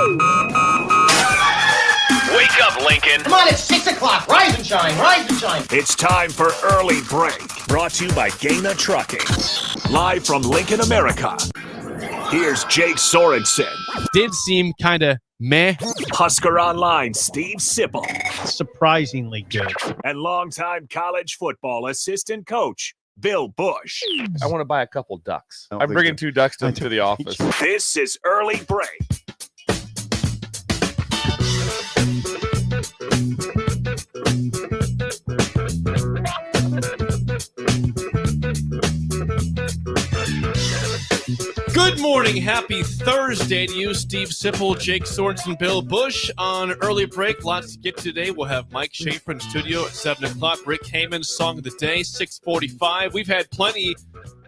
Wake up, Lincoln. Come on, it's 6 o'clock. Rise and shine, rise and shine. It's time for Early Break, brought to you by Gaina Trucking. Live from Lincoln, America. Here's Jake Sorensen. Did seem kind of meh. Husker Online, Steve Sipple. Surprisingly good. And longtime college football assistant coach, Bill Busch. I want to buy a couple ducks. I'm bringing 2 ducks to the office. This is Early Break. Good morning. Happy Thursday to you, Steve Sipple, Jake Sorensen, Bill Busch on Early Break. Lots to get to today. We'll have Mike Schaefer in studio at 7 o'clock. Rick Heyman, Song of the Day, 6:45. We've had plenty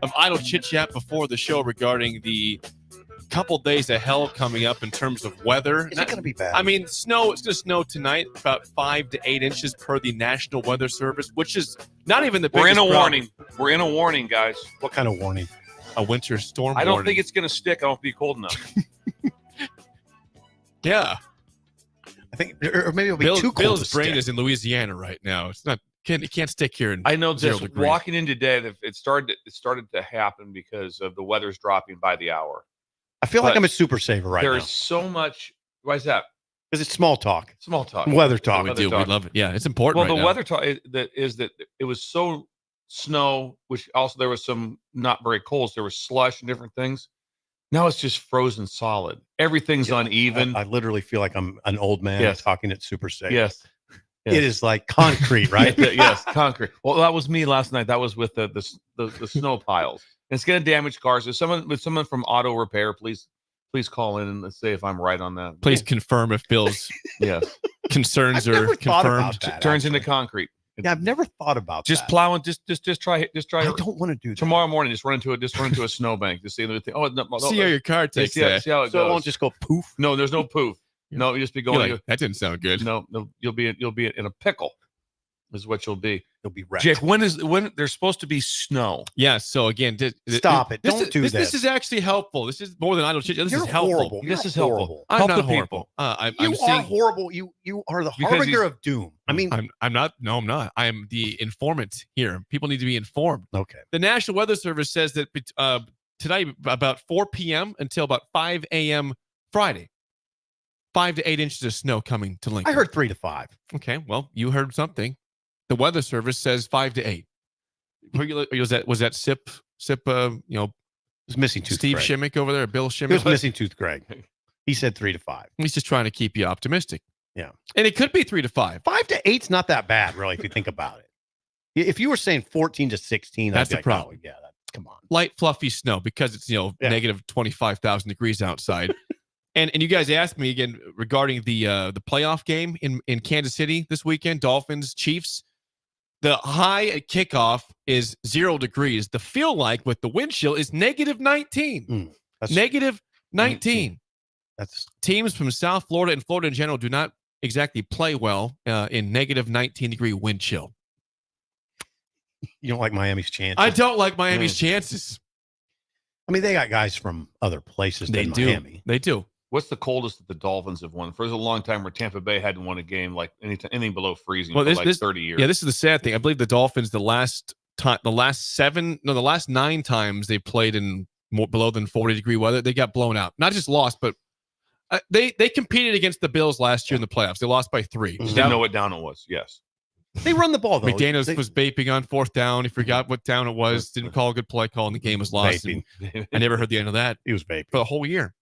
of idle chit-chat before the show regarding the couple days of hell coming up in terms of weather. Is it going to be bad? I mean, snow. It's going to snow tonight, about 5 to 8 inches per the National Weather Service, which is not even the biggest We're in a problem. warning. We're in a warning, guys. What kind of warning? A winter storm I don't warning. think it's going to stick. I don't think it'll be cold enough. Yeah. I think, or maybe it'll be too cold. Bill's to brain stick. is in Louisiana right now. It's not. It can't stick here. I know 0 this. degrees. Walking in today, that it started to happen because of the weather's dropping by the hour. I feel like but I'm a super saver right now. There's so much. Why is that? Because it's small talk. Small talk. Weather Yeah, talk. we Weather do. talk. We love it. Yeah, it's important. Well, right the now. weather talk is that it was so snow, which also there was some not very cold. So there was slush and different things. Now it's just frozen solid. Everything's uneven. I literally feel like I'm an old man Yes. talking at super safe. Yes. It is like concrete, right? Yes, concrete. Well, that was me last night. That was with the snow piles. And it's going to damage cars. If someone from auto repair, please call in and let's say if I'm right on that. Please confirm if Bill's Yes. concerns I've are never thought confirmed. about that, Turns actually. into concrete. Yeah, I've never thought about Just that. plowing. Just try. I don't want to do that. Tomorrow morning. Just run into a snowbank. Just see the thing. Oh, no, See how your car takes see that. how it So it goes. won't just go poof. No, there's no poof. No, you just be You're going. like, that didn't sound good. No, you'll be in a pickle. Is what you'll be. You'll be wrecked. Jake, when there's supposed to be snow? Yeah. So again, Stop it. Don't do this. this. This is actually helpful. This is more than idle chit. This You're is helpful. horrible. This You're is helpful. horrible. I'm Help not the horrible. people. I'm You are seeing. horrible. You are the Because harbinger he's- of doom. I mean, I'm not. No, I'm not. I am the informant here. People need to be informed. okay. The National Weather Service says that tonight, about 4 p.m. until about 5 a.m. Friday, 5 to 8 inches of snow coming to Lincoln. I heard 3 to 5. Okay, well, you heard something. The Weather Service says 5 to 8. Was that Sip? It was missing tooth. Steve Greg. Shimmick over there, Bill It Shimmick. was missing tooth, Greg. He said 3 to 5. He's just trying to keep you optimistic. Yeah. And it could be 3 to 5. 5 to 8's not that bad, really, if you think about it. If you were saying 14 to 16, That's I'd be the like, problem. Oh, yeah, come on. Light, fluffy snow because it's Yeah. negative 25,000 degrees outside. and you guys asked me again regarding the playoff game in Kansas City this weekend, Dolphins Chiefs. The high at kickoff is 0 degrees. The feel like with the wind chill is negative 19. That's, Negative 19. that's Teams from South Florida and Florida in general do not exactly play well in negative 19-degree wind chill. you don't like Miami's chances. I don't like Miami's chances. I mean, they got guys from other places They than do. Miami. They do. What's the coldest that the Dolphins have won? For a long time where Tampa Bay hadn't won a game like anything below freezing Well, for this 30 years. Yeah, this is the sad thing. I believe the Dolphins the last 9 times they played in below than 40-degree weather, they got blown out. Not just lost, but they competed against the Bills last year in the playoffs. They lost by 3. Just didn't know what down it was. Yes. They run the ball, though. McDaniels was vaping on 4th down. He forgot what down it was. Didn't call a good play call, and the game was lost. Vaping. And I never heard the end of that He was vaping. for the whole year.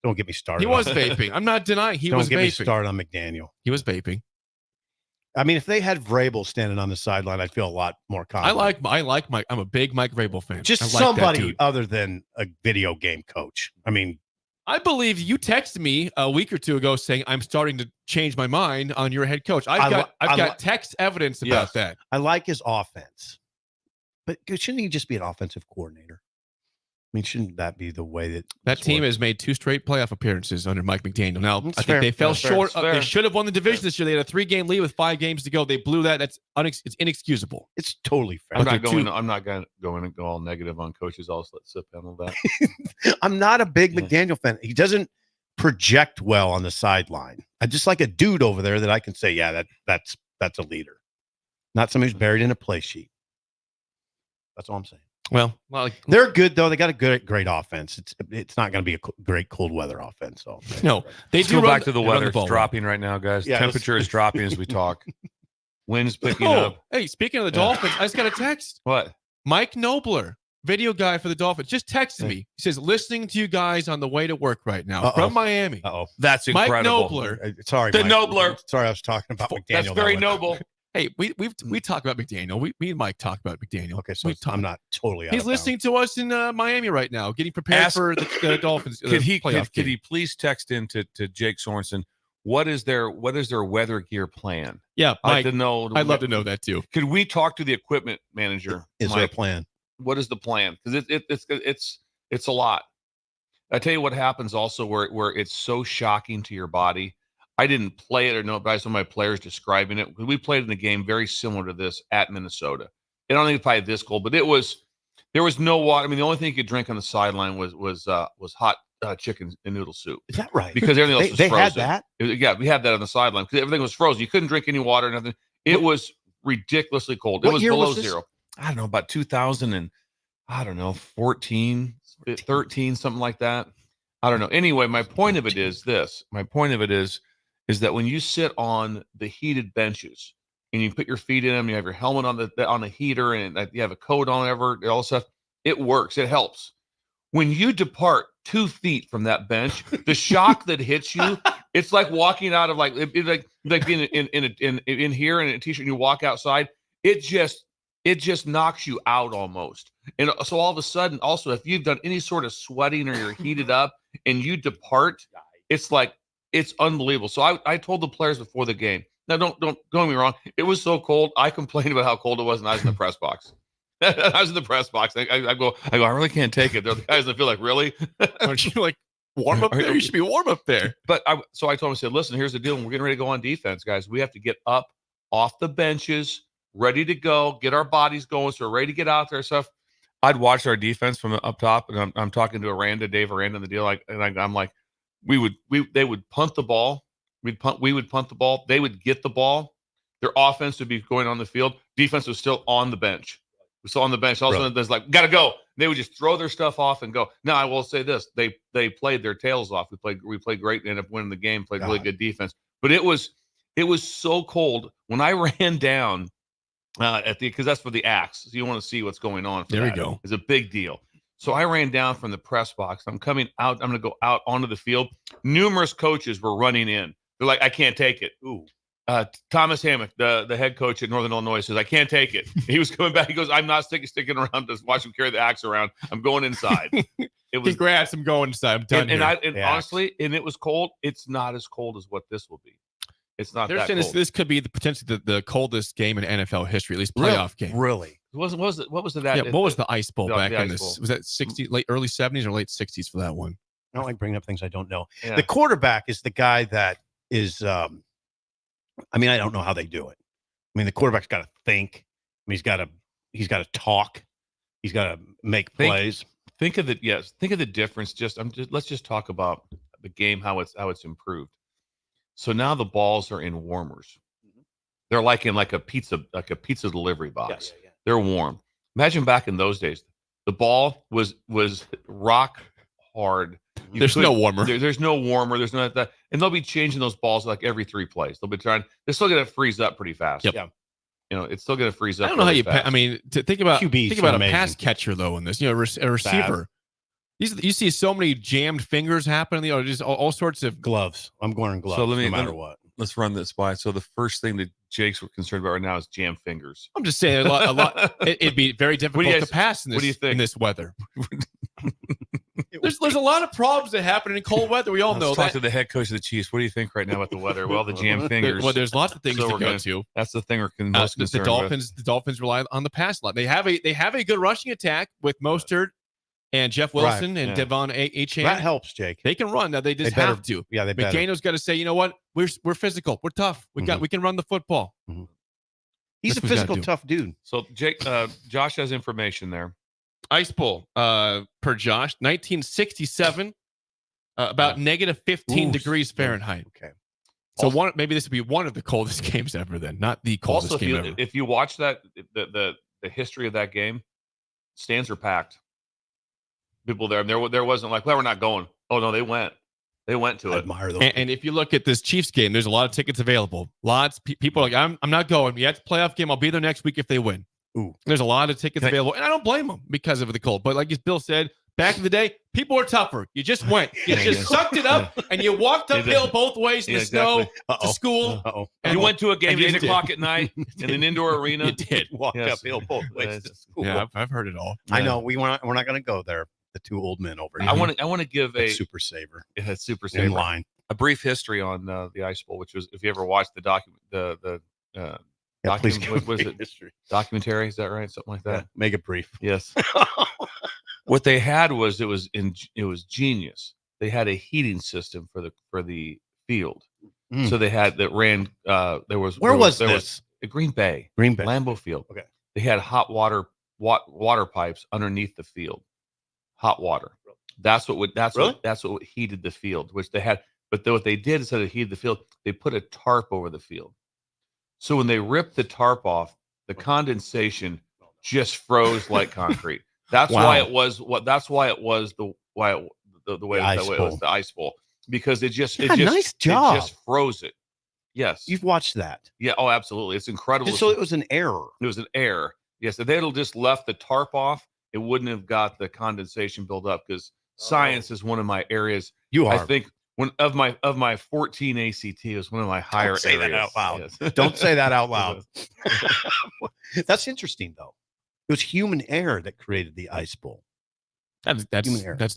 Don't get me started. He was vaping. I'm not denying he Don't was get me vaping. started on McDaniel. He was vaping. I mean, if they had Vrabel standing on the sideline, I'd feel a lot more confident. I like Mike. I'm a big Mike Vrabel fan. Just I like that somebody dude. other than a video game coach. I mean, I believe you texted me a week or two ago saying I'm starting to change my mind on your head coach. I've got text evidence about that. I like his offense, but shouldn't he just be an offensive coordinator? I mean, shouldn't that be the way that That this team works? has made 2 straight playoff appearances under Mike McDaniel. Now, That's I think fair. they fell That's fair. short. That's fair. They should have won the division this year. They had a 3-game lead with 5 games to go. They blew that. It's inexcusable. It's totally fair. I'm But not they're going. too- I'm not going to go all negative on coaches. I'll just let Sip handle that. I'm not a big Yeah. McDaniel fan. He doesn't project well on the sideline. I just like a dude over there that I can say, yeah, that's a leader, not somebody who's buried in a play sheet. That's all I'm saying. Well, they're good though. They got a great offense. It's not going to be a great cold weather offense. So no, they Let's do go run, back to the they run weather. It's ball dropping right now, guys. Yeah, Temperature is dropping as we talk. Wind's picking well. up. Hey, speaking of the Yeah. Dolphins, I just got a text. What? Mike Nobler, video guy for the Dolphins, just texted me. He says, listening to you guys on the way to work right now from Miami. That's Mike incredible. Nobler. Sorry, The Mike. Nobler. Sorry, I was talking about McDaniel. That's very noble. Hey, we talk about McDaniel. Me and Mike talk about McDaniel. Okay, so I'm not totally. He's listening to us in Miami right now, getting prepared for the Dolphins. Could he game. please text in to Jake Sorensen? What is their weather gear plan? Yeah, I'd like Mike, to know. I'd love to know that too. Could we talk to the equipment manager? Is Mike? there a plan? What is the plan? Because it's a lot. I tell you what happens also where it's so shocking to your body. I didn't play it or know, but I saw my players describing it. We played in a game very similar to this at Minnesota. I don't think it's probably this cold, but there was no water. I mean, the only thing you could drink on the sideline was hot chicken and noodle soup. Is that right? Because everything else was they frozen. had that. Yeah, we had that on the sideline because everything was frozen. You couldn't drink any water, nothing. It was ridiculously cold. It was below zero. I don't know, about 2000 and 14, 13, something like that. I don't know. Anyway, my point of it is this. My point of it is that when you sit on the heated benches and you put your feet in them, you have your helmet on the heater, and you have a coat on, all stuff, it works. It helps. When you depart 2 feet from that bench, the shock that hits you, it's like walking out of like being in here in a t-shirt and you walk outside. It just knocks you out almost. And so all of a sudden, also, if you've done any sort of sweating or you're heated up and you depart, it's like, it's unbelievable. So I told the players before the game. Now, don't get me wrong. It was so cold. I complained about how cold it was, and I was in the press box. I was in the press box. I go, I really can't take it. They're the guys that feel like, really? Aren't you like warm up there? You should be warm up there. But so I told him, I said, listen, here's the deal. We're getting ready to go on defense, guys. We have to get up off the benches, ready to go, get our bodies going. So we're ready to get out there and stuff. I'd watch our defense from up top, and I'm talking to Dave Aranda, on the deal. I'm like, they would punt the ball. We would punt the ball. They would get the ball. Their offense would be going on the field. Defense was still on the bench. We're still on the bench. All of a sudden, there's like, gotta go. They would just throw their stuff off and go. Now, I will say this: they played their tails off. We played great and ended up winning the game. Played really good defense. But it was so cold when I ran down because that's for the axe. So you want to see what's going on. There we go. It's a big deal. So I ran down from the press box. I'm coming out. I'm going to go out onto the field. Numerous coaches were running in. They're like, I can't take it. Ooh. Thomas Hammock, the head coach at Northern Illinois, says, I can't take it. He was coming back. He goes, I'm not sticking around to watch him carry the axe around. I'm going inside. It was, Congrats, I'm going inside. I'm done. And honestly, and it was cold. It's not as cold as what this will be. It's not They're that saying cold. this could be potentially the coldest game in NFL history, at least playoff game. Really? What was it? Yeah, what was the Ice Bowl back the in Ice this? Bowl. Was that early 70s or late 60s for that one? I don't like bringing up things I don't know. Yeah. The quarterback is the guy that is. I mean, I don't know how they do it. I mean, the quarterback's got to think. I mean, he's got to talk. He's got to make plays. Think of the difference. Let's just talk about the game, how it's improved. So now the balls are in warmers. They're like in a pizza delivery box. Yeah. They're warm. Imagine back in those days, the ball was rock hard. There's no warmer. There's no warmer. There's no that, and they'll be changing those balls like every 3 plays. They'll be trying. They're still going to freeze up pretty fast. Yep. Yeah. It's still going to freeze up. I don't know how you. fast. I mean, think about QBs a amazing. pass catcher though in this. A receiver. You see so many jammed fingers happening. Just all sorts of Gloves. I'm wearing gloves. So no matter what. Let's run this by. So the first thing that Jake's concerned about right now is jammed fingers. I'm just saying a lot. It'd be very difficult to pass in this. What do you think? In this weather? There's a lot of problems that happen in cold weather. We all know Let's talk that. to the head coach of the Chiefs. What do you think right now about the weather? Well, the jammed fingers. Well, there's lots of things So to we're go gonna- to. That's the thing we're most The concerned with. The Dolphins rely on the pass a lot. They have a good rushing attack with Mostert and Jeff Wilson and Devon Achane. That helps, Jake. They can run. Now they just better- have to. Yeah, they better. McDaniel's got to say, you know what? We're physical. We're tough. We can run the football. He's That's a what we gotta physical, do. tough dude. So Jake, Josh has information there. Ice Bowl, per Josh, 1967. about negative 15 Ooh, degrees Fahrenheit. Okay. So maybe this would be one of the coldest games ever. Then, not the coldest Also, game ever. if you watch that, the history of that game, stands are packed. People there wasn't like, well, we're not going. Oh no, they went to I it. admire those. And if you look at this Chiefs game, there's a lot of tickets available. People are like, I'm not going. Yeah, it's a playoff game. I'll be there next week if they win. Ooh. There's a lot of tickets available, and I don't blame them because of the cold. But like as Bill said, back in the day, people were tougher. You just went. You just sucked it up, and you walked uphill both ways in the snow to school. And you went to a game at 8 o'clock at night in an indoor arena. You did. Walk uphill both ways to school. Yeah, I've heard it all. I know. We're not going to go there. The two old men over here. I want to give a super saver. Yeah, super in saver. line. A brief history on the Ice Bowl, which was, if you ever watched the Please give what was me it? history. Documentary, is that right? Something like that. Yeah, make it brief. Yes. What they had was it was genius. They had a heating system for the field. So they had that ran. There was at Green Bay, Lambeau Field. Okay. They had hot water pipes underneath the field. Hot water. That's what heated the field, which they had. But what they did instead of heated the field, they put a tarp over the field. So when they ripped the tarp off, the condensation just froze like concrete. That's why it was the way it was the Ice Bowl, because it just nice job. It just froze it. Yes, You've watched that. Yeah. Oh, absolutely. It's incredible. So it was an error. It was an error. Yes. If they had just left the tarp off, it wouldn't have got the condensation build up, because science is one of my areas. I think of my 14 ACT is one of my higher areas. Don't say that out loud. Yes. Don't say that out loud. That's interesting, though. It was human error that created the Ice Bowl. That's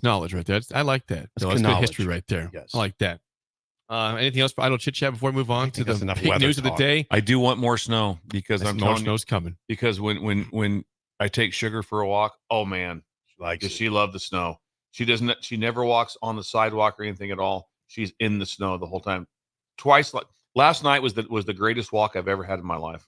knowledge right there. I like that. That's good history right there. Yes. I like that. Anything else for idle chit chat before we move on to the big news of the day? I do want more snow, because more snow's coming. Because when I take Sugar for a walk, oh man, she loved the snow. She never walks on the sidewalk or anything at all. She's in the snow the whole time. Twice, last night was the greatest walk I've ever had in my life.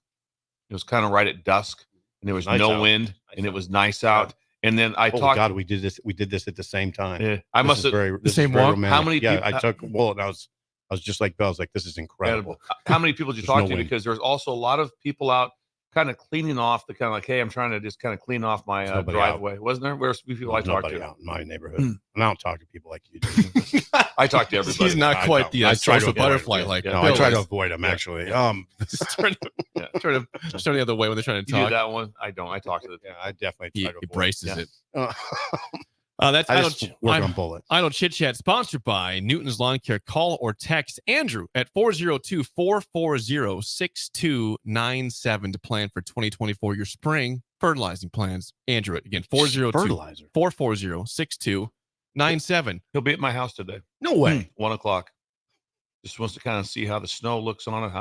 It was kind of right at dusk, and there was no wind, and it was nice out. And then I talked. God, we did this at the same time. Yeah, I must have the same walk. Romantic. How many? Yeah, I took and I was just like Bill. I was like, this is incredible. How many people did you talk to? Because there's also a lot of people out kind of cleaning off the kind of like, hey, I'm trying to just kind of clean off my driveway. Wasn't there? Where's people I talked to? Out in my neighborhood. And I don't talk to people like you do. I talk to everybody. He's not quite the social butterfly like that. No, I try to avoid him, actually. Turn the other way when they're trying to talk. You do that one? I don't. I talk to the. Yeah, I definitely try to avoid. He braces it. That's Idle Chit Chat, sponsored by Newton's Lawn Care. Call or text Andrew at 402-440-6297 to plan for 2024 your spring fertilizing plans. Andrew, again, 402-440-6297. He'll be at my house today. No way. 1 o'clock. Just wants to kind of see how the snow looks on it,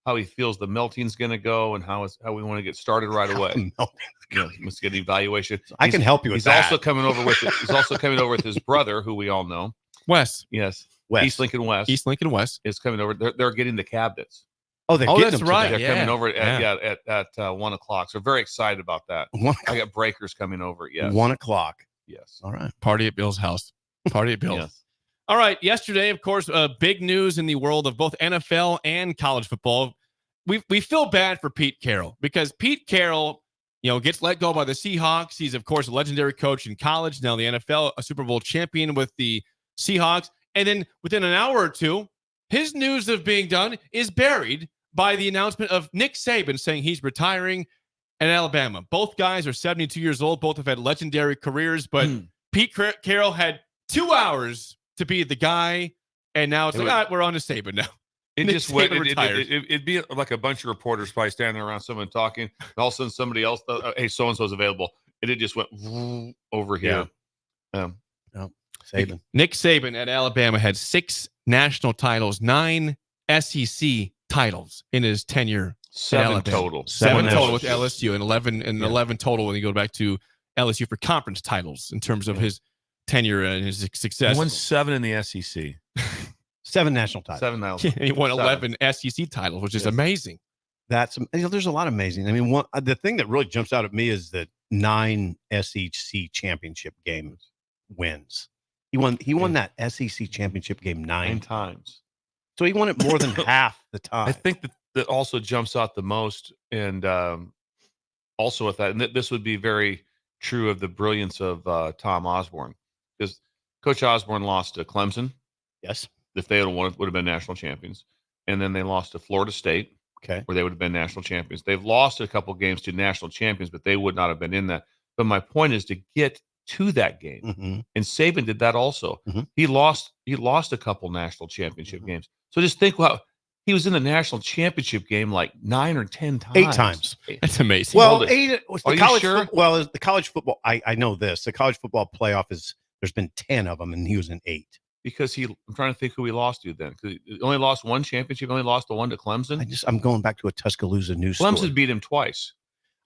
how he feels the melting's going to go, and how we want to get started right away. Let's get an evaluation. I can help you with that. He's also coming over with his brother, who we all know, Wes. Yes, West. East Lincoln West. East Lincoln West is coming over. They're getting the cabinets. Oh, that's right. They're coming over at 1 o'clock. So very excited about that. I got breakers coming over. Yes, 1 o'clock. Yes. All right. Party at Bill's house. Party at Bill's. Yes. All right. Yesterday, of course, big news in the world of both NFL and college football. We feel bad for Pete Carroll, because Pete Carroll, gets let go by the Seahawks. He's, of course, a legendary coach in college, now the NFL, a Super Bowl champion with the Seahawks. And then within an hour or two, his news of being done is buried by the announcement of Nick Saban saying he's retiring at Alabama. Both guys are 72 years old. Both have had legendary careers, but Pete Carroll had 2 hours to be the guy, and now it's we're on to Saban now. It just went. It'd be like a bunch of reporters probably standing around someone talking, and all of a sudden somebody else, hey, so and so's available, and it just went over here. Saban. Nick Saban at Alabama had 6 national titles, 9 SEC titles in his tenure. 7 total. 7 total with LSU, and 11 total when you go back to LSU for conference titles in terms of his tenure and his success. He won 7 in the SEC. 7 national titles. 7 national. He won 11 SEC titles, which is amazing. There's a lot of amazing. I mean, the thing that really jumps out at me is that 9 SEC championship games wins. He won that SEC championship game 9 times. So he won it more than half the time. I think that also jumps out the most, and also with that, and this would be very true of the brilliance of Tom Osborne, because Coach Osborne lost to Clemson. Yes. If they had won, it would have been national champions. And then they lost to Florida State, okay, where they would have been national champions. They've lost a couple games to national champions, but they would not have been in that. But my point is to get to that game. Mm-hmm. And Saban did that also. Mm-hmm. He lost a couple national championship games. So just think how he was in the national championship game like 9 or 10 times. 8 times. That's amazing. Well, 8 was the Are you college sure? Well, the college football, I know this. The college football playoff there's been 10 of them, and he was in 8. Because I'm trying to think who he lost to then. Because he only lost one championship, only lost the one to Clemson. I'm going back to a Tuscaloosa news Clemson story. beat him twice.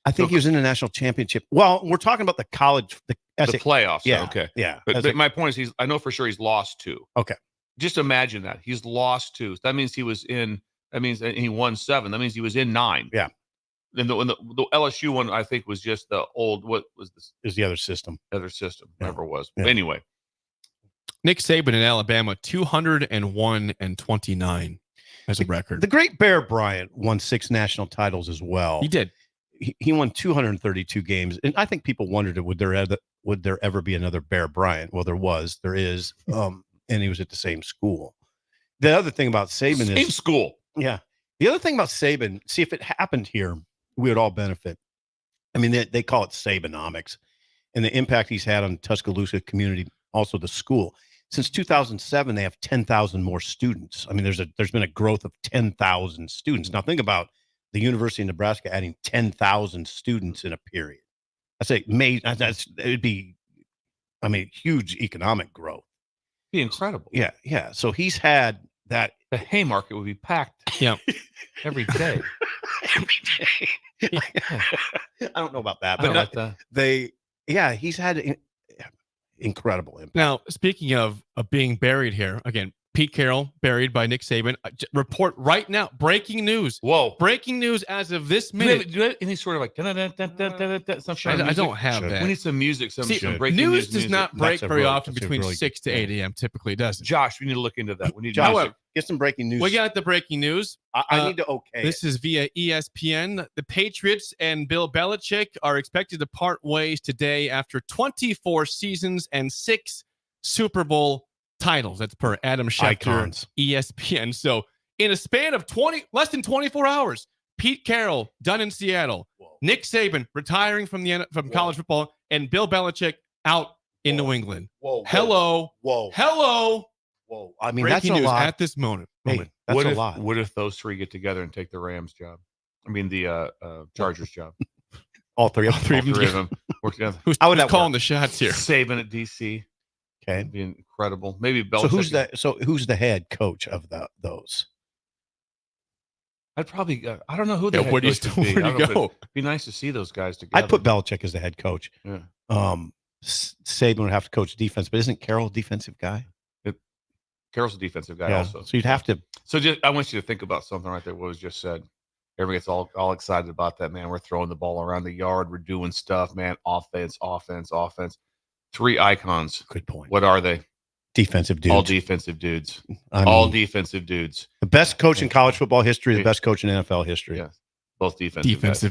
I think he was in the national championship. Well, we're talking about the college, the playoffs. Yeah. Okay. Yeah. But my point is, I know for sure he's lost 2. Okay. Just imagine that. He's lost 2. That means he was in, that means he won 7. That means he was in 9. Yeah. And the LSU one, I think, was just the old, what was this? Is the other system. Other system, Yeah. whatever it was. Yeah. Anyway. Nick Saban in Alabama, 201-29 as a record. The great Bear Bryant won 6 national titles as well. He did. He won 232 games, and I think people wondered, would there ever be another Bear Bryant? Well, there is, and he was at the same school. The other thing about Saban Same is school. Yeah. The other thing about Saban, see, if it happened here, we would all benefit. I mean, they call it Sabanomics, and the impact he's had on the Tuscaloosa community, also the school. Since 2007, they have 10,000 more students. I mean, there's been a growth of 10,000 students. Now, think about the University of Nebraska adding 10,000 students in a period. I say, it'd be, I mean, huge economic growth. Be incredible. Yeah, yeah. So he's had that. The Haymarket would be packed. Yeah. Every day. I don't know about that, I don't but know about that. he's had incredible impact. Now, speaking of being buried here, again, Pete Carroll buried by Nick Saban. Report right now. Breaking news. Whoa. Breaking news as of this Do minute. you have any sort of like some kind of I don't music? have Should. that. We need some music. Some See, breaking news does music. not break very often that's a between really 6 to 8 a.m. Typically doesn't. Josh, we need to look into that. We need Josh, music. get some breaking news. We got the breaking news. I need to okay. This is via ESPN. The Patriots and Bill Belichick are expected to part ways today after 24 seasons and 6 Super Bowl titles. That's per Adam Schefter, Icons. ESPN. So in a span of less than 24 hours, Pete Carroll done in Seattle, Nick Saban retiring from college football, and Bill Belichick out in New England. Hello. I mean, Breaking that's a news lot at this moment. Hey, that's what a if, lot. What if those 3 get together and take the Rams job? I mean, the Chargers job. All three of them. All 3 of them work together. Who's How would that calling work? the shots here? Saban at DC. Okay. It'd be incredible. Maybe Belichick. Who's the head coach of those? I'd probably. I don't know who the head Where do you coach would be. where I do don't you know, go? but it'd be nice to see those guys together. I'd put Belichick as the head coach. Yeah. Saban would have to coach defense, but isn't Carroll a defensive guy? Carroll's a defensive guy also. So you'd have to. So I want you to think about something right there. What was just said. Everybody gets all excited about that, man. We're throwing the ball around the yard. We're doing stuff, man. Offense. 3 icons. Good point. What are they? Defensive dudes. All defensive dudes. I mean, All defensive dudes. the best coach in college football history, the best coach in NFL history. Yeah. Both defensive guys.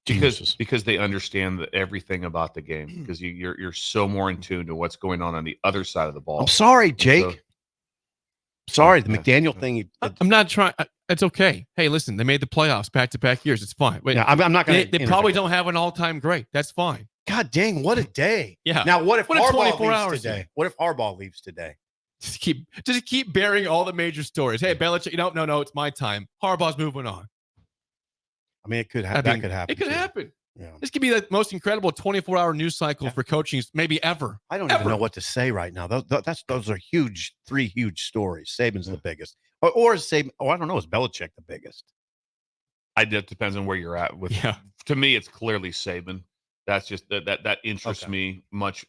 Geniuses. Because they understand everything about the game. Because you're so more in tune to what's going on the other side of the ball. I'm sorry, Jake. So- sorry, the McDaniel thing. I'm not trying. It's okay. Hey, listen, they made the playoffs back-to-back years. It's fine. Wait, Yeah, I'm not going to. they probably don't have an all-time great. That's fine. God dang, what a day. Yeah. Now, what if What a Harbaugh 24 leaves hours. today? What if Harbaugh leaves today? Just keep burying all the major stories. Hey, Belichick, no, it's my time. Harbaugh's moving on. I mean, it could happen. That could happen. It could too. happen. Yeah. This could be the most incredible 24-hour news cycle for coaching maybe ever. I don't even know what to say right now. Those are huge, 3 huge stories. Saban's the biggest, or is Saban? Oh, I don't know. Is Belichick the biggest? It depends on where you're at. To me, it's clearly Saban. That's just that interests me much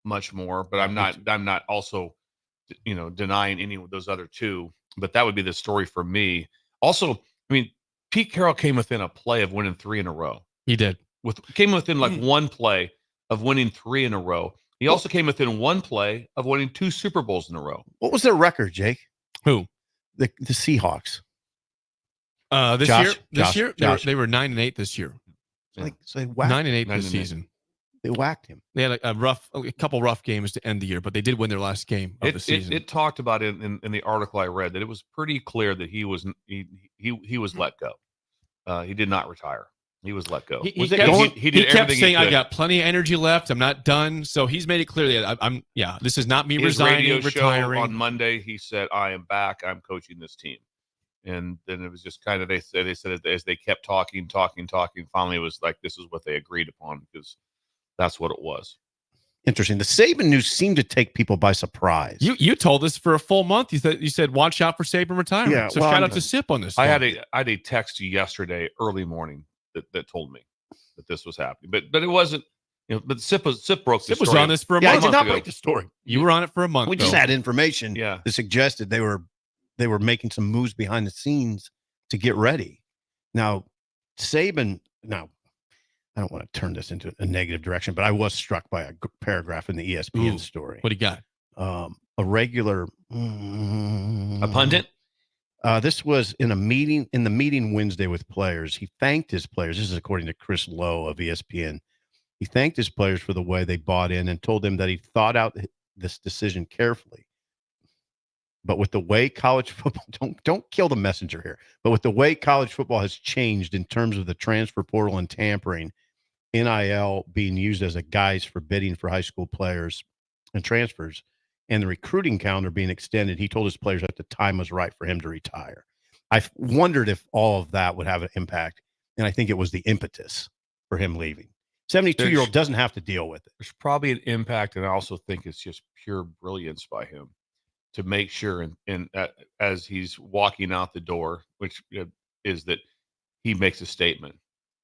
more. But I'm not also, denying any of those other 2. But that would be the story for me. Also, I mean, Pete Carroll came within a play of winning 3 in a row. He did. Came within like one play of winning 3 in a row. He also came within one play of winning 2 Super Bowls in a row. What was their record, Jake? Who? The Seahawks. This year they were 9-8 this year. Yeah. So they whacked 9-8 this season. They whacked him. They had a couple rough games to end the year, but they did win their last game of the season. It talked about it in the article I read that it was pretty clear that he was let go. He did not retire. He was let go. He kept saying, "I got plenty of energy left. I'm not done." So he's made it clear that I'm. Yeah, this is not me resigning, retiring. On Monday, he said, "I am back. I'm coaching this team." And then it was just kind of they said as they kept talking. Finally, it was like this is what they agreed upon because that's what it was. Interesting. The Saban news seemed to take people by surprise. You told us for a full month. You said watch out for Saban retirement. Yeah, so shout out to Sip on this. I had a text yesterday early morning that told me that this was happening, but it wasn't. But Sip broke the story. Sip was on this for a month. I did not break the story. You were on it for a month. We just had information that suggested they were making some moves behind the scenes to get ready. Now, Saban. Now, I don't want to turn this into a negative direction, but I was struck by a paragraph in the ESPN story. What do you got? A regular a pundit. This was in the meeting Wednesday with players. He thanked his players. This is according to Chris Lowe of ESPN. He thanked his players for the way they bought in and told them that he thought out this decision carefully. But with the way college football, don't kill the messenger here. But with the way college football has changed in terms of the transfer portal and tampering, NIL being used as a guise for bidding for high school players and transfers, and the recruiting calendar being extended, he told his players that the time was right for him to retire. I wondered if all of that would have an impact, and I think it was the impetus for him leaving. 72-year-old doesn't have to deal with it. There's probably an impact, and I also think it's just pure brilliance by him to make sure, and as he's walking out the door, which is that he makes a statement.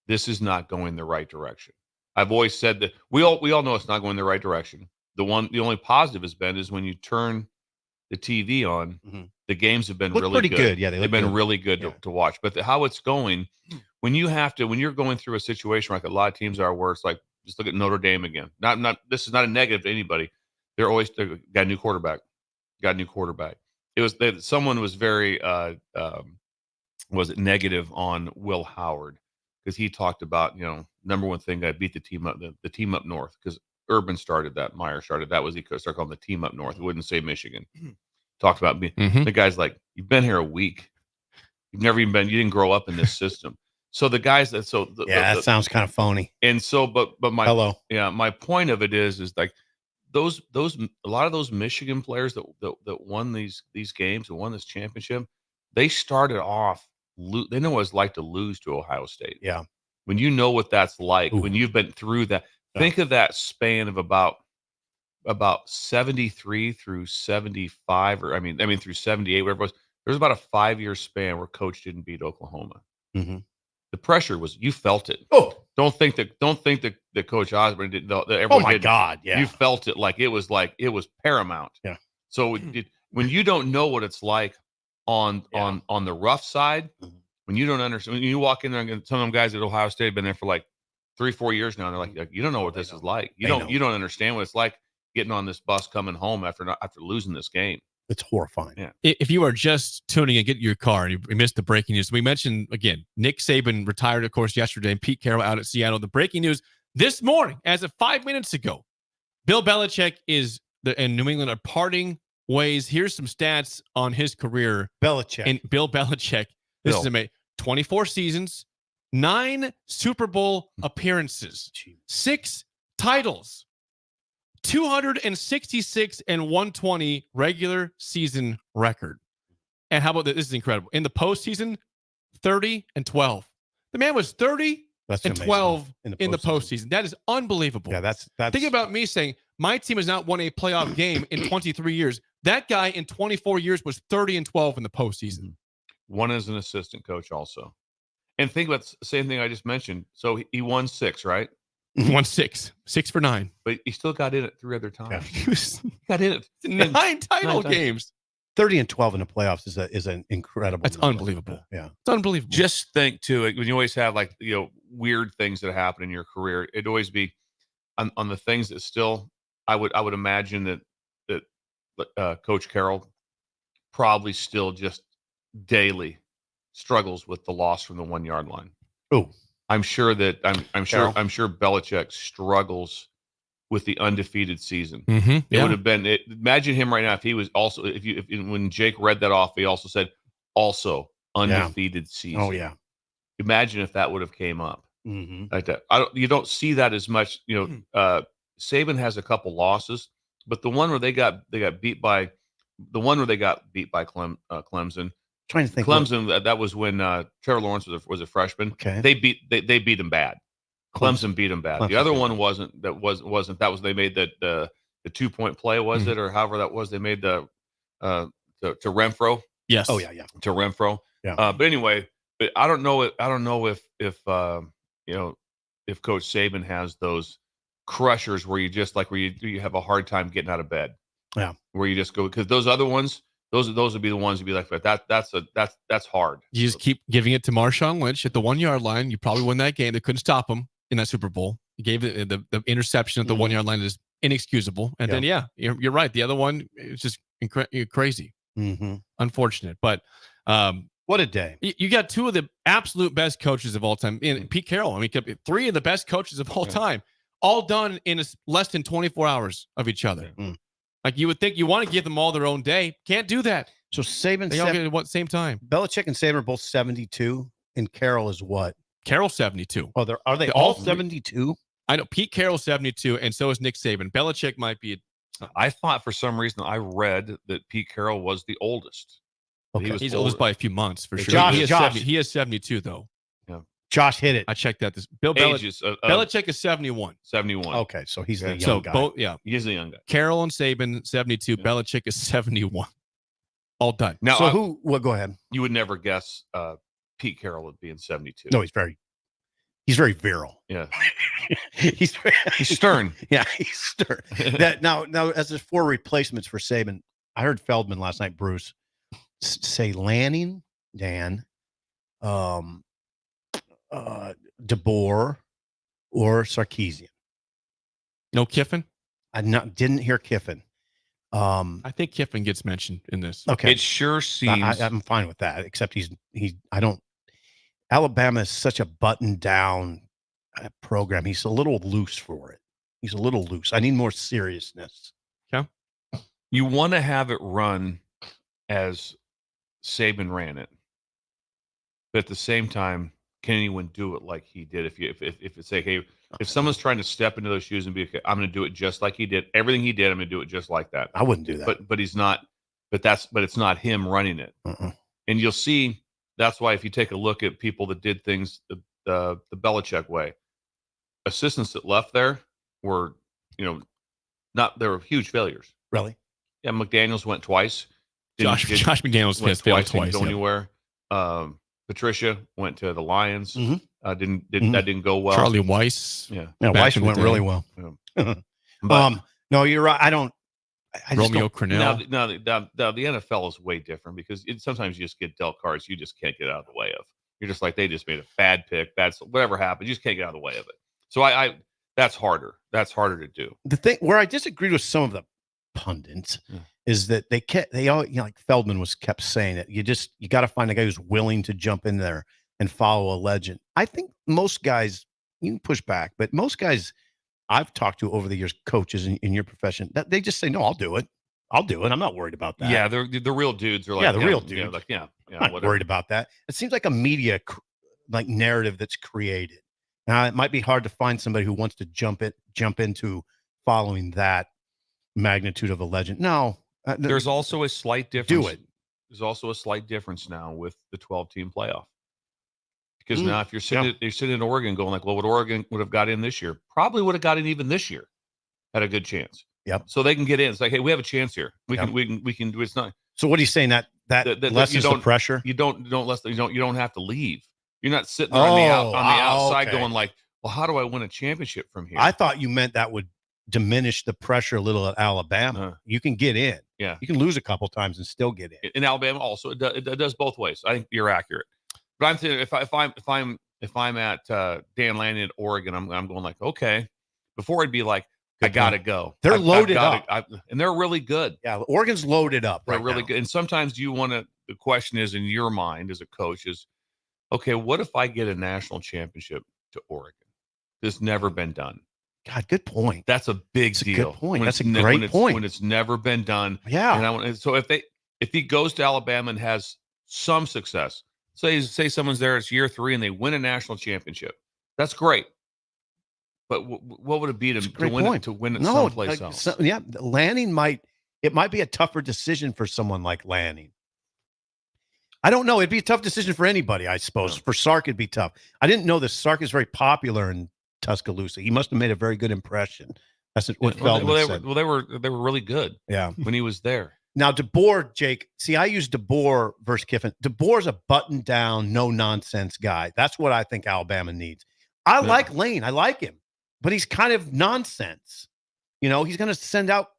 This is not going the right direction. I've always said that we all know it's not going the right direction. The only positive has been is when you turn the TV on, the games have been really good. Yeah, they've been really good to watch. But how it's going, when you're going through a situation like a lot of teams are, where it's like, just look at Notre Dame again. This is not a negative to anybody. They got a new quarterback. It was that someone was very negative on Will Howard because he talked about number one thing, I beat the team up north because Urban started that. Meyer started that. Was he started calling the team up north? He wouldn't say Michigan. Talked about me. The guy's like, you've been here a week. You've never even been. You didn't grow up in this system. So the guys that that sounds kind of phony. And so, but my point of it is like those a lot of those Michigan players that won these games and won this championship, they started off. They know what it's like to lose to Ohio State. Yeah. When you know what that's like, when you've been through that. Think of that span of about 73 through 75, or I mean through 78, whatever it was. There's about a 5-year span where Coach didn't beat Oklahoma. Mm-hmm. The pressure was, you felt it. Oh, don't think that Coach Osborne did. Oh my God, yeah. You felt it like it was paramount. Yeah. So when you don't know what it's like on the rough side, when you don't understand, when you walk in there and some of them guys at Ohio State have been there for like 3-4 years now, and they're like, you don't know what this is like. You don't understand what it's like getting on this bus coming home after losing this game. It's horrifying. Yeah. If you are just tuning in, get your car, and you missed the breaking news. We mentioned again, Nick Saban retired, of course, yesterday, and Pete Carroll out at Seattle. The breaking news this morning, as of 5 minutes ago, Bill Belichick and New England are parting ways. Here's some stats on his career. Bill Belichick. This is amazing. 24 seasons. 9 Super Bowl appearances, 6 titles, 266 and 120 regular season record. And how about this? This is incredible. In the postseason, 30-12. The man was 30 and 12 in the postseason. That is unbelievable. Yeah, that's. Think about me saying my team has not won a playoff game in 23 years. That guy in 24 years was 30-12 in the postseason. One as an assistant coach also. And think about the same thing I just mentioned. So he won 6, right? He won 6 for 9. But he still got in it 3 other times. Yeah. He got in it 9 title games. 30-12 in the playoffs is an incredible. That's unbelievable. Yeah, it's unbelievable. Just think too, when you always have like weird things that happen in your career, it'd always be on the things that still I would imagine that Coach Carroll probably still just daily struggles with the loss from the 1 yard line. Oh, I'm sure Carroll. Belichick struggles with the undefeated season. Mm-hmm. It would have been. Imagine him right now if he was also when Jake read that off, he also said also undefeated season. Oh yeah. Imagine if that would have came up like that. You don't see that as much. Saban has a couple losses, but the one where they got beat by Clemson. Trying to think. Clemson. That was when Trevor Lawrence was a freshman. Okay. They beat him bad. Clemson beat him bad. Clemson The other beat one wasn't. That was they made the 2-point play, was it, or however that was? They made the to Renfro. Yes. Oh yeah. To Renfro. Yeah. But anyway, I don't know if Coach Saban has those crushers where you have a hard time getting out of bed. Yeah. Where you just go, because those other ones, those would be the ones you'd be like, that's hard. You just keep giving it to Marshawn Lynch at the 1 yard line. You probably win that game. They couldn't stop him in that Super Bowl. He gave it the interception at the 1 yard line is inexcusable. And then you're right. The other one is just crazy, unfortunate. But what a day! You got two of the absolute best coaches of all time. And Pete Carroll. I mean, three of the best coaches of all time, all done in less than 24 hours of each other. Like you would think you want to give them all their own day. Can't do that. So Saban, they all get it at same time. Belichick and Saban are both 72, and Carroll is what? Carroll's 72. Oh, are they all 72? I know Pete Carroll's 72, and so is Nick Saban. Belichick might be. I thought for some reason I read that Pete Carroll was the oldest. Okay. He's oldest by a few months for sure. Josh. He is 72 though. Yeah. Josh hit it. I checked that. Belichick is 71. 71. Okay, so he's the young guy. He's the young guy. Carroll and Saban 72. Yeah. Belichick is 71. All done. Now, so go ahead. You would never guess Pete Carroll would be in 72. No, he's very virile. Yeah. he's stern. Yeah, he's stern. Now, as there's 4 replacements for Saban, I heard Feldman last night, Bruce, say Lanning, Dan, DeBoer, or Sarkisian. No Kiffin? Didn't hear Kiffin. I think Kiffin gets mentioned in this. Okay. It sure seems. I'm fine with that, except Alabama is such a buttoned down program. He's a little loose for it. He's a little loose. I need more seriousness. Okay. You want to have it run as Saban ran it, but at the same time, can anyone do it like he did? If it's like, hey, if someone's trying to step into those shoes and be, okay, I'm going to do it just like he did. Everything he did, I'm going to do it just like that. I wouldn't do that. But he's not. But it's not him running it. And you'll see. That's why if you take a look at people that did things the Belichick way, assistants that left there were, they were huge failures. Really? Yeah, McDaniels went twice. Josh McDaniels went failed twice. Didn't go anywhere. Patricia went to the Lions. That didn't go well. Charlie Weiss. Yeah, Weiss went really well. Yeah. No, you're right. I Romeo Crennel. Now the NFL is way different because sometimes you just get dealt cards you just can't get out of the way of. You're just like, they just made a bad pick, whatever happened, you just can't get out of the way of it. So I that's harder. That's harder to do. The thing where I disagreed with some of the pundits is that they all like Feldman kept saying it. You got to find a guy who's willing to jump in there and follow a legend. I think most guys, you can push back, but most guys I've talked to over the years, coaches in your profession, that they just say, no, I'll do it. I'm not worried about that. Yeah, the real dudes are like, the real dudes. I'm not worried about that. It seems like a media narrative that's created. Now, it might be hard to find somebody who wants to jump into following that magnitude of a legend. No, there's also a slight difference. Do it. There's also a slight difference now with the 12-team playoff. Because now if you're sitting in Oregon going like, well, what Oregon would have got in this year? Probably would have got in even this year. Had a good chance. Yep. So they can get in. It's like, hey, we have a chance here. We can do. It's not. So what are you saying that lessens the pressure? You don't have to leave. You're not sitting there on the outside going like, well, how do I win a championship from here? I thought you meant that would diminish the pressure a little at Alabama. You can get in. Yeah. You can lose a couple times and still get in. In Alabama also, it does both ways. I think you're accurate. But I'm thinking if I'm at Dan Lanning at Oregon, I'm going like, okay. Before I'd be like, I gotta go. They're loaded up, and they're really good. Yeah, Oregon's loaded up. They're right really now. good. And sometimes you want to. The question is in your mind as a coach is, okay, what if I get a national championship to Oregon? It's never been done. God, good point. That's a big deal. Good point. That's a great point. When it's never been done. Yeah. And so if he goes to Alabama and has some success, say someone's there, it's year 3 and they win a national championship, that's great. But what would it be to win it someplace else? Lanning might be a tougher decision for someone like Lanning. I don't know. It'd be a tough decision for anybody, I suppose. For Sark, it'd be tough. I didn't know that Sark is very popular in Tuscaloosa. He must have made a very good impression. That's what Feldman said. They were really good. Yeah, when he was there. Now DeBoer, Jake. See, I use DeBoer versus Kiffin. DeBoer's a button-down, no-nonsense guy. That's what I think Alabama needs. I like Lane. I like him, but he's kind of nonsense. You know, he's going to send out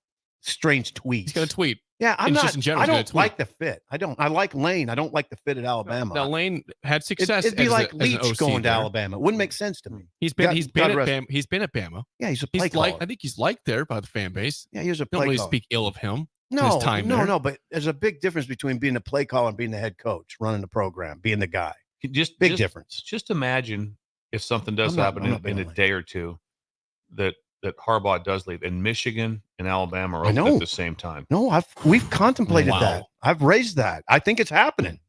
strange tweets. He's going to tweet. Yeah, I don't like the fit. I like Lane. I don't like the fit at Alabama. Now Lane had success. It'd be like Leach going to Alabama. It wouldn't make sense to me. He's been at Bama. He's been at Bama. Yeah, he's a play caller. I think he's liked there by the fan base. Yeah, he's a play Don't really caller. speak ill of him. No. But there's a big difference between being a play caller and being the head coach, running the program, being the guy. Big difference. Just imagine if something does happen in a day or two that Harbaugh does leave, and Michigan and Alabama are open at the same time. No, we've contemplated that. I've raised that. I think it's happening.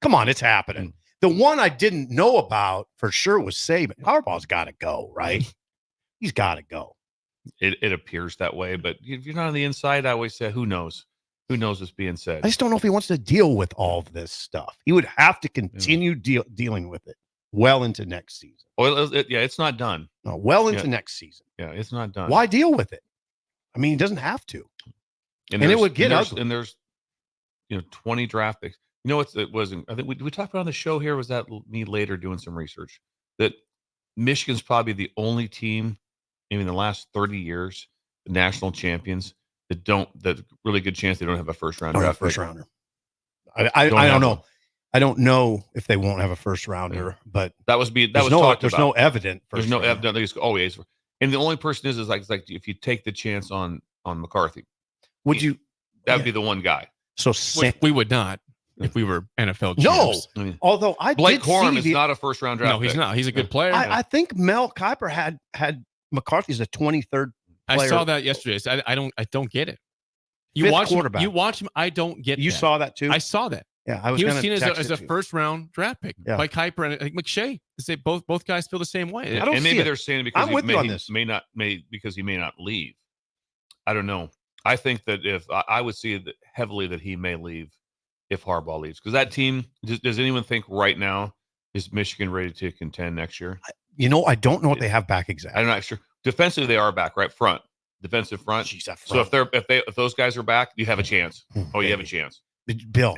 Come on, it's happening. The one I didn't know about for sure was Saban. Harbaugh's got to go, right? He's got to go. It appears that way, but if you're not on the inside, I always say, who knows? Who knows what's being said? I just don't know if he wants to deal with all of this stuff. He would have to continue dealing with it well into next season. Well, it's not done. No, well into next season. Yeah, it's not done. Why deal with it? I mean, he doesn't have to. And it would get ugly. And there's 20 draft picks. You know what? It wasn't. I think we talked about on the show here. Was that me later doing some research that Michigan's probably the only team, maybe in the last 30 years, the national champions that really good chance they don't have a first round draft first rounder. I don't know. I don't know if they won't have a first rounder, but there's no evidence. There's no evidence. Always, and the only person is like if you take the chance on McCarthy, that would be the one guy. So we would not if we were NFL champs. No, although Blake Corum is not a first round draft. No, he's not. He's a good player. I think Mel Kiper had McCarthy as a 23rd player. I saw that yesterday. So I don't get it. You watch him. I don't get. You saw that too. I saw that. Yeah, he was seen as a first round draft pick by Kiper and I think McShay. They both guys feel the same way. And maybe they're saying because he may not leave. I don't know. I think that if I would see it heavily that he may leave if Harbaugh leaves, because that team. Does anyone think right now is Michigan ready to contend next year? I don't know what they have back exactly. I'm not sure. Defensively, they are back right front. Defensive front. Jeez, that front. So if those guys are back, you have a chance. Oh, you have a chance. Bill.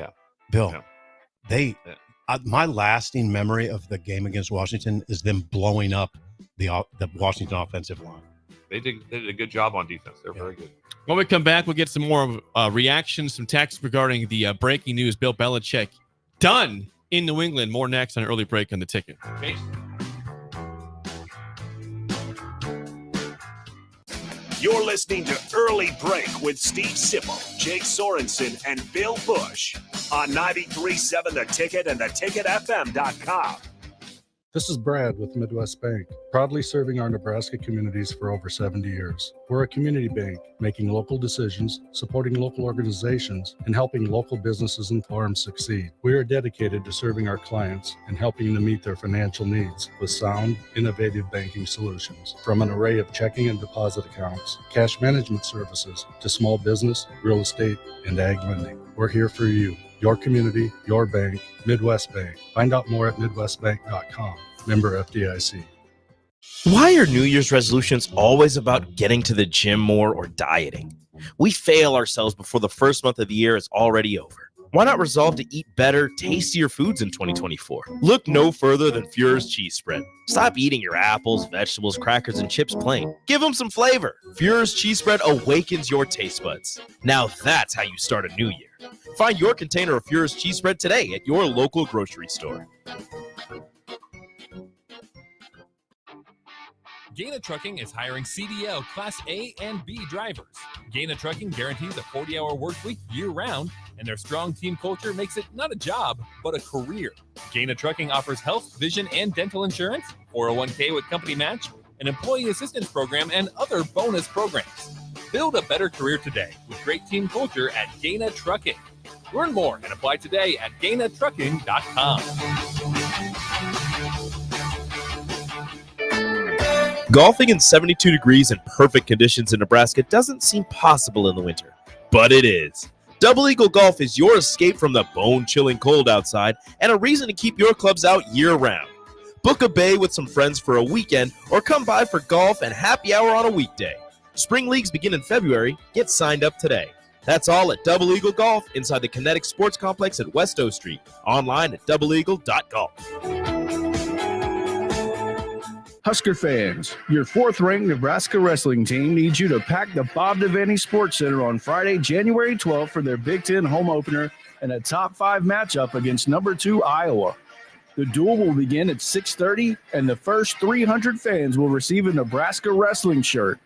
My lasting memory of the game against Washington is them blowing up the Washington offensive line. They did a good job on defense. They're very good. When we come back, we'll get some more reactions, some texts regarding the breaking news. Bill Belichick done in New England. More next on Early Break on the Ticket. Okay. You're listening to Early Break with Steve Sipple, Jake Sorensen, and Bill Busch on 93.7 The Ticket and theticketfm.com. This is Brad with Midwest Bank, proudly serving our Nebraska communities for over 70 years. We're a community bank, making local decisions, supporting local organizations, and helping local businesses and farms succeed. We are dedicated to serving our clients and helping them meet their financial needs with sound, innovative banking solutions. From an array of checking and deposit accounts, cash management services, to small business, real estate, and ag lending. We're here for you. Your community, your bank, Midwest Bank. Find out more at midwestbank.com. Member FDIC. Why are New Year's resolutions always about getting to the gym more or dieting? We fail ourselves before the first month of the year is already over. Why not resolve to eat better, tastier foods in 2024? Look no further than Fuhrer's Cheese Spread. Stop eating your apples, vegetables, crackers, and chips plain. Give them some flavor. Fuhrer's Cheese Spread awakens your taste buds. Now that's how you start a new year. Find your container of Fuhrer's Cheese Spread today at your local grocery store. Gaina Trucking is hiring CDL Class A and B drivers. Gaina Trucking guarantees a 40-hour work week year-round, and their strong team culture makes it not a job, but a career. Gaina Trucking offers health, vision, and dental insurance, 401k with company match, an employee assistance program, and other bonus programs. Build a better career today with great team culture at Gaina Trucking. Learn more and apply today at GainaTrucking.com. Golfing in 72 degrees and perfect conditions in Nebraska doesn't seem possible in the winter, but it is. Double Eagle Golf is your escape from the bone-chilling cold outside and a reason to keep your clubs out year-round. Book a bay with some friends for a weekend or come by for golf and happy hour on a weekday. Spring leagues begin in February. Get signed up today. That's all at Double Eagle Golf inside the Kinetic Sports Complex at West O Street. Online at doubleeagle.golf. Husker fans, your fourth-ranked Nebraska wrestling team needs you to pack the Bob Devaney Sports Center on Friday, January 12th for their Big Ten home opener and a top 5 matchup against number 2 Iowa. The duel will begin at 6:30, and the first 300 fans will receive a Nebraska wrestling shirt.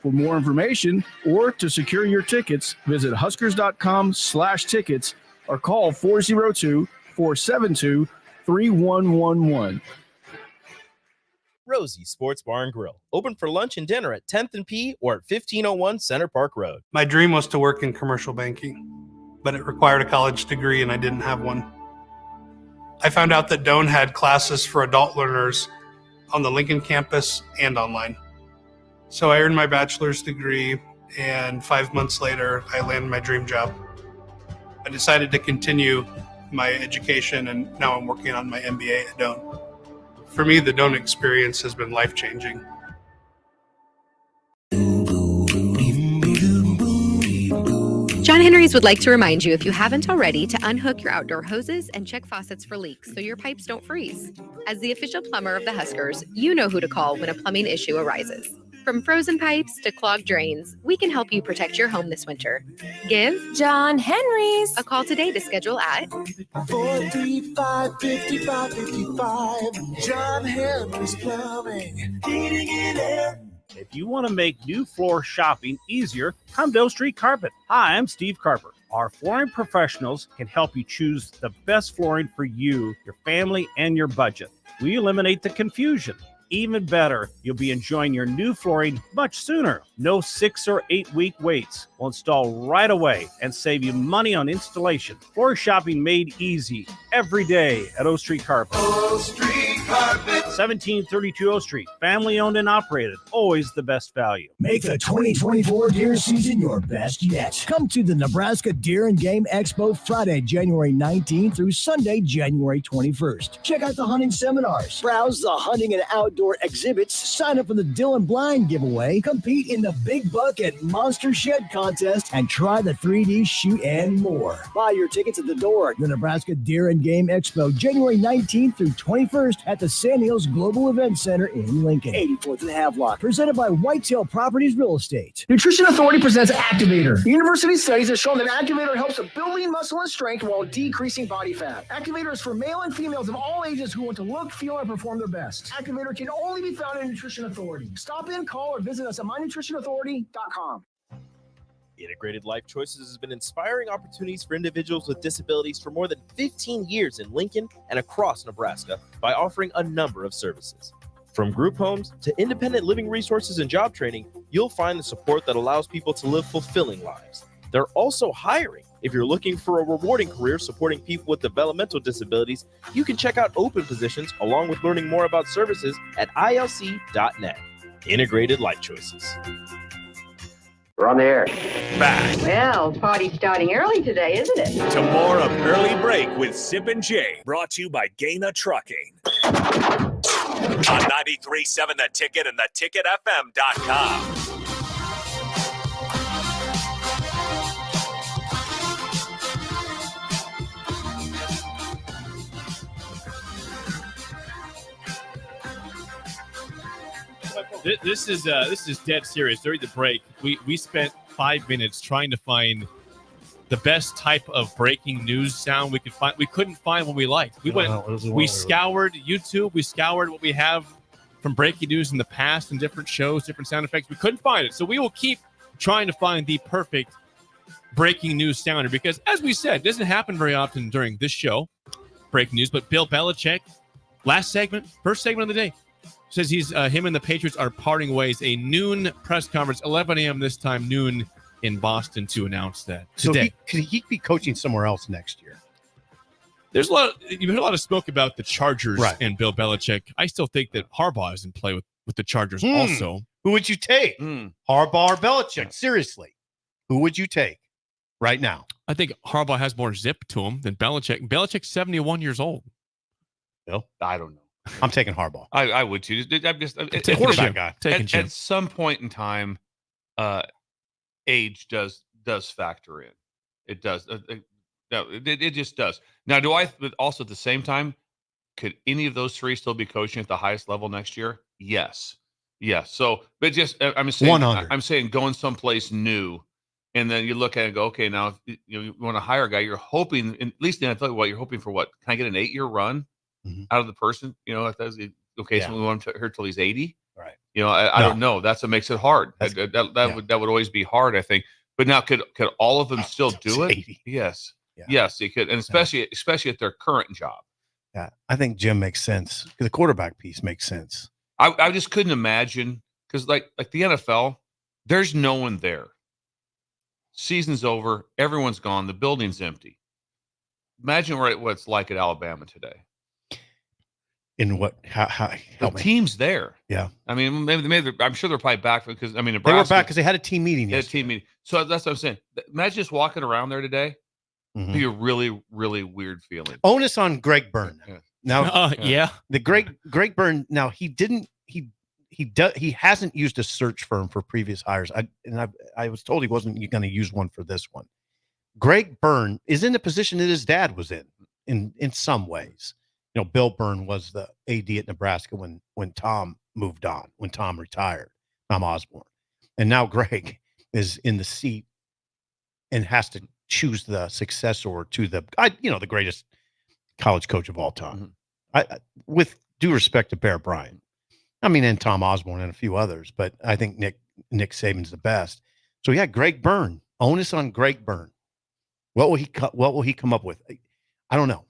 For more information or to secure your tickets, visit huskers.com/tickets or call 402-472-3111. Rosie Sports Bar and Grill. Open for lunch and dinner at 10th and P or at 1501 Center Park Road. My dream was to work in commercial banking, but it required a college degree and I didn't have one. I found out that Doane had classes for adult learners on the Lincoln campus and online. So I earned my bachelor's degree, and 5 months later, I landed my dream job. I decided to continue my education, and now I'm working on my MBA at Doane. For me, the Doane experience has been life-changing. John Henry's would like to remind you, if you haven't already, to unhook your outdoor hoses and check faucets for leaks so your pipes don't freeze. As the official plumber of the Huskers, you know who to call when a plumbing issue arises. From frozen pipes to clogged drains, we can help you protect your home this winter. Give John Henry's a call today to schedule at 435-5555. John Henry's Plumbing, Heating and Air. If you want to make new floor shopping easier, come to O Street Carpet. Hi, I'm Steve Carper. Our flooring professionals can help you choose the best flooring for you, your family, and your budget. We eliminate the confusion. Even better, you'll be enjoying your new flooring much sooner. No 6 or 8 week waits. We'll install right away and save you money on installation. Floor shopping made easy every day at O Street Carpet. O Street Carpet. 1732 O Street. Family owned and operated. Always the best value. Make the 2024 deer season your best yet. Come to the Nebraska Deer and Game Expo Friday, January 19th through Sunday, January 21st. Check out the hunting seminars. Browse the hunting and outdoor exhibits. Sign up for the Dylan Blind giveaway. Compete in the Big Bucket Monster Shed contest and try the 3D shoot and more. Buy your tickets at the door. The Nebraska Deer and Game Expo, January 19th through 21st at the Sand Hills Global Event Center in Lincoln. 84th and Havelock. Presented by Whitetail Properties Real Estate. Nutrition Authority presents Activator. University studies have shown that Activator helps with building muscle and strength while decreasing body fat. Activator is for male and females of all ages who want to look, feel, and perform their best. Activator can only be found in Nutrition Authority. Stop in, call, or visit us at mynutritionauthority.com. Integrated Life Choices has been inspiring opportunities for individuals with disabilities for more than 15 years in Lincoln and across Nebraska by offering a number of services. From group homes to independent living resources and job training, you'll find the support that allows people to live fulfilling lives. They're also hiring. If you're looking for a rewarding career supporting people with developmental disabilities, you can check out open positions along with learning more about services at ilc.net. Integrated Life Choices. We're on the air. Back Well, party's starting early today, isn't it? to more of Early Break with Sip and Jay, brought to you by Gaina Trucking. On 93.7 The Ticket and theticketfm.com. This is dead serious. During the break, we spent 5 minutes trying to find the best type of breaking news sound we could find. We couldn't find what we liked. We scoured YouTube. We scoured what we have from breaking news in the past and different shows, different sound effects. We couldn't find it. So we will keep trying to find the perfect breaking news sounder because, as we said, it doesn't happen very often during this show, breaking news. But Bill Belichick, first segment of the day, says him and the Patriots are parting ways. A noon press conference, 11 a.m. this time, noon in Boston to announce that today. So could he be coaching somewhere else next year? You've heard a lot of smoke about the Chargers and Bill Belichick. I still think that Harbaugh is in play with the Chargers also. Who would you take? Harbaugh or Belichick? Seriously. Who would you take right now? I think Harbaugh has more zip to him than Belichick. Belichick's 71 years old. Bill? I don't know. I'm taking Harbaugh. I would too. I'm just it's a quarterback guy. At some point in time, age does factor in. It does. No, it just does. Now, but also at the same time, could any of those three still be coaching at the highest level next year? Yes. So, but I'm saying 100. I'm saying going someplace new, and then you look at it and go, okay, now you want to hire a guy. You're hoping, at least in NFL, you're hoping for what? Can I get an 8-year run out of the person? So we want him to hurt till he's 80. Right. I don't know. That's what makes it hard. That would always be hard, I think. But now, could all of them still do it? 80. Yes. Yeah. Yes, he could, and especially at their current job. Yeah, I think Jim makes sense. The quarterback piece makes sense. I just couldn't imagine because like the NFL, there's no one there. Season's over, everyone's gone, the building's empty. Imagine what it's like at Alabama today. In what? How the team's there. Yeah, I mean, maybe I'm sure they're probably back because Nebraska, they were back because they had a team meeting. They had a team meeting. So that's what I'm saying. Imagine just walking around there today. Mm-hmm. Be a really, really weird feeling. Onus on Greg Byrne. Yeah. Now, the Greg Byrne. Now he hasn't used a search firm for previous hires. I was told he wasn't going to use one for this one. Greg Byrne is in the position that his dad was in some ways. Bill Byrne was the AD at Nebraska when Tom moved on, when Tom retired, Tom Osborne, and now Greg is in the seat and has to choose the successor to the greatest college coach of all time. Mm-hmm. With due respect to Bear Bryant, and Tom Osborne and a few others, but I think Nick Saban's the best. So Greg Byrne, onus on Greg Byrne. What will he come up with? I don't know.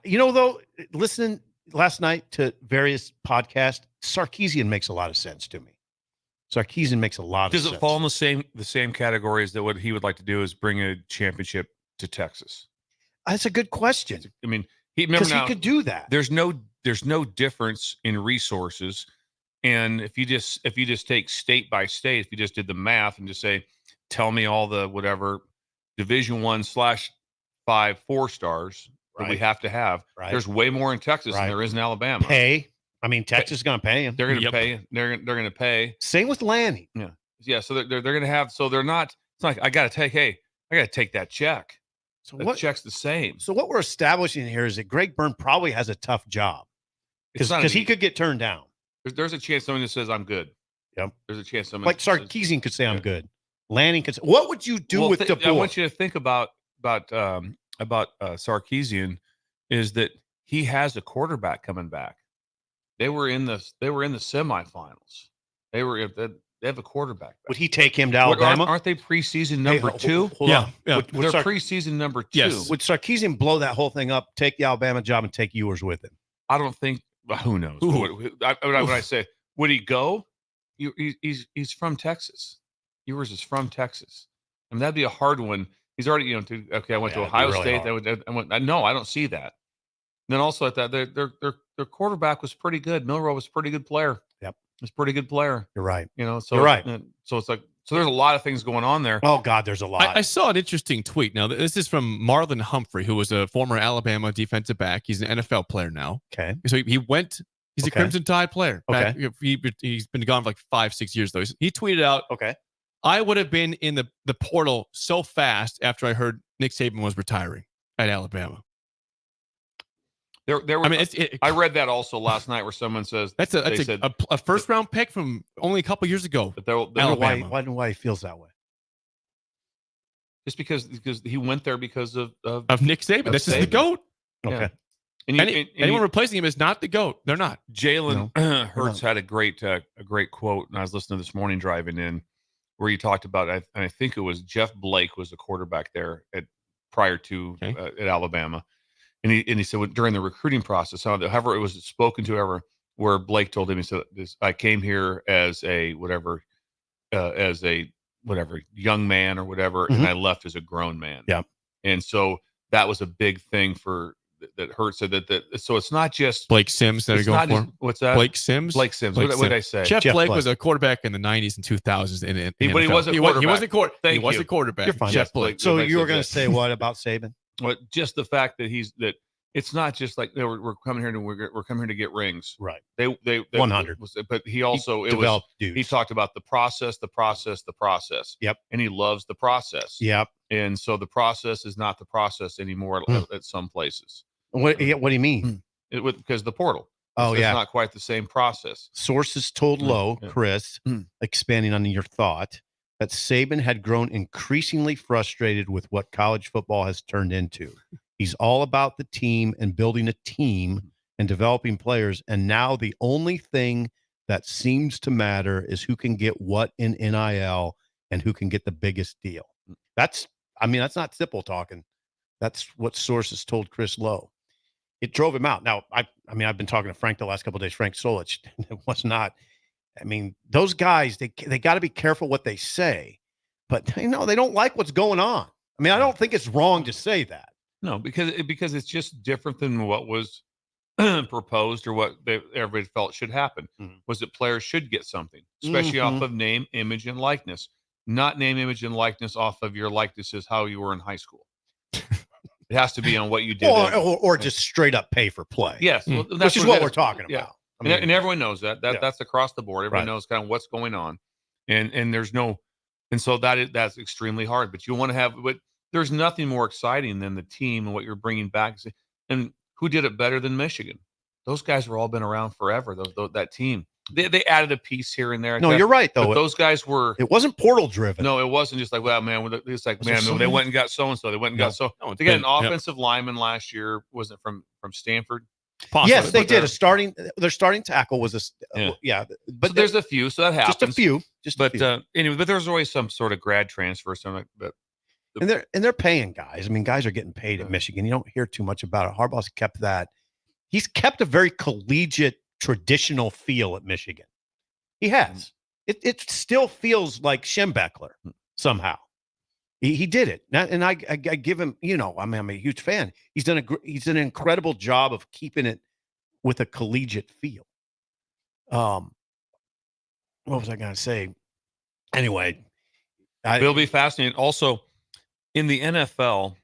Though, listening last night to various podcasts, Sarkisian makes a lot of sense to me. Sarkisian makes a lot of sense. Does it fall in the same category as that what he would like to do is bring a championship to Texas? That's a good question. He could do that. There's no difference in resources, and if you just take state by state, if you just did the math and just say, tell me all the whatever Division 1/5 4-stars that we have to have. Right. There's way more in Texas than there is in Alabama. Pay. Texas is going to pay him. They're going to pay. They're going to pay. Same with Lanny. Yeah. So they're going to have. So they're not. It's like I got to take that check. So what check's the same? So what we're establishing here is that Greg Byrne probably has a tough job because he could get turned down. There's a chance someone just says I'm good. Yep. There's a chance someone like Sarkisian could say I'm good. Lanning could say, what would you do with DeBoer? I want you to think about Sarkisian is that he has a quarterback coming back. They were in the semifinals. They have a quarterback. Would he take him to Alabama? Aren't they preseason number 2? Hold on. They're preseason number 2. Yes. Would Sarkisian blow that whole thing up, take the Alabama job, and take yours with him? I don't think. Who knows? When I say, would he go? He's from Texas. Yours is from Texas. That'd be a hard one. He's already, I went to Ohio State. No, I don't see that. And then also at that, their quarterback was pretty good. Milroe was a pretty good player. Yep. He's a pretty good player. You're right. So you're right. So it's like, there's a lot of things going on there. Oh God, there's a lot. I saw an interesting tweet. Now, this is from Marlon Humphrey, who was a former Alabama defensive back. He's an NFL player now. Okay. So he's a Crimson Tide player. Okay. He's been gone for like 5-6 years though. He tweeted out, okay, I would have been in the portal so fast after I heard Nick Saban was retiring at Alabama. I read that also last night where someone says that's a first round pick from only a couple years ago. Alabama. Why he feels that way? Just because he went there because of Nick Saban. This is the GOAT. Okay. Anyone replacing him is not the GOAT. They're not. Jalen Hurts had a great quote, and I was listening this morning driving in, where he talked about, I think it was Jeff Blake was the quarterback there prior to at Alabama, and he said during the recruiting process, however it was spoken to, where Blake told him, he said, I came here as a young man or whatever, and I left as a grown man. Yeah, and so that was a big thing for. That Hurts said that so it's not just Blake Sims that are going for. What's that? Blake Sims. What did I say? Jeff Blake was a quarterback in the 90s and 2000s. But he was a quarterback. He was a quarterback. You're fine. Jeff Blake. So you were going to say what about Saban? Well, just the fact that it's not just like we're coming here to get rings. Right. They 100. But he also he talked about the process. Yep. And he loves the process. Yep. And so the process is not the process anymore at some places. What do you mean? Because the portal. It's not quite the same process. Sources told Lowe, Chris, expanding on your thought, that Saban had grown increasingly frustrated with what college football has turned into. He's all about the team and building a team and developing players. And now the only thing that seems to matter is who can get what in NIL and who can get the biggest deal. That's not Sipple talking. That's what sources told Chris Lowe. It drove him out. Now, I've been talking to Frank the last couple of days, Frank Solich. It was not. I mean, those guys, they got to be careful what they say, but they don't like what's going on. I mean, I don't think it's wrong to say that. No, because it's just different than what was proposed or what everybody felt should happen. Was that players should get something, especially off of name, image, and likeness. Not name, image, and likeness off of your likeness is how you were in high school. It has to be on what you did. Or just straight up pay for play. Yes. Well, which is what we're talking about. And everyone knows that. That's across the board. Everyone knows kind of what's going on. And there's no, and so that's extremely hard. But you want to have, but there's nothing more exciting than the team and what you're bringing back. And who did it better than Michigan? Those guys have all been around forever. That team. They added a piece here and there. No, you're right, though. But those guys were. It wasn't portal driven. No, it wasn't just like, well, man, it's like, man, they went and got so and so. They went and got so. They got an offensive lineman last year. Wasn't from Stanford. Possibly. Yes, they did. Their starting tackle was but so there's a few, so that happens. Just a few. Anyway, but there's always some sort of grad transfer, something like that. And they're paying guys. I mean, guys are getting paid at Michigan. You don't hear too much about it. Harbaugh's kept that. He's kept a very collegiate, traditional feel at Michigan. He has. It still feels like Schembechler somehow. He did it, and I give him. I'm a huge fan. He's done an incredible job of keeping it with a collegiate feel. What was I going to say? Anyway, it'll be fascinating. Also, in the NFL,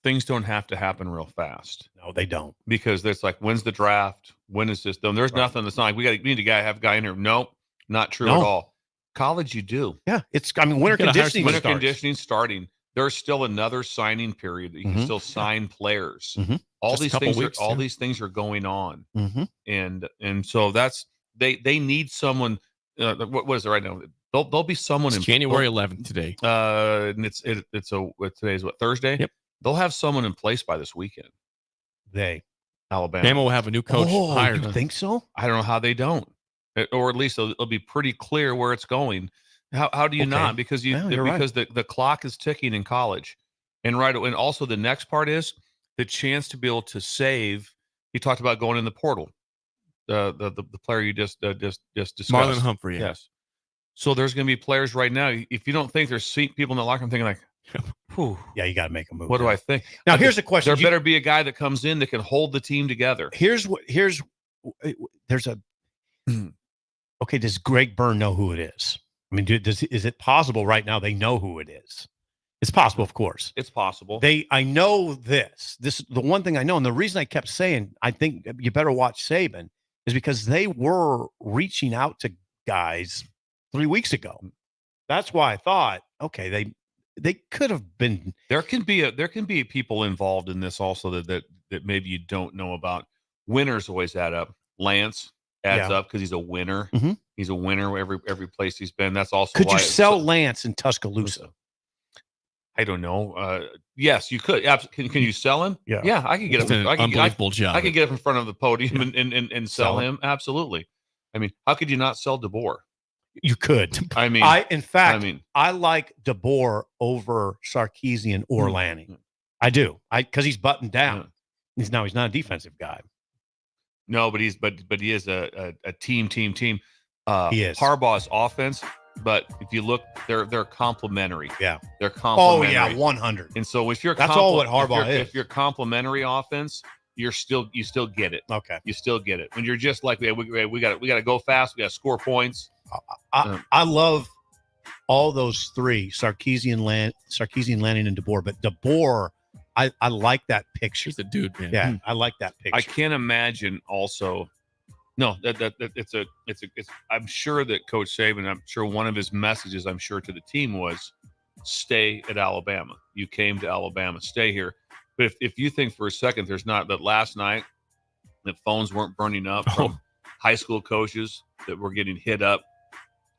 things don't have to happen real fast. No, they don't, because there's like, when's the draft? When is this done? There's nothing that's not like we need to have a guy in here. Nope, not true at all. College, you do. Yeah, winter conditioning starting. There's still another signing period that you can still sign players. All these things are going on, and so that's they need someone. What is it right now? There'll be someone in January 11th today. And today's what, Thursday? Yep. They'll have someone in place by this weekend. Alabama will have a new coach hired. You think so? I don't know how they don't. Or at least it'll be pretty clear where it's going. How do you not? Because the clock is ticking in college, and also the next part is the chance to be able to save. He talked about going in the portal. The player you just discussed, Marlon Humphrey. Yes. So there's going to be players right now. If you don't think there's people in the locker room thinking like, whew, yeah, you got to make a move. What do I think? Now here's a question. There better be a guy that comes in that can hold the team together. Okay, does Greg Byrne know who it is? I mean, is it possible right now they know who it is? It's possible, of course. It's possible. I know this. This is the one thing I know. And the reason I kept saying, I think you better watch Saban, is because they were reaching out to guys 3 weeks ago. That's why I thought, okay, they could have been. There can be people involved in this also that maybe you don't know about. Winners always add up. Lance adds up because he's a winner. Mm-hmm. He's a winner every place he's been. That's also could you sell Lance in Tuscaloosa? I don't know. Yes, you could. Can you sell him? Yeah. I could get him. Unbelievable job. I could get him in front of the podium and sell him. Absolutely. I mean, how could you not sell DeBoer? You could. I mean, I like DeBoer over Sarkisian or Lanning. I do. Because he's buttoned down. He's not a defensive guy. No, but he is a team. He is. Harbaugh's offense, but if you look, they're complementary. Yeah, they're complementary. Oh yeah, 100. And so if you're that's all what Harbaugh is. If you're complementary offense, you still get it. Okay, you still get it. When you're just like we got to go fast, we got to score points. I love all those three: Sarkisian, Lanning, and DeBoer. But DeBoer, I like that picture. He's a dude, man. Yeah, I like that picture. I can't imagine also. No, that it's I'm sure that Coach Saban, I'm sure one of his messages, I'm sure to the team was, stay at Alabama. You came to Alabama, stay here. But if you think for a second there's not that last night that phones weren't burning up from high school coaches that were getting hit up.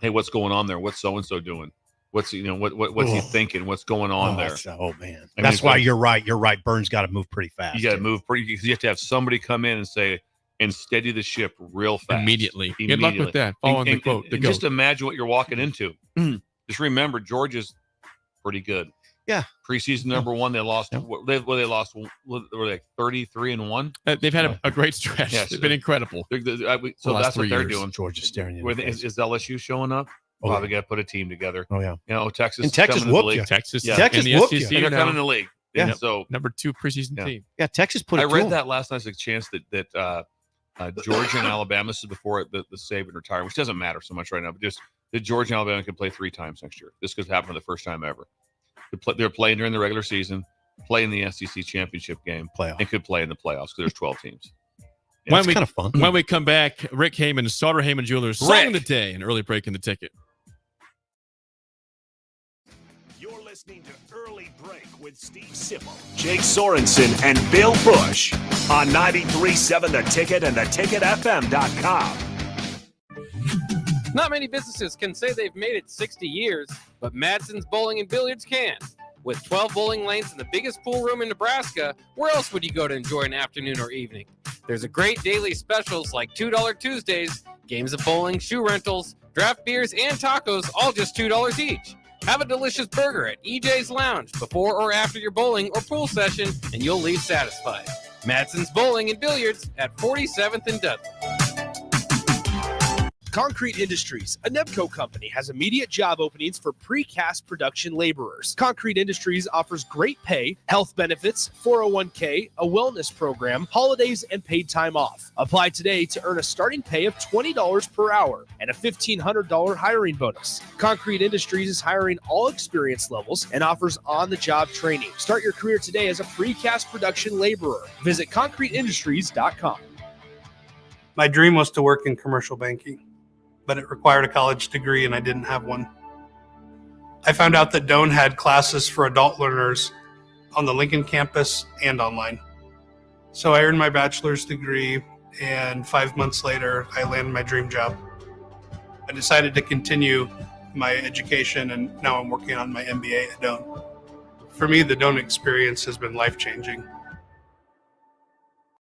Hey, what's going on there? What's so and so doing? What's he thinking? What's going on there? Oh man, that's why you're right. You're right. Burns got to move pretty fast. You got to move pretty. You have to have somebody come in and say and steady the ship real fast immediately. Good luck with that. Following the quote. Just imagine what you're walking into. Just remember, Georgia's pretty good. Yeah, preseason number one. They lost. They lost. Were they 33-1? They've had a great stretch. Yes, they've been incredible. So that's what they're doing. Georgia's staring. Is LSU showing up? Probably got to put a team together. Oh yeah. Texas. And Texas whooped you. Texas whooped you. And they're coming in the league. Yeah. So number 2 preseason team. Yeah, Texas put. I read that last night as a chance that Georgia and Alabama. This is before the Saban retired, which doesn't matter so much right now. But just that Georgia and Alabama can play 3 times next year. This could happen for the first time ever. They're playing during the regular season, play in the SEC championship game, and could play in the playoffs because there's 12 teams. It's kind of fun. When we come back, Rick Heyman, Sauter Heyman Jewelers, song of the day, an early break in the ticket. You're listening to Early Break with Steve Sipple, Jake Sorensen, and Bill Busch on 93.7 The Ticket and theticketfm.com. Not many businesses can say they've made it 60 years, but Madsen's Bowling and Billiards can. With 12 bowling lanes and the biggest pool room in Nebraska, where else would you go to enjoy an afternoon or evening? There's a great daily specials like $2 Tuesdays, games of bowling, shoe rentals, draft beers, and tacos, all just $2 each. Have a delicious burger at EJ's Lounge before or after your bowling or pool session, and you'll leave satisfied. Madsen's Bowling and Billiards at 47th and Dudley. Concrete Industries, a Nebco company, has immediate job openings for precast production laborers. Concrete Industries offers great pay, health benefits, 401k, a wellness program, holidays, and paid time off. Apply today to earn a starting pay of $20 per hour and a $1,500 hiring bonus. Concrete Industries is hiring all experience levels and offers on-the-job training. Start your career today as a precast production laborer. Visit concreteindustries.com. My dream was to work in commercial banking, but it required a college degree and I didn't have one. I found out that Doane had classes for adult learners on the Lincoln campus and online. So I earned my bachelor's degree, and 5 months later, I landed my dream job. I decided to continue my education, and now I'm working on my MBA at Doane. For me, the Doane experience has been life-changing.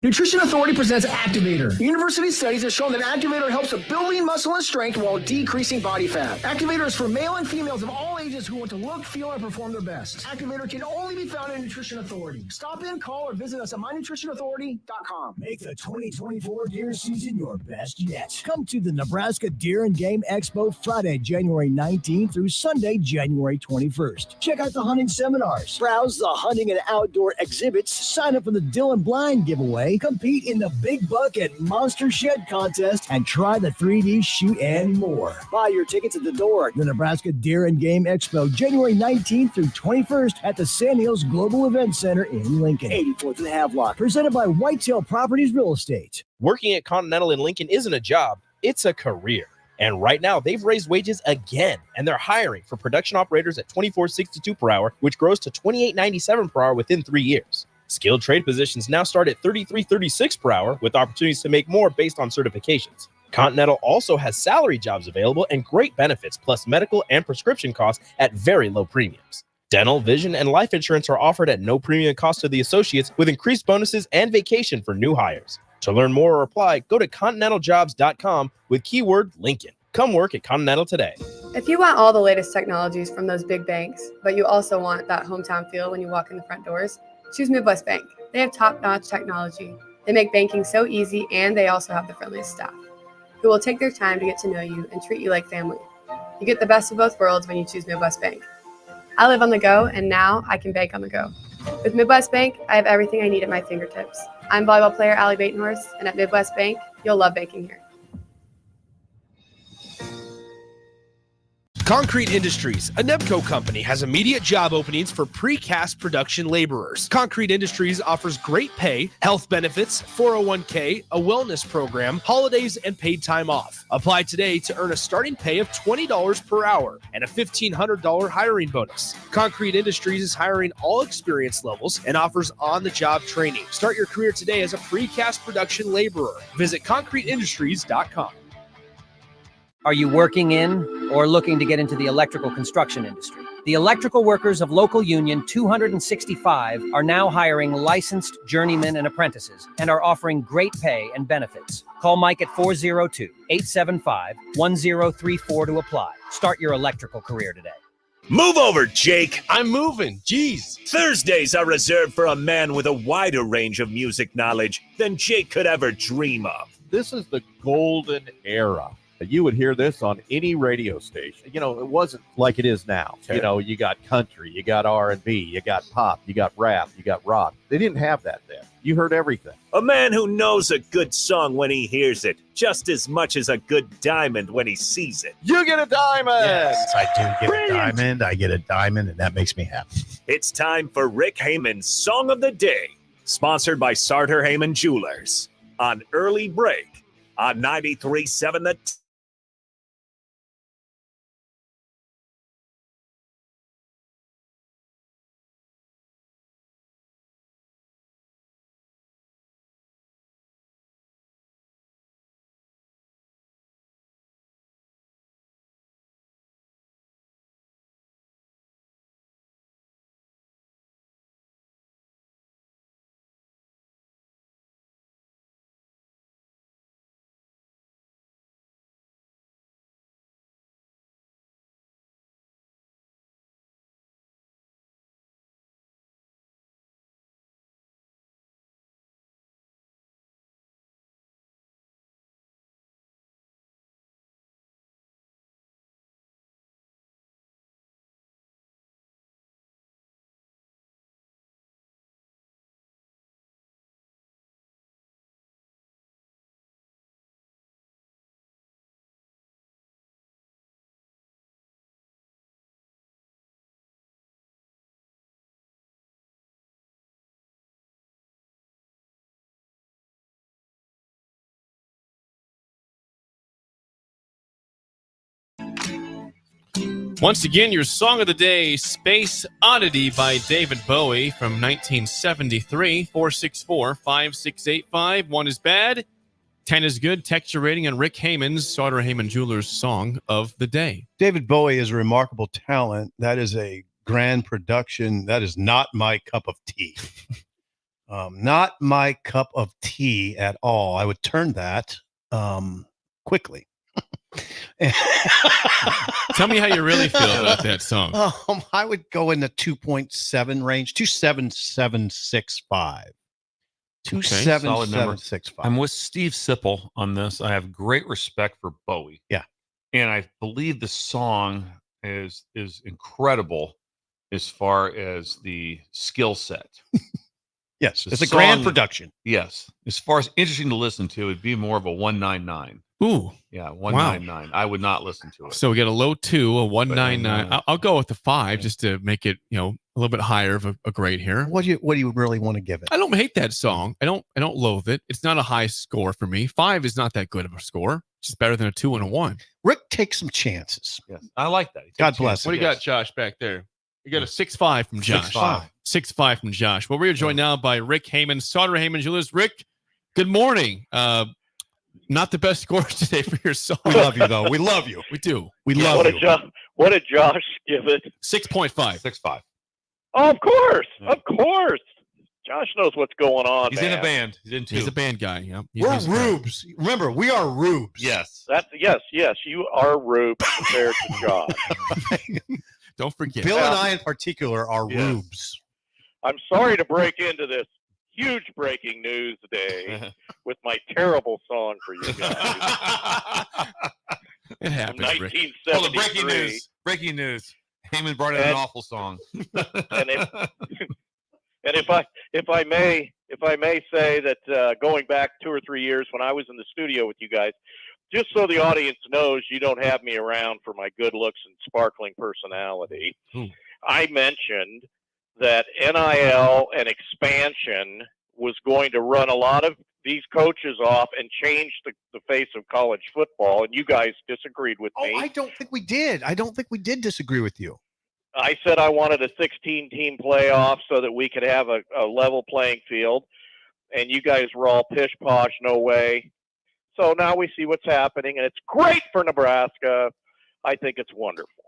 Nutrition Authority presents Activator. University studies have shown that Activator helps with building muscle and strength while decreasing body fat. Activator is for male and females of all ages who want to look, feel, and perform their best. Activator can only be found in Nutrition Authority. Stop in, call, or visit us at mynutritionauthority.com. Make the 2024 deer season your best yet. Come to the Nebraska Deer and Game Expo Friday, January 19th through Sunday, January 21st. Check out the hunting seminars, browse the hunting and outdoor exhibits, sign up for the Dylan Blind giveaway, compete in the Big Buck and Monster Shed contest, and try the 3D shoot and more. Buy your tickets at the door. The Nebraska Deer and Game Expo, January 19th through 21st at the Sand Hills Global Event Center in Lincoln, 84th and Havelock, presented by Whitetail Properties Real Estate. Working at Continental in Lincoln isn't a job, it's a career. And right now, they've raised wages again, and they're hiring for production operators at $24.62 per hour, which grows to $28.97 per hour within 3 years. Skilled trade positions now start at $33.36 per hour, with opportunities to make more based on certifications. Continental also has salary jobs available and great benefits, plus medical and prescription costs at very low premiums. Dental, vision, and life insurance are offered at no premium cost to the associates with increased bonuses and vacation for new hires. To learn more or apply, go to continentaljobs.com with keyword Lincoln. Come work at Continental today. If you want all the latest technologies from those big banks, but you also want that hometown feel when you walk in the front doors, choose Midwest Bank. They have top-notch technology. They make banking so easy, and they also have the friendliest staff who will take their time to get to know you and treat you like family. You get the best of both worlds when you choose Midwest Bank. I live on the go, and now I can bank on the go. With Midwest Bank, I have everything I need at my fingertips. I'm volleyball player Allie Batenhorst, and at Midwest Bank, you'll love banking here. Concrete Industries, a Nebco company, has immediate job openings for precast production laborers. Concrete Industries offers great pay, health benefits, 401k, a wellness program, holidays, and paid time off. Apply today to earn a starting pay of $20 per hour and a $1,500 hiring bonus. Concrete Industries is hiring all experience levels and offers on-the-job training. Start your career today as a precast production laborer. Visit concreteindustries.com. Are you working in or looking to get into the electrical construction industry? The electrical workers of Local Union 265 are now hiring licensed journeymen and apprentices and are offering great pay and benefits. Call Mike at 402-875-1034 to apply. Start your electrical career today. Move over, Jake. I'm moving. Jeez. Thursdays are reserved for a man with a wider range of music knowledge than Jake could ever dream of. This is the golden era. You would hear this on any radio station. You know, it wasn't like it is now. Okay. You know, you got country, you got R&B, you got pop, you got rap, you got rock. They didn't have that then. You heard everything. A man who knows a good song when he hears it, just as much as a good diamond when he sees it. You get a diamond! Yes, I do get a diamond. I get a diamond, and that makes me happy. It's time for Rick Heyman's Song of the Day, sponsored by Sartor Heyman Jewelers, on Early Break on 93.7 The Once again, your song of the day, Space Oddity by David Bowie from 1973, 464-5685. 1 is bad, 10 is good. Text your rating on Rick Heyman's Sartor Heyman Jewelers Song of the Day. David Bowie is a remarkable talent. That is a grand production. That is not my cup of tea. Not my cup of tea at all. I would turn that quickly. Tell me how you really feel about that song. I would go in the 2.7 range, 27765. 27765. I'm with Steve Sipple on this. I have great respect for Bowie. Yeah. And I believe the song is incredible as far as the skill set. Yes, it's a grand production. Yes. As far as interesting to listen to, it'd be more of a 199. Ooh. Yeah, 199. Wow. I would not listen to it. So we got a low 2, a 199. I'll go with the 5 just to make it, a little bit higher of a grade here. What do you really want to give it? I don't hate that song. I don't loathe it. It's not a high score for me. 5 is not that good of a score. It's just better than a 2 and a 1. Rick takes some chances. Yes, I like that. God bless him. What do you got, Josh, back there? You got a 6.5 from Josh. 6.5 from Josh. Well, we are joined now by Rick Heyman, Sartor Heyman Jewelers. Rick, good morning. Not the best scores today for your song. We love you, though. We love you. We do. We love you. What did Josh give it? 6.5. 6.5. Oh, of course. Josh knows what's going on. He's man. in a band. He's a band guy. Yeah, We're rubes. Remember, we are rubes. Yes. Yes. You are rubes compared to Josh. Don't forget. Bill and I, in particular, are rubes. I'm sorry to break into this huge breaking news day with my terrible song for you guys. It happens. 1973. Hold on, breaking news. Heyman brought in an awful song. And if I may say that going back 2 or 3 years when I was in the studio with you guys, just so the audience knows you don't have me around for my good looks and sparkling personality, I mentioned that NIL and expansion was going to run a lot of these coaches off and change the face of college football, and you guys disagreed with me. I don't think we did. I don't think we did disagree with you. I said I wanted a 16-team playoff so that we could have a level playing field, and you guys were all pish-posh, no way. So now we see what's happening, and it's great for Nebraska. I think it's wonderful.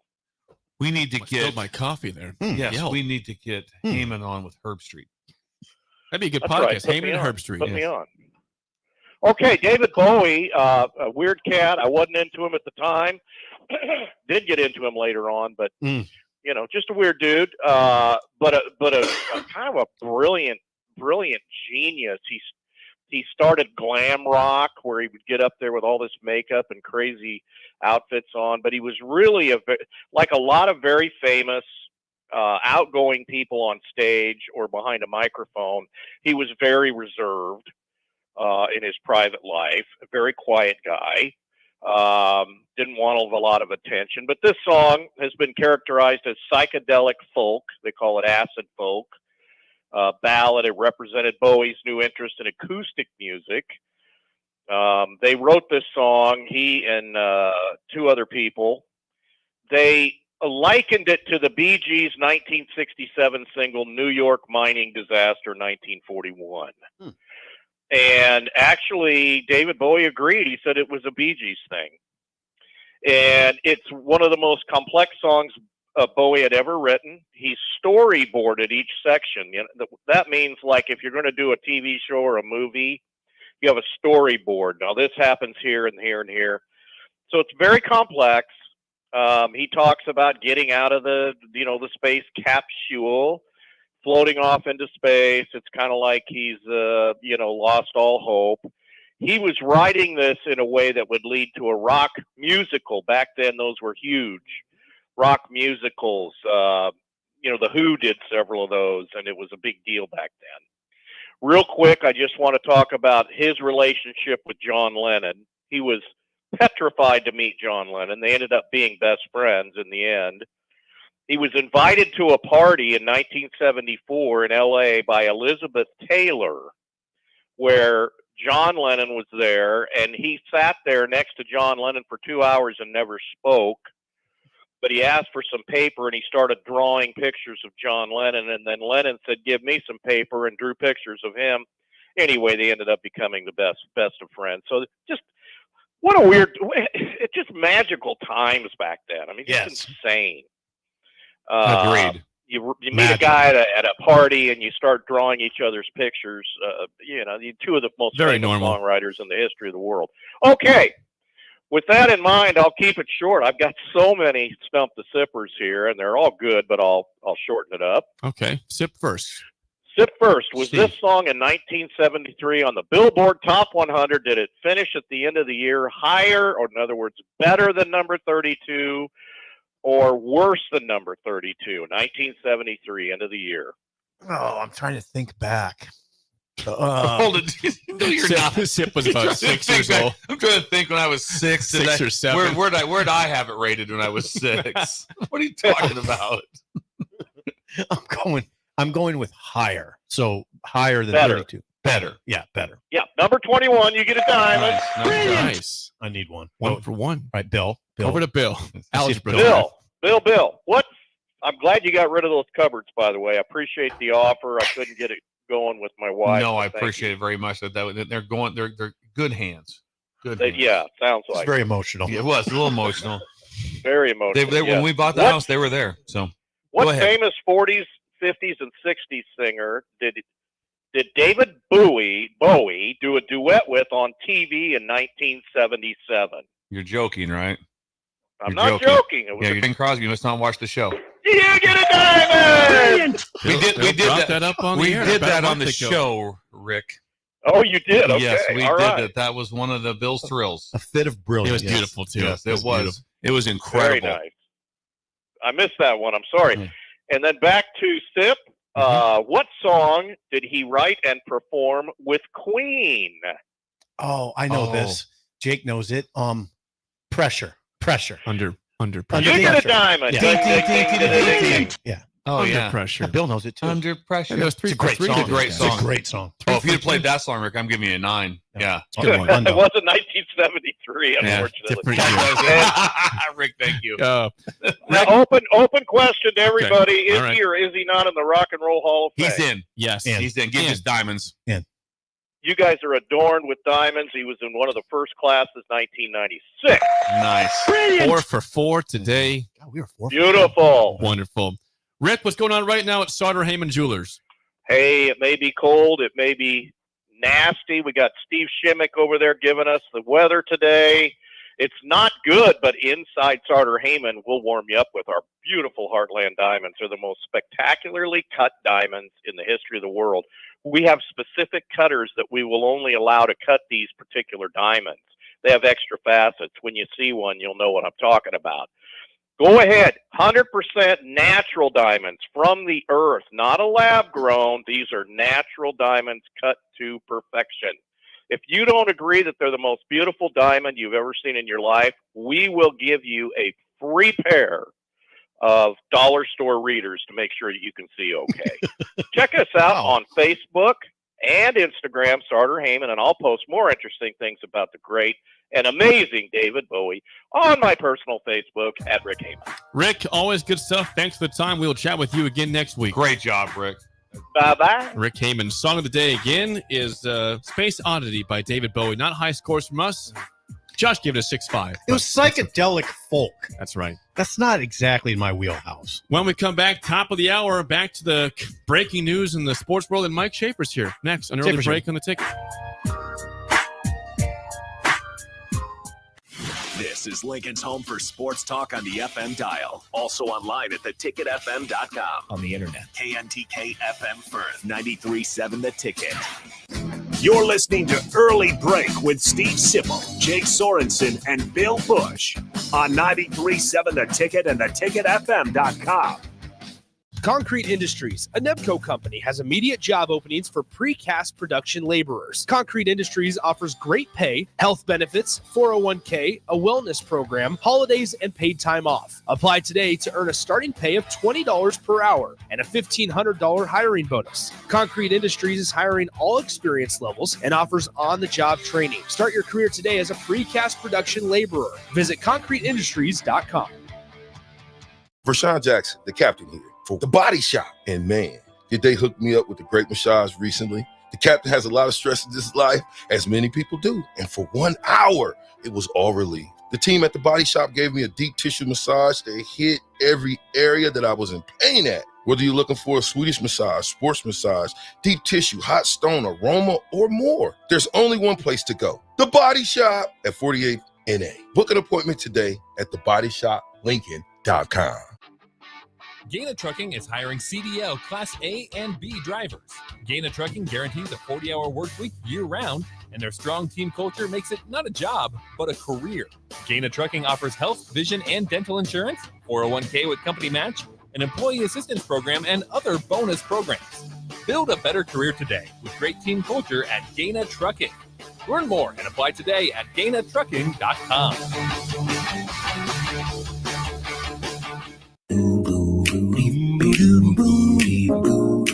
We need to get my coffee there. Yes, we need to get Heyman on with Herb Street. That'd be a good That's podcast. right. Heyman and Herb Street. Put me on. Okay, David Bowie, a weird cat. I wasn't into him at the time. Did get into him later on, but just a weird dude. But a kind of a brilliant genius. He started glam rock, where he would get up there with all this makeup and crazy outfits on. But he was really like a lot of very famous, outgoing people on stage or behind a microphone. He was very reserved in his private life, a very quiet guy. Didn't want a lot of attention. But this song has been characterized as psychedelic folk. They call it acid folk. Ballad. It represented Bowie's new interest in acoustic music. They wrote this song, he and 2 other people. They likened it to the Bee Gees' 1967 single, New York Mining Disaster 1941. And actually, David Bowie agreed. He said it was a Bee Gees thing. And it's one of the most complex songs Bowie had ever written. He storyboarded each section. That means, like, if you're going to do a TV show or a movie, you have a storyboard. Now, this happens here and here and here. So it's very complex. He talks about getting out of the space capsule, floating off into space. It's kind of like he's, lost all hope. He was writing this in a way that would lead to a rock musical. Back then, those were huge. Rock musicals. The Who did several of those, and it was a big deal back then. Real quick, I just want to talk about his relationship with John Lennon. He was petrified to meet John Lennon. They ended up being best friends in the end. He was invited to a party in 1974 in L.A. by Elizabeth Taylor, where John Lennon was there, and he sat there next to John Lennon for 2 hours and never spoke. But he asked for some paper, and he started drawing pictures of John Lennon. And then Lennon said, "Give me some paper," and drew pictures of him. Anyway, they ended up becoming the best of friends. So just what a weird, it's just magical times back then. I mean, just insane. Agreed. You meet a guy at a party, and you start drawing each other's pictures. You're 2 of the most famous songwriters in the history of the world. Okay. With that in mind, I'll keep it short. I've got so many Stump the Sippers here, and they're all good, but I'll shorten it up. Okay, sip first. Sip first. Was this song in 1973 on the Billboard Top 100? Did it finish at the end of the year higher, or in other words, better than number 32, or worse than number 32? 1973, end of the year. Oh, I'm trying to think back. Hold it. No, you're not. Sip was about 6 years old. I'm trying to think when I was 6. 6 or 7. Where'd I have it rated when I was 6? What are you talking about? I'm going with higher. So higher than Better. 32. Better. Yeah, better. Yeah, number 21, you get a diamond. Nice. I need one. One for one. Right, Bill. Over to Bill. Algebra. Bill. What? I'm glad you got rid of those cupboards, by the way. I appreciate the offer. I couldn't get it going with my wife. No, I appreciate it very much. They're good hands. Good hands. Yeah, sounds like It's very emotional. Yeah, it was a little emotional. Very emotional. When we bought the house, they were there. So what famous 40s, 50s and 60s singer did David Bowie do a duet with on TV in 1977? You're joking, right? I'm not joking. It was You're Bing Crosby. You must not watch the show. You get a diamond! We did that up on we the air did about that a on the month ago. show, Rick. Oh, you did? Okay. Yes, we All did right. that. That was one of the Bill's thrills. A fit of brilliance. It was beautiful, too. Yes, it was. beautiful. It was incredible. Very nice. I missed that one. I'm sorry. And then back to Sip. What song did he write and perform with Queen? Oh, I know this. Jake knows it. Pressure. Under You pressure. get a diamond. Yeah. Ding, ding, ding, ding, ding. Yeah. Oh, Under yeah. pressure. Bill knows it too. Under pressure. It was It's a great song. It's a great It's song. a great song. Oh, if you had played that song, Rick, I'm giving you a 9. Yeah. It's a good one. It wasn't 1973, Yeah, unfortunately. different year. Rick, thank you. Now, open question to everybody: Is All right. he or is he not in the Rock and Roll Hall of Fame? He's in. Yes. He's in. Give his diamonds. You guys are adorned with diamonds. He was in one of the first classes, 1996. Nice. Brilliant. 4 for 4 today. God, we were 4 for 4. Beautiful. Wonderful. Rick, what's going on right now at Sauter Heyman Jewelers? Hey, it may be cold. It may be nasty. We got Steve Shimmick over there giving us the weather today. It's not good, but inside Sauter Heyman, we'll warm you up with our beautiful Heartland diamonds. They're the most spectacularly cut diamonds in the history of the world. We have specific cutters that we will only allow to cut these particular diamonds. They have extra facets. When you see one, you'll know what I'm talking about. Go ahead. 100% natural diamonds from the earth, not a lab grown. These are natural diamonds cut to perfection. If you don't agree that they're the most beautiful diamond you've ever seen in your life, we will give you a free pair of dollar store readers to make sure that you can see okay. Check us out on Facebook and Instagram, Sauter Heyman, and I'll post more interesting things about the great and amazing David Bowie on my personal Facebook at Rick Heyman. Rick, always good stuff. Thanks for the time. We'll chat with you again next week. Great job, Rick. Bye-bye. Rick Heyman. Song of the day again is Space Oddity by David Bowie. Not high scores from us. Josh gave it a 6.5. It was psychedelic folk. That's right. That's not exactly in my wheelhouse. When we come back, top of the hour, back to the breaking news in the sports world, and Mike Schaefer's here next. An early Schaefer's break here. on the ticket. This is Lincoln's home for sports talk on the FM dial. Also online at theticketfm.com. On the internet. KNTK FM Firth, 93.7 The Ticket. You're listening to Early Break with Steve Sipple, Jake Sorensen, and Bill Busch on 93.7 The Ticket and theticketfm.com. Concrete Industries, a Nebco company, has immediate job openings for precast production laborers. Concrete Industries offers great pay, health benefits, 401k, a wellness program, holidays, and paid time off. Apply today to earn a starting pay of $20 per hour and a $1,500 hiring bonus. Concrete Industries is hiring all experience levels and offers on-the-job training. Start your career today as a precast production laborer. Visit concreteindustries.com. Vershawn Jackson, the captain here for The Body Shop. And man, did they hook me up with a great massage recently. The captain has a lot of stress in his life, as many people do. And for 1 hour, it was all relief. The team at The Body Shop gave me a deep tissue massage that hit every area that I was in pain at. Whether you're looking for a Swedish massage, sports massage, deep tissue, hot stone, aroma, or more, there's only one place to go. The Body Shop at 48th NA. Book an appointment today at thebodyshoplincoln.com. Gaina Trucking is hiring CDL Class A and B drivers. Gaina Trucking guarantees a 40-hour work week year-round, and their strong team culture makes it not a job, but a career. Gaina Trucking offers health, vision, and dental insurance, 401k with company match, an employee assistance program, and other bonus programs. Build a better career today with great team culture at Gaina Trucking. Learn more and apply today at GainaTrucking.com.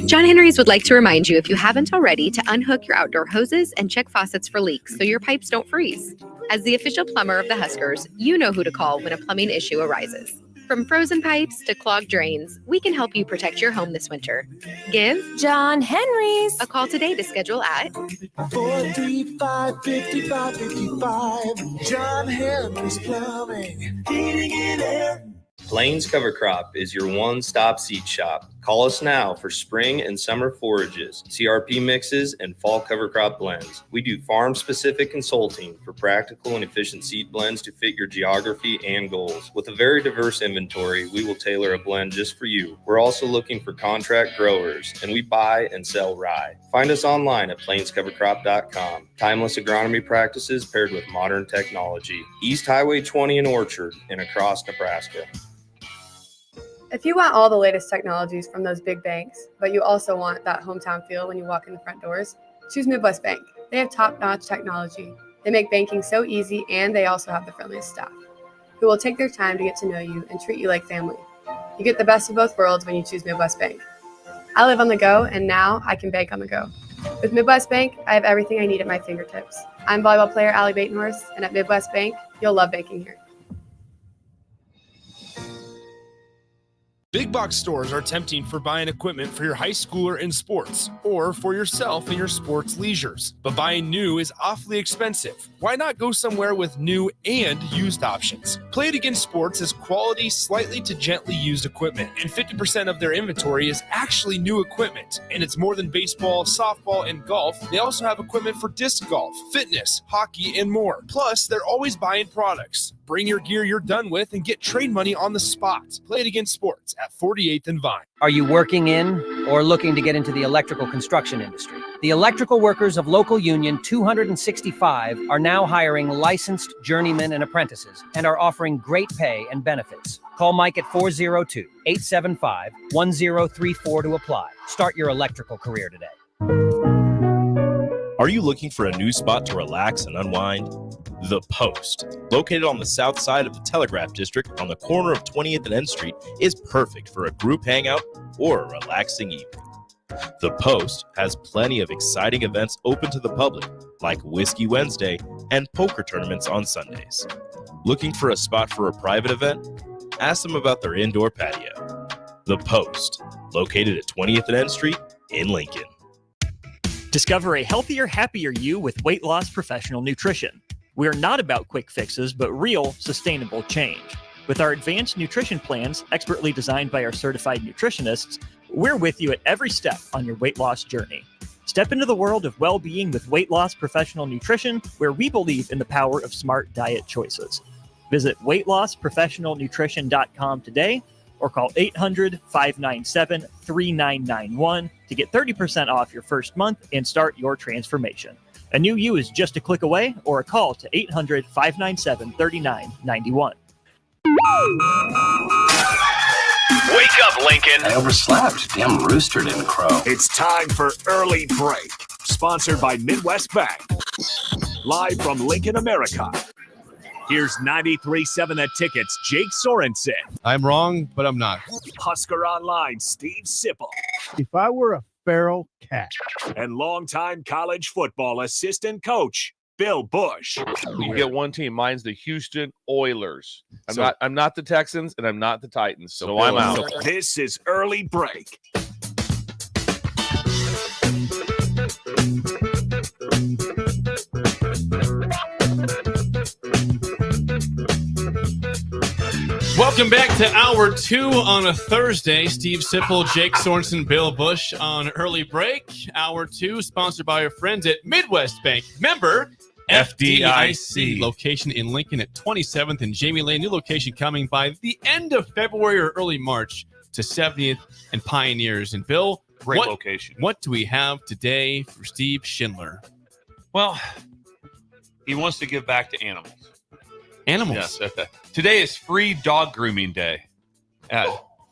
John Henry's would like to remind you, if you haven't already, to unhook your outdoor hoses and check faucets for leaks so your pipes don't freeze. As the official plumber of the Huskers, you know who to call when a plumbing issue arises. From frozen pipes to clogged drains, we can help you protect your home this winter. Give John Henry's a call today to schedule at 435-5555. John Henry's Plumbing, Heating and Air. Plains Cover Crop is your one-stop seed shop. Call us now for spring and summer forages, CRP mixes, and fall cover crop blends. We do farm-specific consulting for practical and efficient seed blends to fit your geography and goals. With a very diverse inventory, we will tailor a blend just for you. We're also looking for contract growers, and we buy and sell rye. Find us online at plainscovercrop.com. Timeless agronomy practices paired with modern technology. East Highway 20 in Orchard and across Nebraska. If you want all the latest technologies from those big banks, but you also want that hometown feel when you walk in the front doors, choose Midwest Bank. They have top-notch technology. They make banking so easy, and they also have the friendliest staff who will take their time to get to know you and treat you like family. You get the best of both worlds when you choose Midwest Bank. I live on the go, and now I can bank on the go. With Midwest Bank, I have everything I need at my fingertips. I'm volleyball player Allie Batenhorst, and at Midwest Bank, you'll love banking here. Big box stores are tempting for buying equipment for your high schooler in sports or for yourself in your sports leisures. But buying new is awfully expensive. Why not go somewhere with new and used options? Play It Again Sports has quality, slightly to gently used equipment, and 50% of their inventory is actually new equipment. And it's more than baseball, softball, and golf. They also have equipment for disc golf, fitness, hockey, and more. Plus, they're always buying products. Bring your gear you're done with and get trade money on the spot. Play It Again Sports at 48th and Vine. Are you working in or looking to get into the electrical construction industry? The electrical workers of local union 265 are now hiring licensed journeymen and apprentices and are offering great pay and benefits. Call Mike at 402-875-1034 to apply. Start your electrical career today. Are you looking for a new spot to relax and unwind? The Post, located on the south side of the Telegraph District on the corner of 20th and N Street, is perfect for a group hangout or a relaxing evening. The Post has plenty of exciting events open to the public, like Whiskey Wednesday and poker tournaments on Sundays. Looking for a spot for a private event? Ask them about their indoor patio. The Post, located at 20th and N Street in Lincoln. Discover a healthier, happier you with Weight Loss Professional Nutrition. We are not about quick fixes, but real, sustainable change. With our advanced nutrition plans, expertly designed by our certified nutritionists, we're with you at every step on your weight loss journey. Step into the world of well-being with Weight Loss Professional Nutrition, where we believe in the power of smart diet choices. Visit weightlossprofessionalnutrition.com today or call 800-597-3991 to get 30% off your first month and start your transformation. A new you is just a click away or a call to 800-597-3991. Wake up, Lincoln. I overslept. Damn rooster didn't crow. It's time for Early Break, sponsored by Midwest Bank. Live from Lincoln, America. Here's 93.7 The Ticket's Jake Sorensen. I'm wrong, but I'm not. Husker Online, Steve Sipple. If I were a feral cat. And longtime college football assistant coach, Bill Busch. You get one team. Mine's the Houston Oilers. I'm not the Texans and I'm not the Titans. So I'm out. This is Early Break. Welcome back to Hour 2 on a Thursday. Steve Sipple, Jake Sorensen, Bill Busch on Early Break. Hour 2 sponsored by our friends at Midwest Bank. Member FDIC. Location in Lincoln at 27th and Jamie Lane. New location coming by the end of February or early March to 70th and Pioneers. And Bill, Great location. What do we have today for Steve Schindler? Well, he wants to give back to animals. Animals. Yes. Today is free dog grooming day.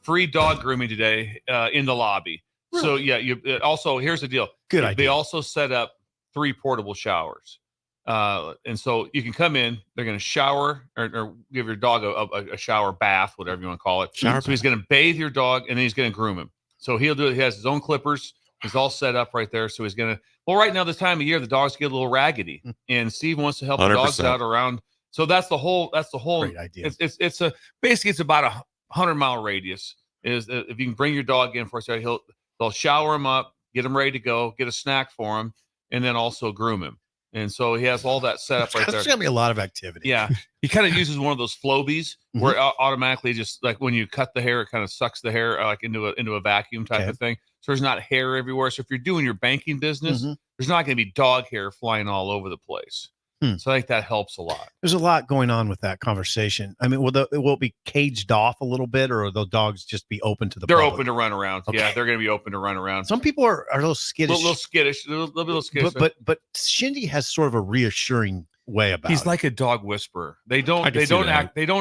Free dog grooming today in the lobby. Really? So yeah. Also, here's the deal. Good idea. They also set up 3 portable showers, and so you can come in. They're going to shower or give your dog a shower bath, whatever you want to call it. So he's going to bathe your dog and then he's going to groom him. So he'll do it. He has his own clippers. He's all set up right there. So he's going to. Well, right now this time of year, the dogs get a little raggedy, and Steve wants to help 100%. The dogs out around. So that's the whole. Great idea. It's basically it's about 100-mile radius. Is if you can bring your dog in for a second, they'll shower him up, get him ready to go, get a snack for him, and then also groom him. And so he has all that set up right there. There's going to be a lot of activity. Yeah. He kind of uses one of those Flobies where it automatically just like when you cut the hair, it kind of sucks the hair like into a vacuum type of thing. So there's not hair everywhere. So if you're doing your banking business, there's not going to be dog hair flying all over the place. So I think that helps a lot. There's a lot going on with that conversation. I mean, will it be caged off a little bit, or will the dogs just be open to the They're public? open to run around. Okay. Yeah, they're going to be open to run around. Some people are a little skittish. A little skittish. A little skittish. But Shindy has sort of a reassuring way about He's it. like a dog whisperer. They don't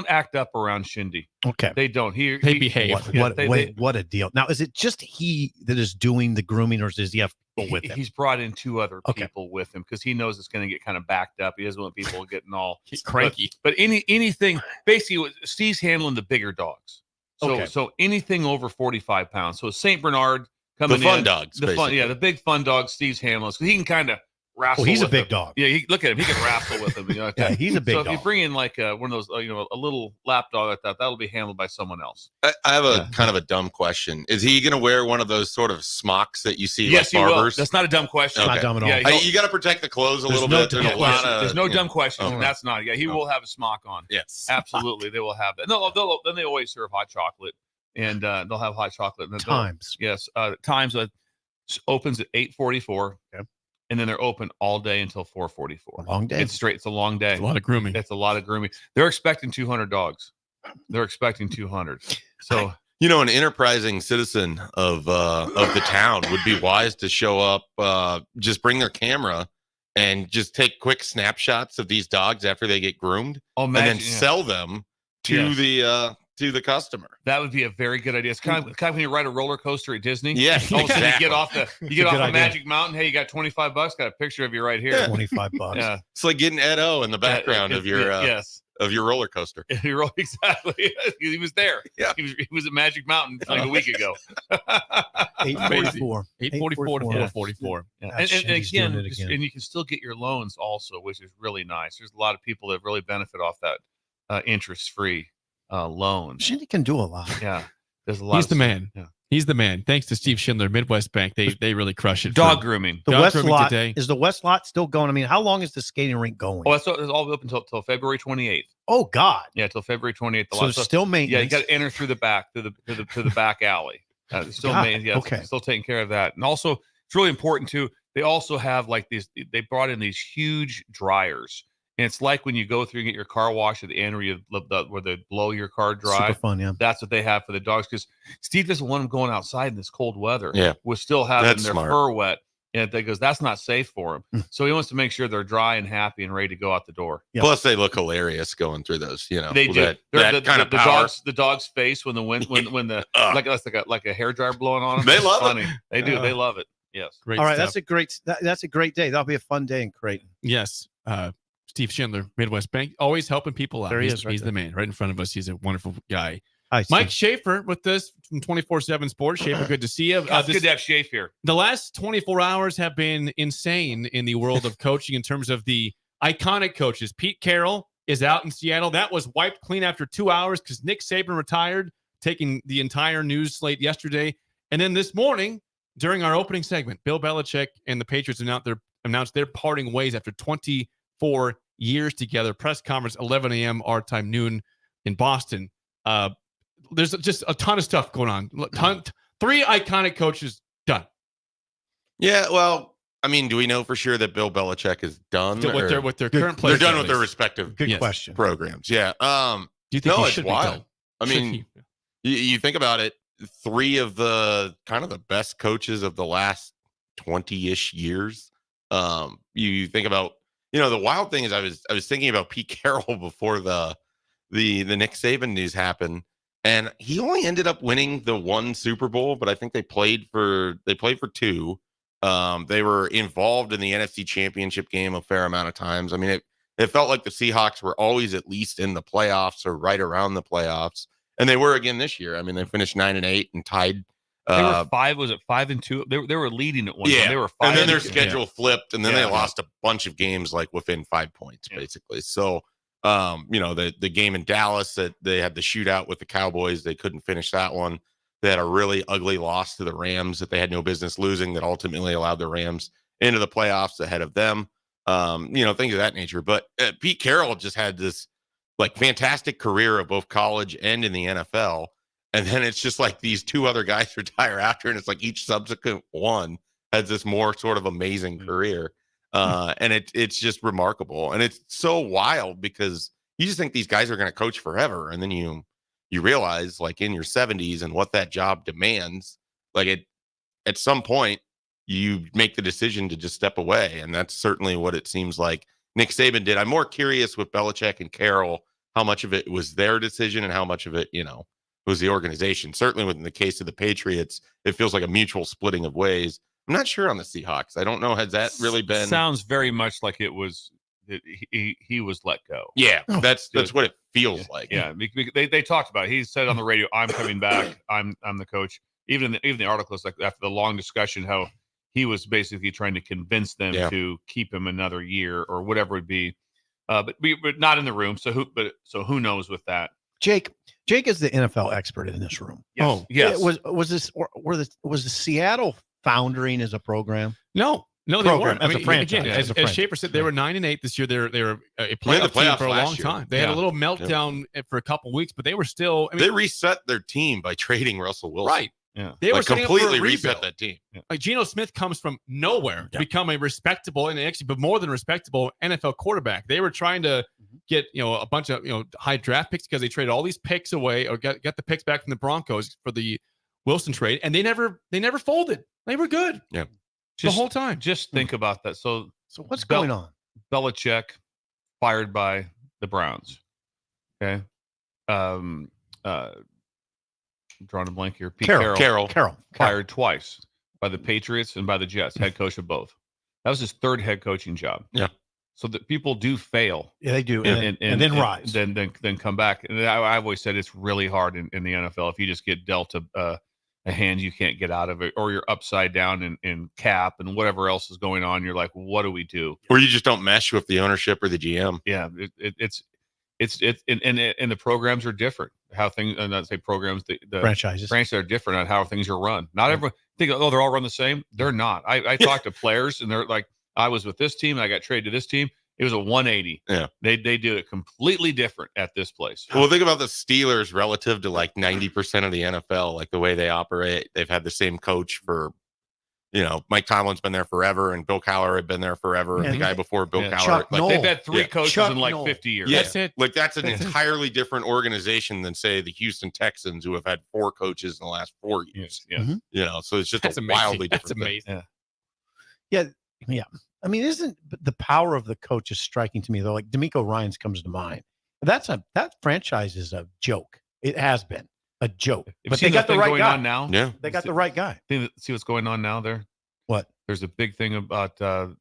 act up around Shindy. Okay. They don't. They behave. What a deal. Now, is it just he that is doing the grooming, or does he have people with him? He's brought in 2 other people with him because he knows it's going to get kind of backed up. He doesn't want people getting all cranky. But anything, basically, Steve's handling the bigger dogs. So anything over 45 pounds. So St. Bernard coming in. The fun dogs, the big fun dogs Steve's handling. So he can kind of wrestle. He's a with big them. dog. Yeah, look at him. He can wrestle with them. Yeah, he's a big so dog. if you bring in like one of those, a little lap dog like that, that'll be handled by someone else. I have a kind of a dumb question. Is he going to wear one of those sort of smocks that you see Yes, like he will. barbers? That's not a dumb question. Okay. Not dumb at all. You got to protect the clothes a little bit. There's no dumb question. Okay. That's not. Yeah, he will have a smock on. Yes, absolutely. They will have that. Then they always serve hot chocolate, and they'll have hot chocolate. And Times. Yes, Times opens at 8:44. Okay. And then they're open all day until 4:44. Long day. It's a long day. It's a lot of grooming. It's a lot of grooming. They're expecting 200 dogs. They're expecting 200. So an enterprising citizen of the town would be wise to show up, just bring their camera and just take quick snapshots of these dogs after they get groomed, and then sell them to the customer. That would be a very good idea. It's kind of when you ride a roller coaster at Disney. Yeah, you get off the idea. Magic Mountain. Hey, you got $25. Got a picture of you right here. Yeah. $25. Yeah, It's like getting Ed O in the background of your of your roller coaster. Exactly. He was there. Yeah, he was at Magic Mountain like a week ago. 8:44. 8:44 to 4:44. Yeah. And again, and you can still get your loans also, which is really nice. There's a lot of people that really benefit off that interest-free loans. Shindy can do a lot. Yeah, there's a lot. He's the man. Yeah. He's the man. Thanks to Steve Schindler, Midwest Bank. They really crush it. Dog grooming. The Dog West grooming lot today. is the West lot still going? I mean, how long is the skating rink going? Oh, it's all up until February 28th. Oh God. Yeah, till February 28th. So it's still maintenance. Yeah, you got to enter through the back to the back alley. Still maintenance. Yeah, okay. Still taking care of that. And also, it's really important too. They also have like these. They brought in these huge dryers. And it's like when you go through and get your car washed at the end where they blow your car dry. Super fun, yeah. That's what they have for the dogs because Steve doesn't want them going outside in this cold weather. Yeah. With still having That's their smart. fur wet. And they goes, that's not safe for them. So he wants to make sure they're dry and happy and ready to go out the door. Yeah. Plus, they look hilarious going through those. They do. That kind of power. The dog's face when the like a hairdryer blowing on them. They It's love funny. it. They do. They love it. Yes. Great All right, stuff. that's a great day. That'll be a fun day in Creighton. Yes. Steve Schindler, Midwest Bank, always helping people out. There he he's is right he's there. the man right in front of us. He's a wonderful guy. Hi, Mike Steve. Schaefer with us from 24/7 Sports. Schaefer, good to see you. It's good to have Shafe here. The last 24 hours have been insane in the world of coaching in terms of the iconic coaches. Pete Carroll is out in Seattle. That was wiped clean after 2 hours because Nick Saban retired, taking the entire news slate yesterday. And then this morning, during our opening segment, Bill Belichick and the Patriots announced their parting ways after 24 years together. Press conference, 11 a.m. our time, noon in Boston. There's just a ton of stuff going on. 3 iconic coaches done. Yeah, well, I mean, do we know for sure that Bill Belichick is done? With their current players? They're done with their respective question. programs. Yeah. Do you think no, he it's should be wild. done? I mean, you think about it, 3 of the kind of the best coaches of the last 20-ish years. You think about, the wild thing is I was thinking about Pete Carroll before the Nick Saban news happened, and he only ended up winning the 1 Super Bowl, but I think they played for 2. They were involved in the NFC Championship game a fair amount of times. I mean, it felt like the Seahawks were always at least in the playoffs or right around the playoffs, and they were again this year. I mean, they finished 9-8 and tied. They were 5-2. They were leading at one. Yeah, They were 5. and then their schedule flipped, and then Yeah. they lost a bunch of games like within 5 points, basically. So, the game in Dallas that they had the shootout with the Cowboys, they couldn't finish that one. They had a really ugly loss to the Rams that they had no business losing that ultimately allowed the Rams into the playoffs ahead of them. things of that nature. But Pete Carroll just had this like fantastic career of both college and in the NFL. And then it's just like these two other guys retire after, and it's like each subsequent one has this more sort of amazing career. And it's just remarkable. And it's so wild because you just think these guys are going to coach forever. And then you realize like in your 70s and what that job demands, like at some point you make the decision to just step away. And that's certainly what it seems like Nick Saban did. I'm more curious with Belichick and Carroll, how much of it was their decision and how much of it, was the organization. Certainly within the case of the Patriots, it feels like a mutual splitting of ways. I'm not sure on the Seahawks. I don't know. Has that really been? Sounds very much like it was. He was let go. Yeah, that's what it feels like. Yeah, they talked about it. He said on the radio, "I'm coming back. I'm the coach." Even the articles like after the long discussion, how he was basically trying to convince them to keep him another year or whatever it would be. But not in the room. So who knows with that? Jake is the NFL expert in this room. Yes. Oh, yes. Was the Seattle foundering as a program? No, they weren't. As a franchise. As Schaefer said, they were 9-8 this year. They were a playoff team for a long time. They had a little meltdown for a couple weeks, but they were still. They reset their team by trading Russell Wilson. Right. Yeah. They were completely reset that team. Yeah. Like Geno Smith comes from nowhere to become a respectable and actually, but more than respectable NFL quarterback. They were trying to get a bunch of high draft picks because they traded all these picks away or got the picks back from the Broncos for the Wilson trade, and they never folded. They were good. Yeah, the whole time. Just think about that. So what's going on? Belichick fired by the Browns. Okay. I'm drawing a blank here. Pete Carroll fired twice by the Patriots and by the Jets, head coach of both. That was his third head coaching job. Yeah. So that people do fail. Yeah, they do. And then rise. Then come back. And I've always said it's really hard in the NFL. If you just get dealt a hand you can't get out of it, or you're upside down in cap and whatever else is going on, you're like, what do we do? Or you just don't mesh with the ownership or the GM. Yeah. It's and the programs are different. How things, and not say programs, the franchises are different on how things are run. Not everyone think, oh, they're all run the same. They're not. I talked to players and they're like, I was with this team and I got traded to this team. It was a 180. Yeah. They do it completely different at this place. Well, think about the Steelers relative to like 90% of the NFL, like the way they operate. They've had the same coach for, Mike Tomlin's been there forever, and Bill Cowher had been there forever, and the guy before Bill Cowher. They've had three coaches in like 50 years. Yeah. That's it. Like that's an entirely different organization than say the Houston Texans, who have had 4 coaches in the last 4 years. Yeah. So it's just wildly different. That's amazing. Yeah. I mean, isn't the power of the coach is striking to me though? Like D'Amico Ryans comes to mind. That franchise is a joke. It has been a joke. But they got the right guy now. Yeah, they got the right guy. See what's going on now there. What? There's a big thing about the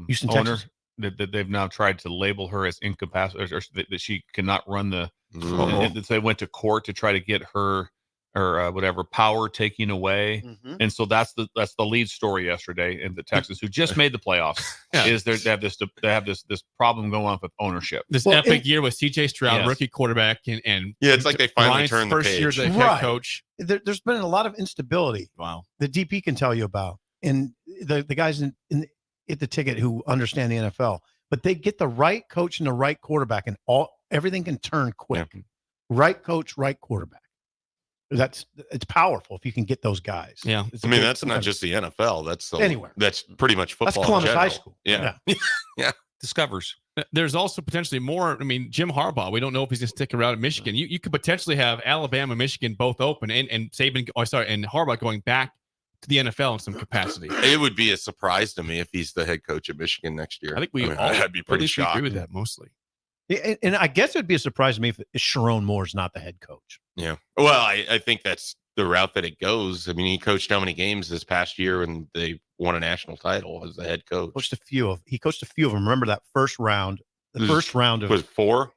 Houston, owner Texas. that they've now tried to label her as incapacitated, or that she cannot run the. And they went to court to try to get her or whatever power taken away, and so that's the lead story yesterday in the Texans, who just made the playoffs. Is they have this problem going on with ownership. This epic year with C.J. Stroud, rookie quarterback, and it's like they finally Ryan's turned the first page. year as a head coach. There's been a lot of instability. Wow. The DP can tell you about, and the guys at the ticket who understand the NFL, but they get the right coach and the right quarterback, and everything can turn quick. Yeah. Right coach, right quarterback. It's powerful if you can get those guys. Yeah, that's not just the NFL. That's anywhere. That's pretty much football. That's Columbus High School. Yeah. Yeah. Discovers. There's also potentially more. I mean, Jim Harbaugh. We don't know if he's going to stick around at Michigan. You could potentially have Alabama, Michigan both open, and Saban. And Harbaugh going back to the NFL in some capacity. It would be a surprise to me if he's the head coach at Michigan next year. I think I'd be pretty shocked. Agree with that mostly. And I guess it'd be a surprise to me if Sharon Moore's not the head coach. Yeah. Well, I think that's the route that it goes. I mean, he coached how many games this past year and they won a national title as the head coach? He coached a few of them. Remember that first round? Was 4?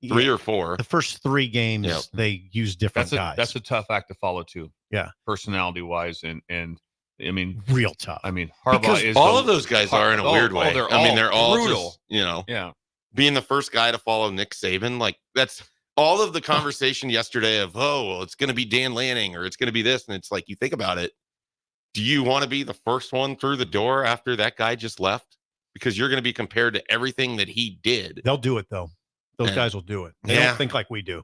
3 or 4. The first 3 games they used different guys. That's a tough act to follow too. Yeah. Personality wise and I mean, real tough. I mean, Harbaugh because is all of those guys are in a weird way. They're all brutal. Just, being the first guy to follow Nick Saban, like that's all of the conversation yesterday of, it's going to be Dan Lanning or it's going to be this. And it's like, you think about it. Do you want to be the first one through the door after that guy just left? because you're going to be compared to everything that he did. They'll do it though. Those guys will do it. They don't think like we do.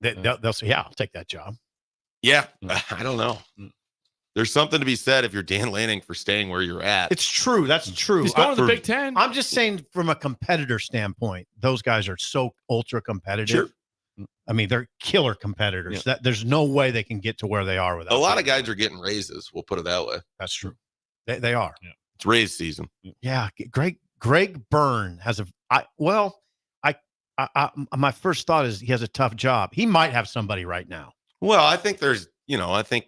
They'll say, "Yeah, I'll take that job." Yeah, I don't know. There's something to be said if you're Dan Lanning for staying where you're at. It's true. That's true. He's going to the Big Ten. I'm just saying, from a competitor standpoint, those guys are so ultra competitive. Sure. I mean, they're killer competitors. That there's no way they can get to where they are without. A lot of guys are getting raises. We'll put it that way. That's true. They are. Yeah. It's raise season. Yeah. Greg Byrne has my first thought is he has a tough job. He might have somebody right now. Well, I think I think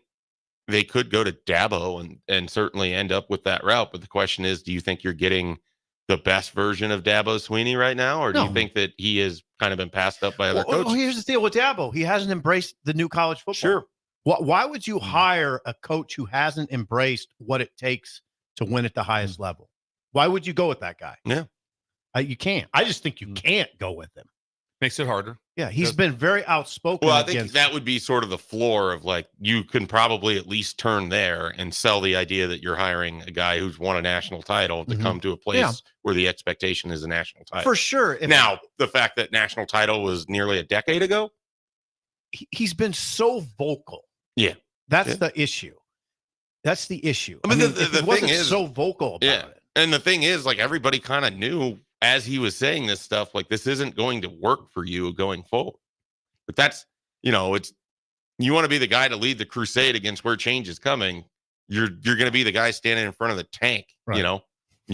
they could go to Dabo and certainly end up with that route. But the question is, do you think you're getting the best version of Dabo Swinney right now? Or do you think that he has kind of been passed up by other coaches? Well, here's the deal with Dabo. He hasn't embraced the new college football. Sure. Why would you hire a coach who hasn't embraced what it takes to win at the highest level? Why would you go with that guy? Yeah. You can't. I just think you can't go with him. Makes it harder. Yeah, he's been very outspoken. Well, I think that would be sort of the floor of like, you can probably at least turn there and sell the idea that you're hiring a guy who's won a national title to come to a place where the expectation is a national title. For sure. Now, the fact that national title was nearly a decade ago. He's been so vocal. Yeah. That's the issue. That's the issue. I mean, the thing is so vocal about it. And the thing is, like, everybody kind of knew as he was saying this stuff, like, this isn't going to work for you going forward. But that's, it's, you want to be the guy to lead the crusade against where change is coming. You're going to be the guy standing in front of the tank, you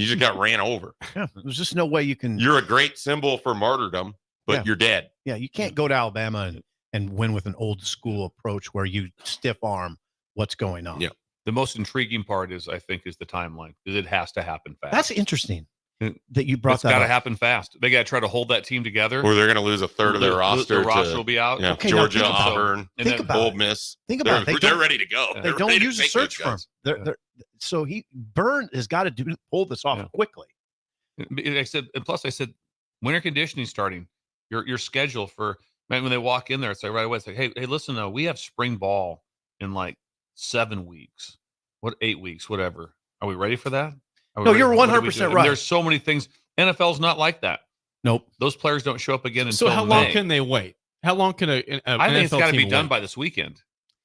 just got ran over. Yeah. There's just no way you can. You're a great symbol for martyrdom, but you're dead. Yeah. You can't go to Alabama and win with an old school approach where you stiff arm what's going on. Yeah. The most intriguing part is the timeline, because it has to happen fast. That's interesting that you brought that up. It's got to happen fast. They got to try to hold that team together. Or they're going to lose a third of their roster. Their roster will be out. Okay, Georgia, Auburn, and then Ole Miss. Think about it. They're ready to go. They don't use a search firm. So Byrne has got to pull this off quickly. I said, winter conditioning starting. Your schedule for when they walk in there, it's like right away. It's like, hey, listen, though, we have spring ball in like 7 weeks, 8 weeks, whatever. Are we ready for that? No, you're 100% right. There's so many things. NFL's not like that. Nope. Those players don't show up again until So how long can they wait? How long can I think it's got to be done by this weekend.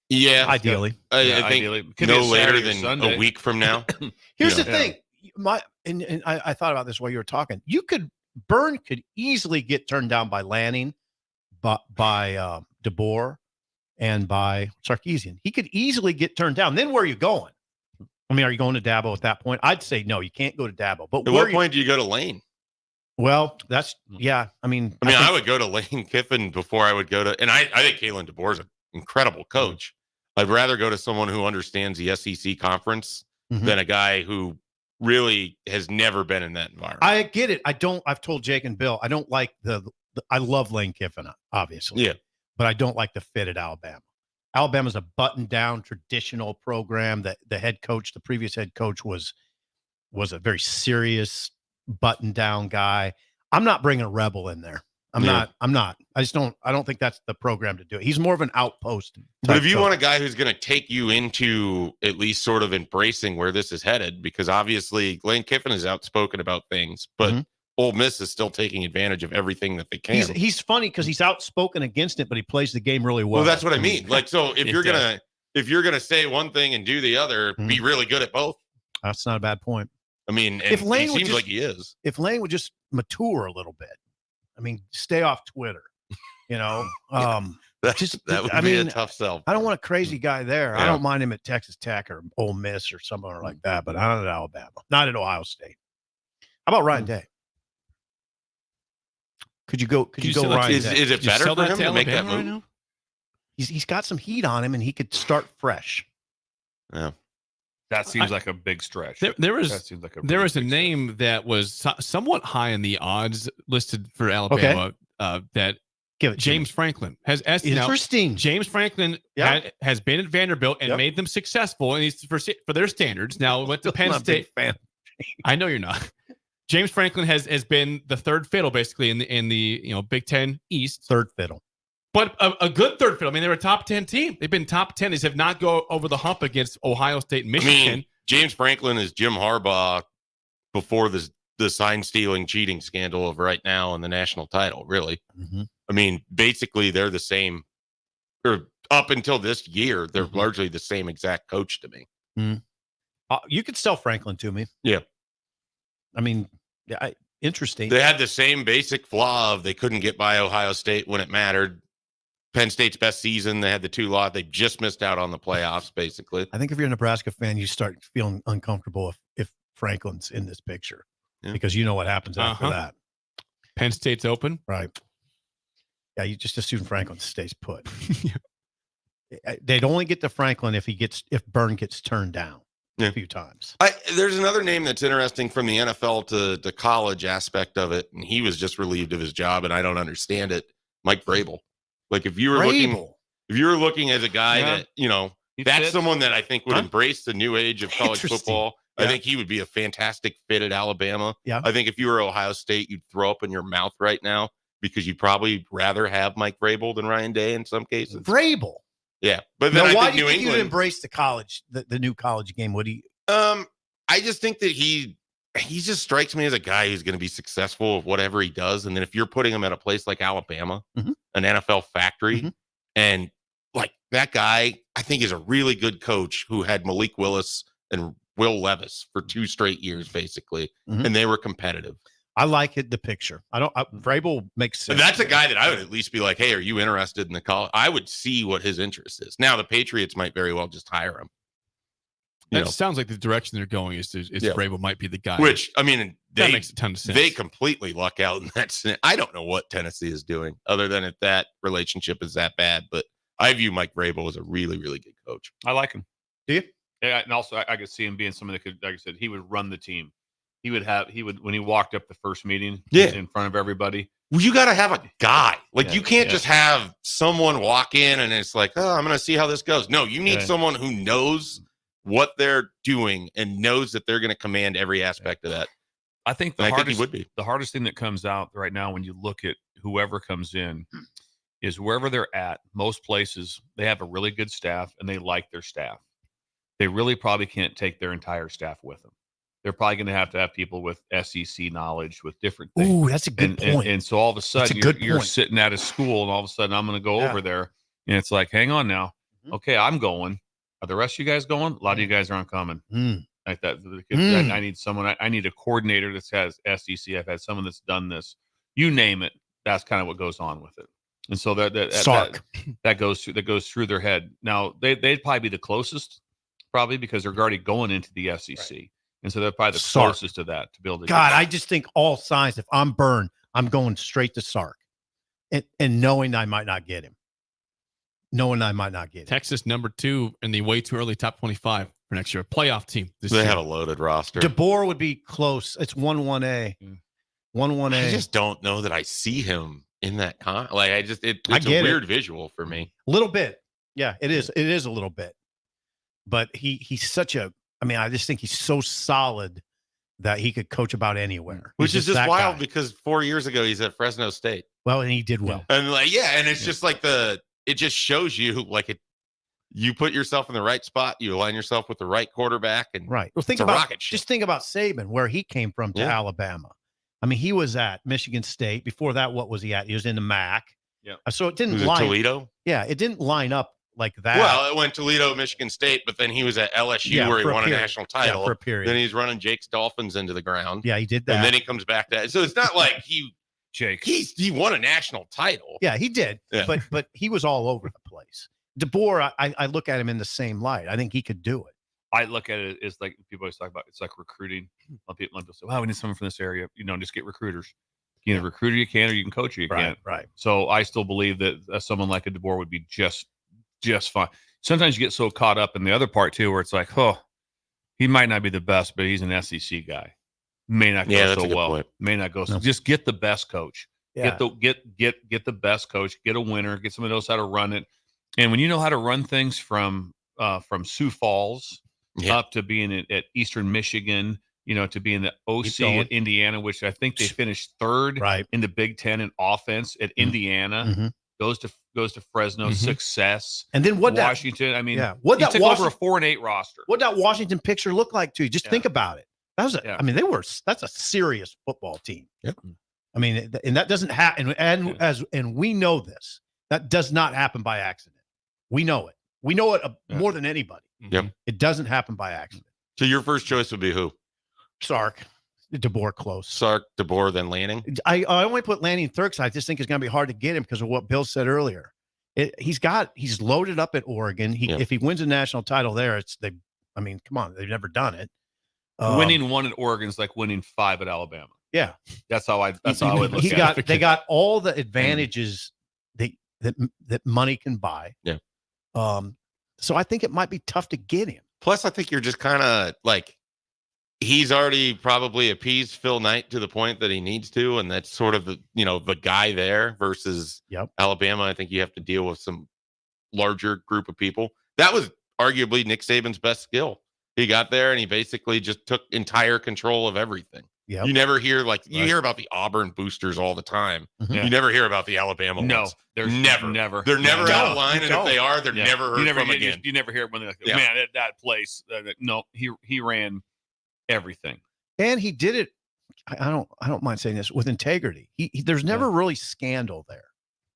Yeah, ideally. I think ideally. No later than a week from now. Here's the thing. I thought about this while you were talking. Byrne could easily get turned down by Lanning, by DeBoer, and by Sarkisian. He could easily get turned down. Then where are you going? I mean, are you going to Dabo at that point? I'd say no, you can't go to Dabo. But at what point do you go to Lane? Well, that's I mean, I would go to Lane Kiffin before I would go to, and I think Kalen DeBoer is an incredible coach. I'd rather go to someone who understands the SEC conference than a guy who really has never been in that environment. I get it. I've told Jake and Bill, I don't like I love Lane Kiffin, obviously. Yeah. But I don't like the fit at Alabama. Alabama's a button-down traditional program. That the previous head coach was a very serious button-down guy. I'm not bringing a rebel in there. I'm not. I don't think that's the program to do it. He's more of an outpost. But if you want a guy who's going to take you into at least sort of embracing where this is headed, because obviously Lane Kiffin is outspoken about things, but Ole Miss is still taking advantage of everything that they can. He's funny because he's outspoken against it, but he plays the game really well. Well, that's what I mean. Like, so if you're gonna say one thing and do the other, be really good at both. That's not a bad point. I mean, if Lane it seems like he is. If Lane would just mature a little bit, I mean, stay off Twitter. That would be a tough sell. I don't want a crazy guy there. I don't mind him at Texas Tech or Ole Miss or somewhere like that, but not at Alabama, not at Ohio State. How about Ryan Day? Could you go Ryan? Is it better for him to make that move? Right, he's got some heat on him, and he could start fresh. Yeah, that seems like a big stretch. There was a name that was somewhat high in the odds listed for Alabama. That James Franklin has interesting. James Franklin has been at Vanderbilt and made them successful, and he's for their standards. Now went to Penn State. Fan. I know you're not. James Franklin has been the third fiddle basically in the Big Ten East. Third fiddle. But a good third fiddle. I mean, they were a top 10 team. They've been top 10. They have not go over the hump against Ohio State and Michigan. I mean, James Franklin is Jim Harbaugh before the the sign stealing cheating scandal of right now and the national title, really. Mm-hmm. I mean, basically they're the same, or up until this year, they're largely the same exact coach to me. You could sell Franklin to me. Yeah. I mean, interesting. They had the same basic flaw of they couldn't get by Ohio State when it mattered. Penn State's best season, they had the 2 loss. They just missed out on the playoffs, basically. I think if you're a Nebraska fan, you start feeling uncomfortable if Franklin's in this picture because you know what happens after that. Penn State's open. Right. Yeah, you just assume Franklin stays put. They'd only get to Franklin if Byrne gets turned down a few times. There's another name that's interesting from the NFL to college aspect of it, and he was just relieved of his job, and I don't understand it. Mike Vrabel. Like if you were looking as a guy that, that's fits. someone that I think would embrace the new age of college football. I think he would be a fantastic fit at Alabama. Yeah. I think if you were Ohio State, you'd throw up in your mouth right now because you'd probably rather have Mike Vrabel than Ryan Day in some cases. Vrabel. Yeah. But then why I think do you New think England you'd embrace the new college game? Would he? I just think that he just strikes me as a guy who's going to be successful with whatever he does. And then if you're putting him at a place like Alabama, an NFL factory, and like that guy, I think is a really good coach who had Malik Willis and Will Levis for 2 straight years, basically, and they were competitive. I like the picture. Vrabel makes sense. And that's a guy that I would at least be like, hey, are you interested in the college? I would see what his interest is. Now, the Patriots might very well just hire him. It sounds like the direction they're going is Vrabel might be the guy. Which, I mean, that makes a ton of sense. They completely luck out in that sense. I don't know what Tennessee is doing other than if that relationship is that bad. But I view Mike Vrabel as a really, really good coach. I like him. Do you? Yeah, and also I could see him being someone that could, like I said, he would run the team. He would when he walked up the first meeting in front of everybody. Well, you got to have a guy. Like you can't just have someone walk in and it's like, oh, I'm going to see how this goes. No, you need someone who knows what they're doing and knows that they're going to command every aspect of that. I think the hardest thing that comes out right now when you look at whoever comes in is wherever they're at. Most places they have a really good staff and they like their staff. They really probably can't take their entire staff with them. They're probably going to have people with SEC knowledge with different things. Ooh, that's a good point. And so all of a sudden you're sitting at a school and all of a sudden I'm going to go over there and it's like, hang on now. Okay, I'm going. Are the rest of you guys going? A lot of you guys aren't coming. Like that. I need someone. I need a coordinator that has SEC. I've had someone that's done this. You name it. That's kind of what goes on with it. And so that goes through their head. Now they'd probably be the closest, probably because they're already going into the SEC, and so they're probably the closest to that to build it. God, I just think all signs. If I'm Byrne, I'm going straight to Sark, and knowing I might not get him. Texas number 2 in the way too early top 25 for next year. Playoff team. They have a loaded roster. DeBoer would be close. It's 1-1A. 1-1A. I just don't know that I see him in that it's a weird visual for me. A little bit. Yeah, it is. It is a little bit. But he's such a, I just think he's so solid that he could coach about anywhere. Which is just wild because 4 years ago he's at Fresno State. Well, and he did well. And and it's just like it just shows you you put yourself in the right spot, you align yourself with the right quarterback, and right. Well, think about Saban, where he came from to Alabama. He was at Michigan State. Before that, what was he at? He was in the MAC. Yeah. So it didn't line Toledo. Yeah, it didn't line up like that. Well, it went Toledo, Michigan State, but then he was at LSU where he won a national title for a period. Then he's running Jake's Dolphins into the ground. Yeah, he did that. And then he comes back to that. So it's not like he won a national title. Yeah, he did. Yeah. But he was all over the place. DeBoer, I look at him in the same light. I think he could do it. I look at it as like people always talk about. It's like recruiting. People say, "Wow, we need someone from this area." Just get recruiters. You can recruiter you can, or you can coach you can't. Right. So I still believe that someone like a DeBoer would be just fine. Sometimes you get so caught up in the other part too, where it's like, he might not be the best, but he's an SEC guy. May not go so well. Point. May not go so. Just get the best coach. Yeah. Get the best coach. Get a winner. Get someone who knows how to run it. And when you know how to run things from Sioux Falls up to being at Eastern Michigan, to be in the OC at Indiana, which I think they finished third in the Big Ten in offense at Indiana, goes to Fresno, success. And then Washington? Took over a 4-8 roster. What that Washington picture look like to you? Just think about it. That's a serious football team. Yep. I mean, and that doesn't happen. And we know this. That does not happen by accident. We know it. We know it more than anybody. Yep. It doesn't happen by accident. So your first choice would be who? Sark. DeBoer close. Sark, DeBoer, then Lanning. I only put Lanning third because I just think it's going to be hard to get him because of what Bill said earlier. He's loaded up at Oregon. If he wins a national title there, come on, they've never done it. Winning one at Oregon is like winning 5 at Alabama. Yeah, that's how I would look at it. They got all the advantages that money can buy. Yeah. So I think it might be tough to get him. Plus, I think you're just kind of like, he's already probably appeased Phil Knight to the point that he needs to, and that's sort of the guy there versus Alabama. I think you have to deal with some larger group of people. That was arguably Nick Saban's best skill. He got there and he basically just took entire control of everything. Yep. You never hear you hear about the Auburn boosters all the time. Mm-hmm. You never hear about the Alabama ones. There's never. They're never out of line, and if they are, they're never heard from again. You never hear it when they're like, man, at that place. No, he ran everything, and he did it. I don't mind saying this with integrity. There's never really scandal there.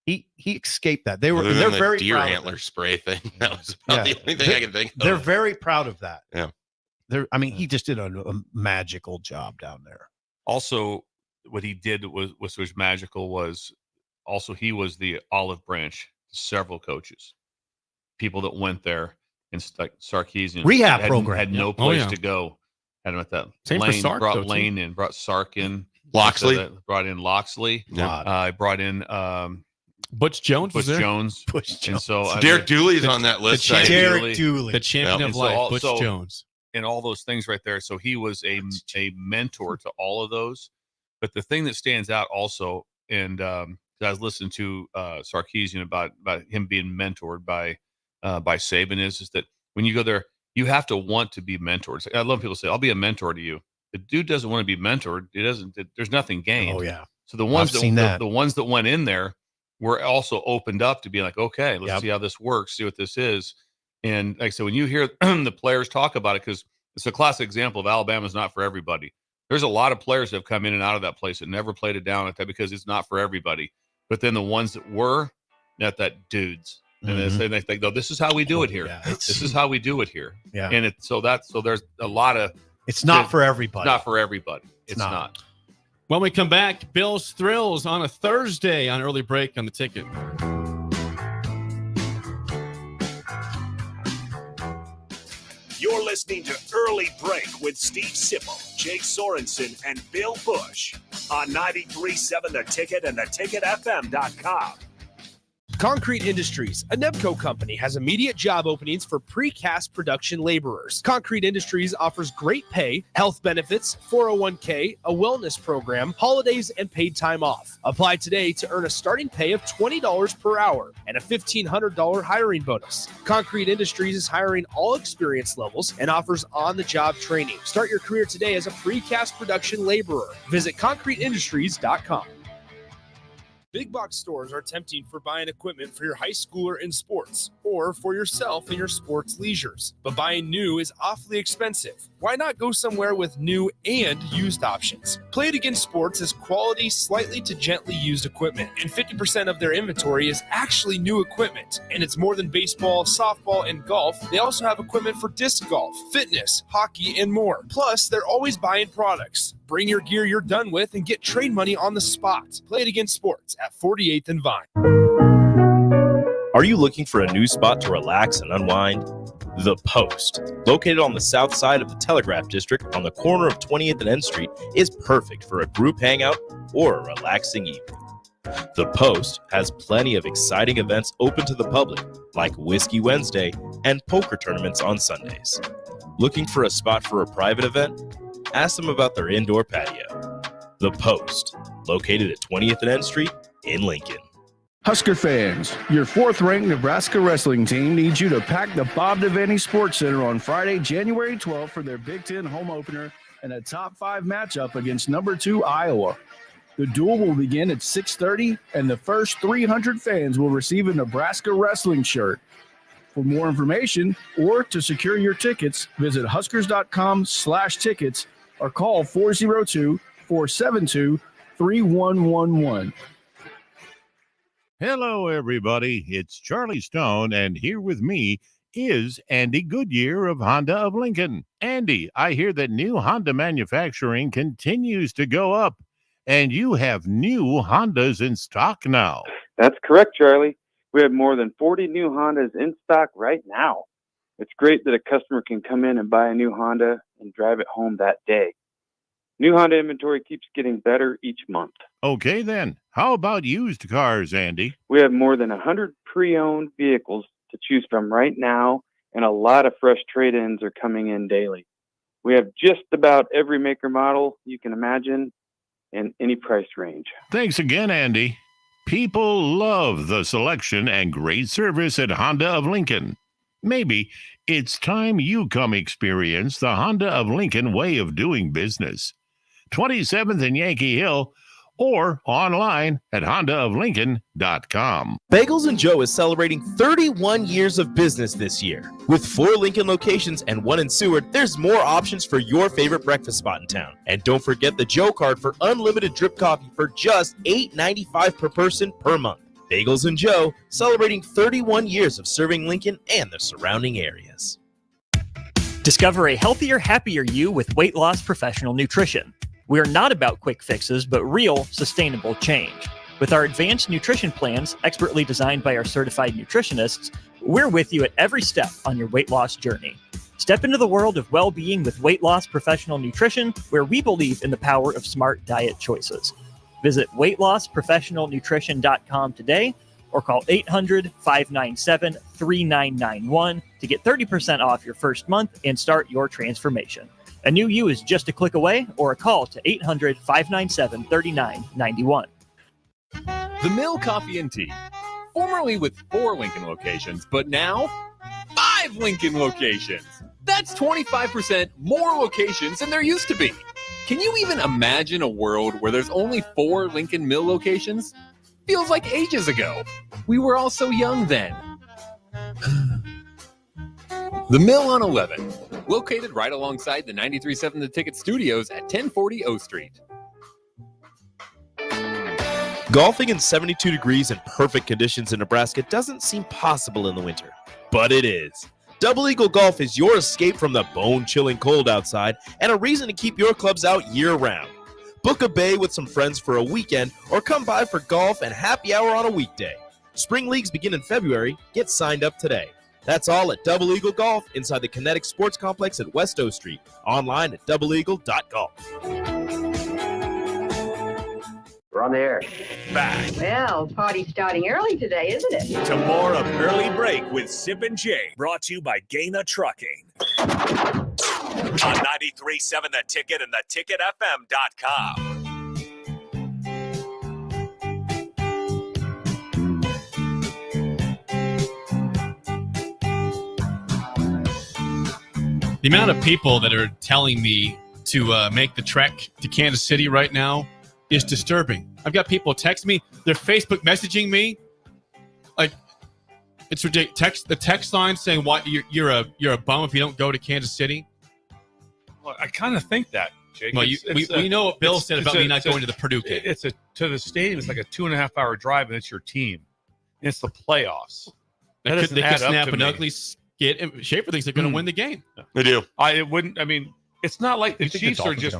He escaped that. They're very deer proud antler spray thing. That was about the only thing I can think of. They're very proud of that. Yeah. He just did a magical job down there. Also, what he did was magical was also he was the olive branch to several coaches, people that went there and like Sarkisian rehab program had no place to go. Had him at that. Same Lane for Sark, brought Lane in, brought Sark in, Loxley brought in Loxley. Yeah. Brought in Butch Jones. Busch Jones. And so Derek Dooley's on that list. Derek Dooley, the champion of life, Butch Jones. And all those things right there. So he was a mentor to all of those. But the thing that stands out also, and I was listening to Sarkisian about him being mentored by Saban is that when you go there, you have to want to be mentored. I love people say, "I'll be a mentor to you." The dude doesn't want to be mentored. He doesn't. There's nothing gained. Oh yeah. So the ones the ones that went in there were also opened up to be like, okay, let's see how this works, see what this is. And like I said, when you hear the players talk about it, because it's a classic example of Alabama's not for everybody. There's a lot of players that have come in and out of that place that never played it down at that because it's not for everybody. But then the ones that were, that dudes. And they think, no, this is how we do it here. This is how we do it here. Yeah. And so there's a lot of. It's not for everybody. Not for everybody. It's not. When we come back, Bill's Thrills on a Thursday on Early Break on the Ticket. You're listening to Early Break with Steve Sipple, Jake Sorensen, and Bill Busch on 93.7 The Ticket and theticketfm.com. Concrete Industries, a Nebco company, has immediate job openings for precast production laborers. Concrete Industries offers great pay, health benefits, 401k, a wellness program, holidays, and paid time off. Apply today to earn a starting pay of $20 per hour and a $1,500 hiring bonus. Concrete Industries is hiring all experience levels and offers on-the-job training. Start your career today as a precast production laborer. Visit concreteindustries.com. Big box stores are tempting for buying equipment for your high schooler in sports or for yourself in your sports leisures. But buying new is awfully expensive. Why not go somewhere with new and used options? Play It Again Sports has quality, slightly to gently used equipment, and 50% of their inventory is actually new equipment. And it's more than baseball, softball, and golf. They also have equipment for disc golf, fitness, hockey, and more. Plus, they're always buying products. Bring your gear you're done with and get trade money on the spot. Play It Again Sports at 48th and Vine. Are you looking for a new spot to relax and unwind? The Post, located on the south side of the Telegraph District on the corner of 20th and N Street, is perfect for a group hangout or a relaxing evening. The Post has plenty of exciting events open to the public, like Whiskey Wednesday and poker tournaments on Sundays. Looking for a spot for a private event? Ask them about their indoor patio. The Post, located at 20th and N Street in Lincoln. Husker fans, your fourth-ranked Nebraska wrestling team needs you to pack the Bob Devaney Sports Center on Friday, January 12th for their Big Ten home opener and a top 5 matchup against number 2 Iowa. The duel will begin at 6:30, and the first 300 fans will receive a Nebraska wrestling shirt. For more information or to secure your tickets, visit Huskers.com/tickets or call 402-472-3111. Hello, everybody. It's Charlie Stone, and here with me is Andy Goodyear of Honda of Lincoln. Andy, I hear that new Honda manufacturing continues to go up, and you have new Hondas in stock now. That's correct, Charlie. We have more than 40 new Hondas in stock right now. It's great that a customer can come in and buy a new Honda and drive it home that day. New Honda inventory keeps getting better each month. Okay, then. How about used cars, Andy? We have more than 100 pre-owned vehicles to choose from right now, and a lot of fresh trade-ins are coming in daily. We have just about every maker model you can imagine in any price range. Thanks again, Andy. People love the selection and great service at Honda of Lincoln. Maybe it's time you come experience the Honda of Lincoln way of doing business. 27th and Yankee Hill, or online at hondaoflincoln.com. Bagels and Joe is celebrating 31 years of business this year. With 4 Lincoln locations and 1 in Seward, there's more options for your favorite breakfast spot in town. And don't forget the Joe card for unlimited drip coffee for just $8.95 per person per month. Bagels and Joe, celebrating 31 years of serving Lincoln and the surrounding areas. Discover a healthier, happier you with Weight Loss Professional Nutrition. We are not about quick fixes, but real, sustainable change. With our advanced nutrition plans, expertly designed by our certified nutritionists, we're with you at every step on your weight loss journey. Step into the world of well-being with Weight Loss Professional Nutrition, where we believe in the power of smart diet choices. Visit weightlossprofessionalnutrition.com today or call 800-597-3991 to get 30% off your first month and start your transformation. A new you is just a click away, or a call to 800-597-3991. The Mill Coffee and Tea, formerly with 4 Lincoln locations, but now 5 Lincoln locations. That's 25% more locations than there used to be. Can you even imagine a world where there's only 4 Lincoln Mill locations? Feels like ages ago. We were all so young then. The Mill on 11, located right alongside the 93.7 The Ticket Studios at 1040 O Street. Golfing in 72 degrees and perfect conditions in Nebraska doesn't seem possible in the winter, but it is. Double Eagle Golf is your escape from the bone-chilling cold outside and a reason to keep your clubs out year-round. Book a bay with some friends for a weekend or come by for golf and happy hour on a weekday. Spring leagues begin in February. Get signed up today. That's all at Double Eagle Golf inside the Kinetic Sports Complex at West O Street. Online at doubleeagle.golf. We're on the air. Back Well, party's starting early today, isn't it? To more of Early Break with Sip and Jay, brought to you by Gaina Trucking. On 93.7 The Ticket and theticketfm.com. The amount of people that are telling me to make the trek to Kansas City right now is disturbing. I've got people text me, they're Facebook messaging me, like it's ridiculous. The text line saying, "What you're a bum if you don't go to Kansas City." Well, I kind of think that, Jake. Well, we know what Bill said about me not going to the Purdue game. To the stadium. It's like a 2.5 hour drive, and it's your team. And it's the playoffs. They could snap an ugly skit. And Schaefer thinks they're going to win the game. They do. It wouldn't. I mean, it's not like the Chiefs are just.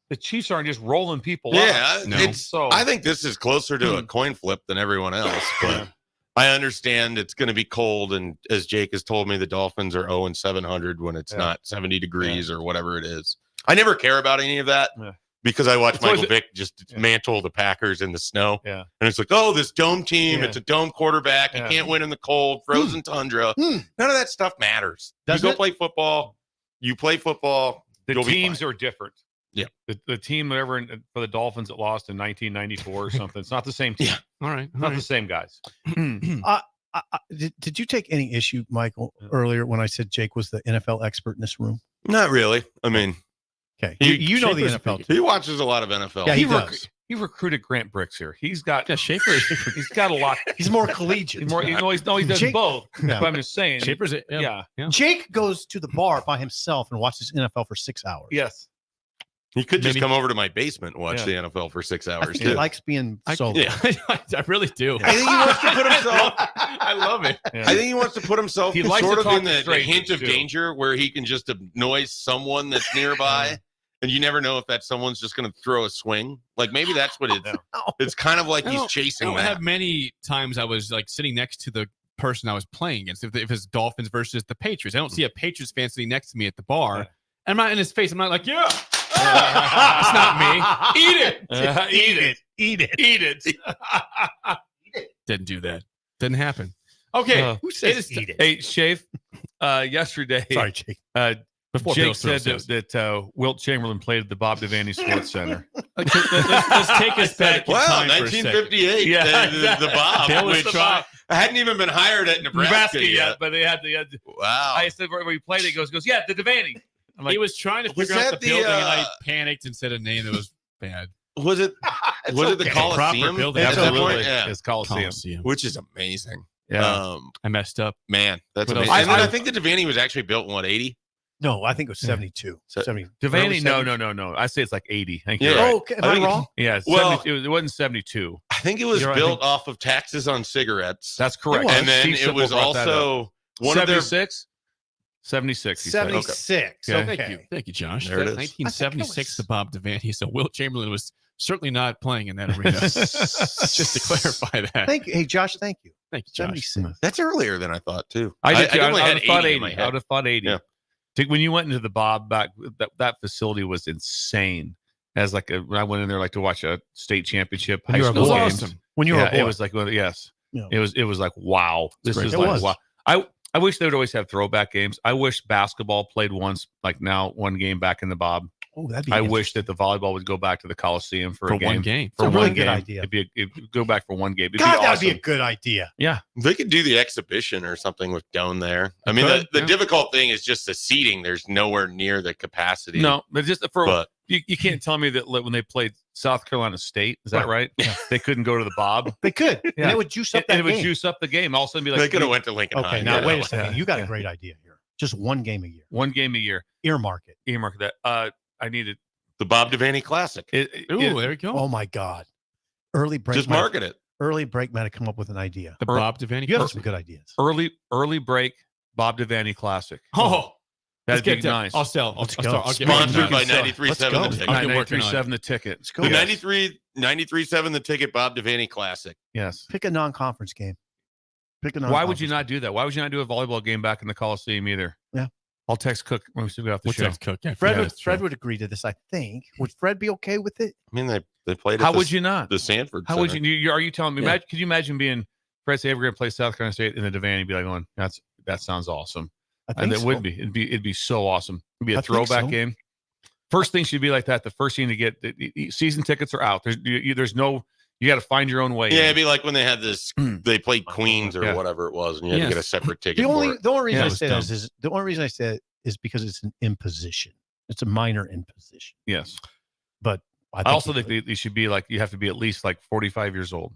The Chiefs aren't just rolling people up. I think this is closer to a coin flip than everyone else, but I understand it's going to be cold. And as Jake has told me, the Dolphins are 0-700 when it's not 70 degrees or whatever it is. I never care about any of that because I watch Michael Vick just mantle the Packers in the snow. Yeah. And it's like, oh, this dome team, it's a dome quarterback. You can't win in the cold, frozen tundra. None of that stuff matters. You play football. You play football. The teams are different. Yeah, the team for the Dolphins that lost in 1994 or something. It's not the same team. Yeah, all right, not the same guys. Did you take any issue, Michael, earlier when I said Jake was the NFL expert in this room? Not really. I mean, okay, you know the NFL. He watches a lot of NFL. Yeah, he does. He recruited Grant Bricks here. He's got Schaefer. He's got a lot. He's more collegiate. He does Jake, both. Yeah. But I'm just saying. Schaefer's yeah. Jake goes to the bar by himself and watches NFL for 6 hours. Yes. He could just come over to my basement and watch the NFL for 6 hours He too. likes being solo. I really do. I think he wants to put himself. I love it. I think he wants to put himself He likes sort to of talk in to the strangers, hint of too. danger where he can just annoy someone that's nearby. And you never know if that someone's just going to throw a swing. Like maybe that's what it's. It's kind of like he's chasing I don't that. have many times I was like sitting next to the person I was playing against. If it's Dolphins versus the Patriots, I don't see a Patriots fan sitting next to me at the bar. And I'm not in his face. I'm not like, yeah. It's not me. Eat it. Eat it. Didn't do that. Didn't happen. Okay. Who says eat it? Hey, Shafe, yesterday. Sorry, Jake. Before Jake Bill said says. that Wilt Chamberlain played at the Bob Devaney Sports Center. Let's take us back in Wow, time for a second. 1958. Yeah, the Bob, Bill was which trying. I hadn't even been hired at Nebraska yet. but they had. Wow. I said where we played. He goes, yeah, the Devaney. I'm like, He was trying to Was figure out that the the, building, and I uh, panicked and said a name that was bad. Was it? Was it the Proper Coliseum? building. At that Absolutely. point? Yeah. It's Coliseum. Coliseum. Which is amazing. Yeah. I messed up. Man, that's What else? amazing. And then I- I think the Devaney was actually built in what, 80? No, I think it was 72. So- 70. Devaney, early no. I say it's like 80. Thank Yeah. you. Right. Oh, okay. Am I I think- wrong? Yeah, it's Well- 70 it wasn't 72. I think it was You're right, I built think- off of taxes on cigarettes. That's correct. And then Steve it Sipple was brought that up. also one of their 76? 76, he said. 76. Okay. Okay. Thank you, Josh. There it is. 1976 to Bob Devaney. So Wilt Chamberlain was certainly not playing in that arena. Just to clarify that. Hey, Josh, thank you. Thank you, Josh. 76. That's earlier than I thought too. I did. I definitely would had have thought 80 in my 80. head. I would have thought 80. Yeah. When you went into the Bob back, that facility was insane. As like when I went in there like to watch a state championship When high you were a school boy. games. Awesome. When you were Yeah, a boy. it was like yes. Yeah. It was like wow. This great. is It like was. wow. I wish they would always have throwback games. I wish basketball played once, like now, one game back in the Bob. Oh, that'd be I wish that the volleyball would go back to the Coliseum for a game. one game. For It's a really one good game. idea. It'd go back for one game. It'd God, be that'd awesome. be a good idea. Yeah. They could do the exhibition or something with down there. I mean, could, the yeah. difficult thing is just the seating. There's nowhere near the capacity. No, but just for But you can't tell me that when they played South Carolina State, is that right? They couldn't go to the Bob. They could. And Yeah. it would juice up And that it would game. juice up the game. All of a sudden, be like, they could have went to Lincoln High. Okay, now Yeah. wait a second. You got a great idea here. Just one game a year. one game a year. Earmark it. Earmark that. I needed. The Bob Devaney Classic. Ooh, there we go. Oh my God. Early break. Just might- market it. Early break might have come up with an idea. The Bob Devaney. You have some good ideas. Early break Bob Devaney Classic. Oh, That'd let's be get nice. I'll sell. Let's I'll go. start. I'll get Sponsored by working on it. 93.7 The I'll Ticket. get working on it. 93.7 The Ticket. Let's go. The Yes. 93.7 The Ticket Bob Devaney Classic. Yes. Pick a non-conference game. Pick a non. Why would you not do that? Why would you not do a volleyball game back in the Coliseum either? Yeah. I'll text Cook when we still get off the We'll show. text Cook. Yeah, Fred, yeah, would, that's Fred true. would agree to this, I think. Would Fred be okay with it? I mean, they played at How the, would you not? the Sanford How would Center. you? Are you telling me? Yeah. Could you imagine being Fred say, "We're going to play South Carolina State in the Devaney," and be like, "Going, that sounds awesome." I think And it so. would be. It'd be so awesome. It'd be a I think throwback so. game. First thing should be like that. The first thing to get season tickets are out. There's no. You got to find your own way. Yeah, in. it'd be like when they had this. They played Queens or Yeah. whatever it was, and you had Yes. to get a separate ticket. The for only it. reason Yeah, I it was say that dumb. is the only reason I say it is because it's an imposition. It's a minor imposition. Yes. But I also think they should be like you have to be at least like 45 years old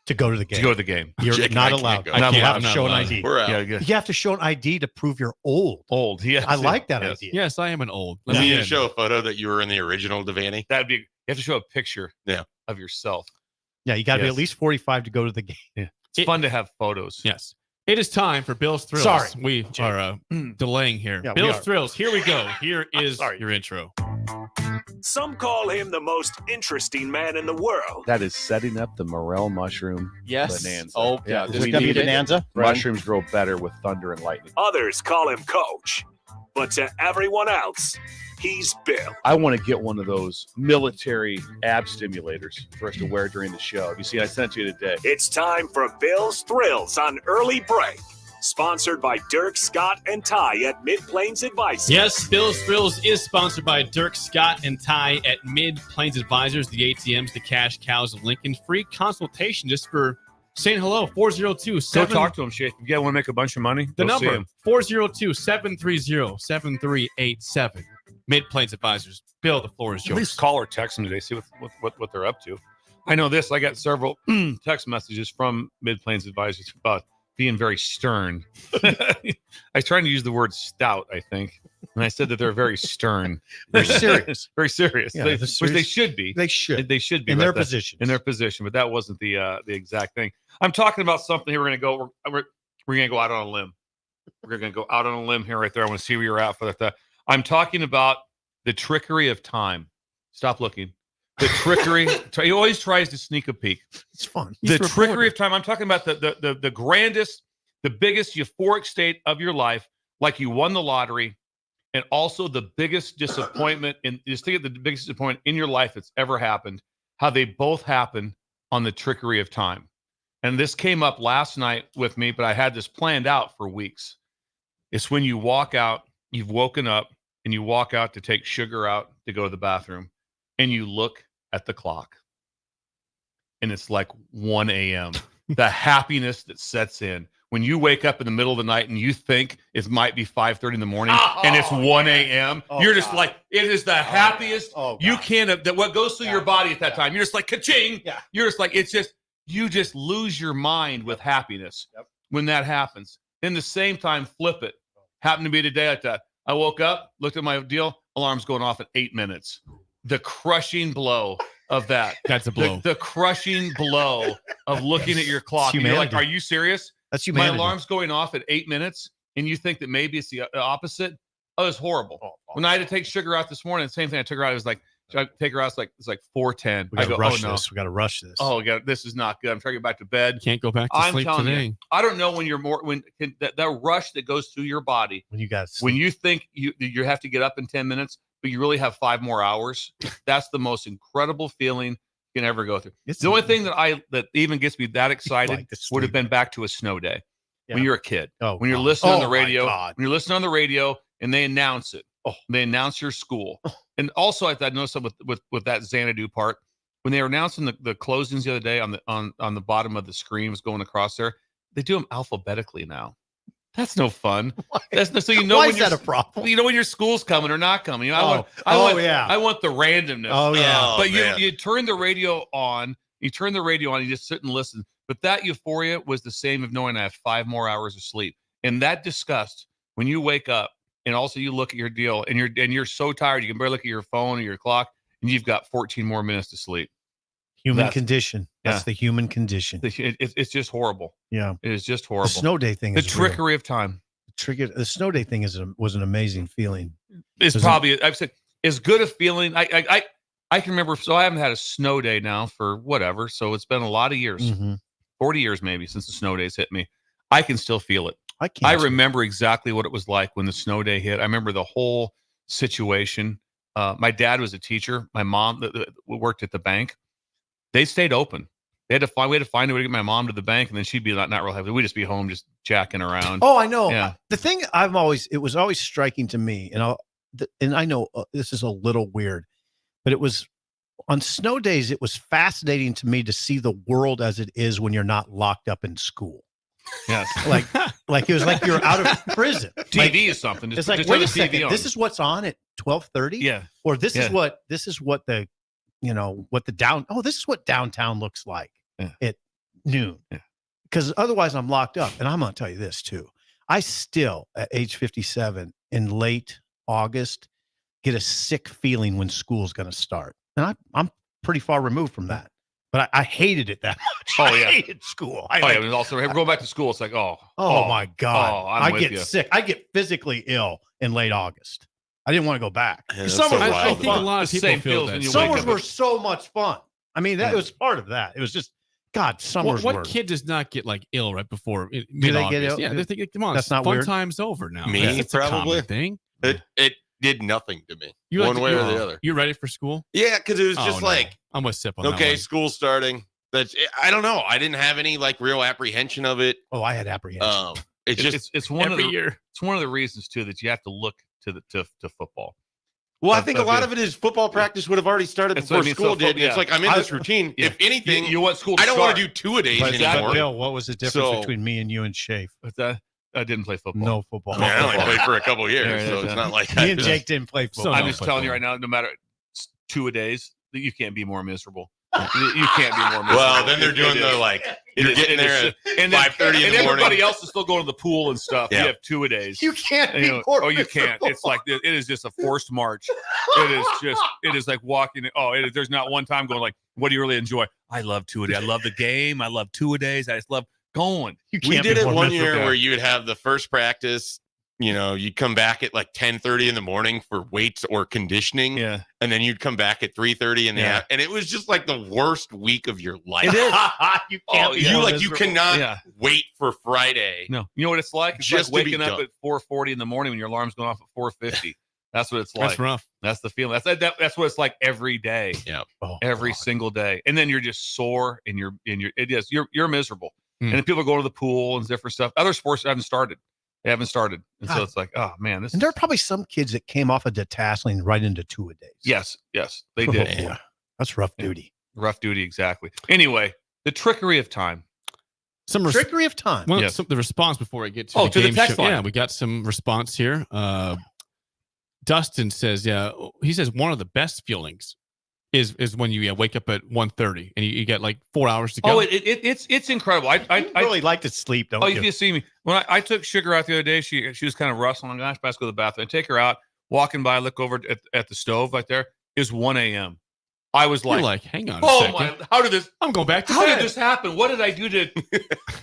to go to the game. to go to the game. You're Jake and not I can't allowed. go. You I can't. have I'm to not show an allowed. ID. We're out. Yeah, good. You have to show an ID to prove you're old. Old. Yeah. I like that Yes. idea. Yes, I am an old. You Let me need to in. show a photo that you were in the original Devaney. That'd be. You have to show a picture. Yeah. Of yourself. Yeah, you got to be Yes. at least 45 to go to the game. Yeah. It's fun to have photos. Yes. It is time for Bill's Thrills. Sorry, We are delaying here. Yeah, we Bill's are. Thrills. Here we go. Here is Sorry. your intro. Some call him the most interesting man in the world. That is setting up the morel mushroom Yes. bonanza. Oh, yeah. we Is it need it. bonanza? Mushrooms grow better with thunder and lightning. Others call him Coach. But to everyone else, he's Bill. I want to get one of those military ab stimulators for us to wear during the show. You see, I sent you today. It's time for Bill's Thrills on Early Break. Sponsored by Dirk, Scott, and Ty at Mid-Plains Advice. Yes, Bill's Thrills is sponsored by Dirk, Scott, and Ty at Mid-Plains Advisors, the ATMs, the cash cows of Lincoln. Free consultation just for saying hello. 402 Go talk to him, Shane. If you want to make a bunch of money, The go see number, him. 402-730-7387. Mid-Plains Advisors. Bill, the floor is At yours. least call or text them today. See what they're up to. I know this. I got several text messages from Mid-Plains Advisors about being very stern. I was trying to use the word stout, I think. And I said that they're very stern. They're serious. Very serious. Yeah, Which they should be. They should. They should be. In but their that- positions. In their position. But that wasn't the exact thing. I'm talking about something here. We're going to go out on a limb. We're going to go out on a limb here right there. I want to see where you're at for that. I'm talking about the trickery of time. Stop looking. The trickery. He always tries to sneak a peek. It's fun. The trickery of time. I'm talking about the grandest, the biggest euphoric state of your life, like you won the lottery, and also the biggest disappointment. Just think of the biggest disappointment in your life that's ever happened. How they both happen on the trickery of time. And this came up last night with me, but I had this planned out for weeks. It's when you walk out, you've woken up, and you walk out to take sugar out to go to the bathroom, and you look at the clock, and it's like 1 a.m. The happiness that sets in when you wake up in the middle of the night and you think it might be 5:30 in the morning, and it's 1 a.m. You're just like, it is the happiest. You can't. That what goes through your body at that time. You're just like, ka-ching. Yeah. You're just like, it's just, you just lose your mind with happiness when that happens. Then the same time, flip it. Happened to be today at that. I woke up, looked at my deal, alarm's going off in 8 minutes. The crushing blow of that. That's a blow. The crushing blow of looking at your clock. And you're like, are you serious? That's humanity. My alarm's going off at 8 minutes, and you think that maybe it's the opposite? Oh, it's horrible. When I had to take sugar out this morning, the same thing. I took her out. It was like, should I take her out? It's like 4:10. We got to rush this. We got to rush this. Oh, yeah, this is not good. I'm trying to get back to bed. Can't go back to sleep today. I don't know when you're that rush that goes through your body. When you think you have to get up in 10 minutes, but you really have 5 more hours. That's the most incredible feeling you can ever go through. The only thing that even gets me that excited would have been back to a snow day when you're a kid. When you're listening on the radio, and they announce it. They announce your school. And also I noticed with that Xanadu part, when they were announcing the closings the other day on the bottom of the screen was going across there, they do them alphabetically now. That's no fun. So you know Why when is that a problem? You know when your school's coming or not coming. I want the randomness. Oh yeah. But you turn the radio on. You turn the radio on. You just sit and listen. But that euphoria was the same of knowing I have 5 more hours of sleep. And that disgust when you wake up and also you look at your deal and you're so tired you can barely look at your phone or your clock and you've got 14 more minutes to sleep. Human condition. That's the human condition. It's just horrible. Yeah. It is just horrible. The snow day thing the is trickery real. of time. The snow day thing was an amazing feeling. It's probably, I've said, as good a feeling. I can remember, so I haven't had a snow day now for whatever. So it's been a lot of years, 40 years maybe since the snow days hit me. I can still feel it. I remember exactly what it was like when the snow day hit. I remember the whole situation. My dad was a teacher. My mom worked at the bank. They stayed open. We had to find a way to get my mom to the bank, and then she'd be not real happy. We'd just be home just jacking around. Oh, I know. Yeah. The thing it was always striking to me, and I know this is a little weird, but it was on snow days. It was fascinating to me to see the world as it is when you're not locked up in school. Yes. Like it was like you're out of prison. TV is something. It's like, wait a second, this is what's on at 12:30? Yeah. Or this is what the this is what downtown looks like at noon. Yeah. Because otherwise I'm locked up. And I'm going to tell you this too. I still, at age 57, in late August, get a sick feeling when school's going to start. And I'm pretty far removed from that. But I hated it that much. Oh, yeah. I hated school. And also go back to school. It's like, oh my God. I get sick. I get physically ill in late August. I didn't want to go back. Yeah, I think a lot of people feel that. Summers were so much fun. I mean, that was part of that. It was just, God, summers were. What kid does not get like ill right before Do they get ill? Yeah, they're thinking, come on, that's not fun weird. time's over now. Me, That's probably. a common thing. It did nothing to me, You one way or the other. You ready for school? Yeah, because it was just no. like, I'm gonna sip on that okay, one. school's starting. I don't know. I didn't have any like real apprehension of it. Oh, I had apprehension. It's one every of the year. It's one of the reasons too that you have to look to football. Well, I think a lot of it is football practice would have already started That's before what I mean, school so did. yeah. It's like I'm in this routine. Yeah. If anything, you want school to I don't want to start. do 2-a-days But anymore. Bill, what was the difference between me and you and Shafe? But I didn't play football. No football. I mean, I only played for a couple of years, Yeah, so yeah. it's not like Me and Jake didn't play football. I'm just telling you right now, no matter 2-a-days, that you can't be more miserable. You can't be more miserable. Well, then they're doing the like you're getting there at 5:30 in the morning. Everybody else is still going to the pool and stuff. Yeah. You have 2-a-days. You can't be more Oh, you can't. miserable. It's like it is just a forced march. It is like walking. There's not one time going like, what do you really enjoy? I love 2-a-day. I love the game. I love 2-a-days. I just love going. We did it one year where you would have the first practice. You'd come back at like 10:30 in the morning for weights or conditioning. Yeah. And then you'd come back at 3:30 in the afternoon. And it was just like the worst week of your life. It is. You can't you cannot wait for Friday. No. You know what it's like? It's Just like to be waking up done. at 4:40 in the morning when your alarm's going off at 4:50. That's what it's like. That's rough. That's the feeling. That's what it's like every day. Yeah. Every single day. And then you're just sore and you're miserable. And then people go to the pool and different stuff. Other sports haven't started. They haven't started. And so it's like, oh man, And there are probably some kids that came off of detasseling right into 2-a-days. Yes, they did. Yeah. That's rough duty. Rough duty, exactly. Anyway, the trickery of time. Trickery of time. Well, Yes. the response before I get to to the game text show. line. Yeah, we got some response here. Dustin says, he says one of the best feelings is when you wake up at 1:30 and you get like 4 hours to go. Oh, it's incredible. I really like to sleep, don't you? If you see me when I took Sugar out the other day, she was kind of rustling. Gosh, I have to go to the bathroom. I take her out, walking by, look over at the stove right there. Is 1 a.m. I was You're like, like, hang on a oh second. my! How did this? I'm going back to How bed. did this happen? What did I do to?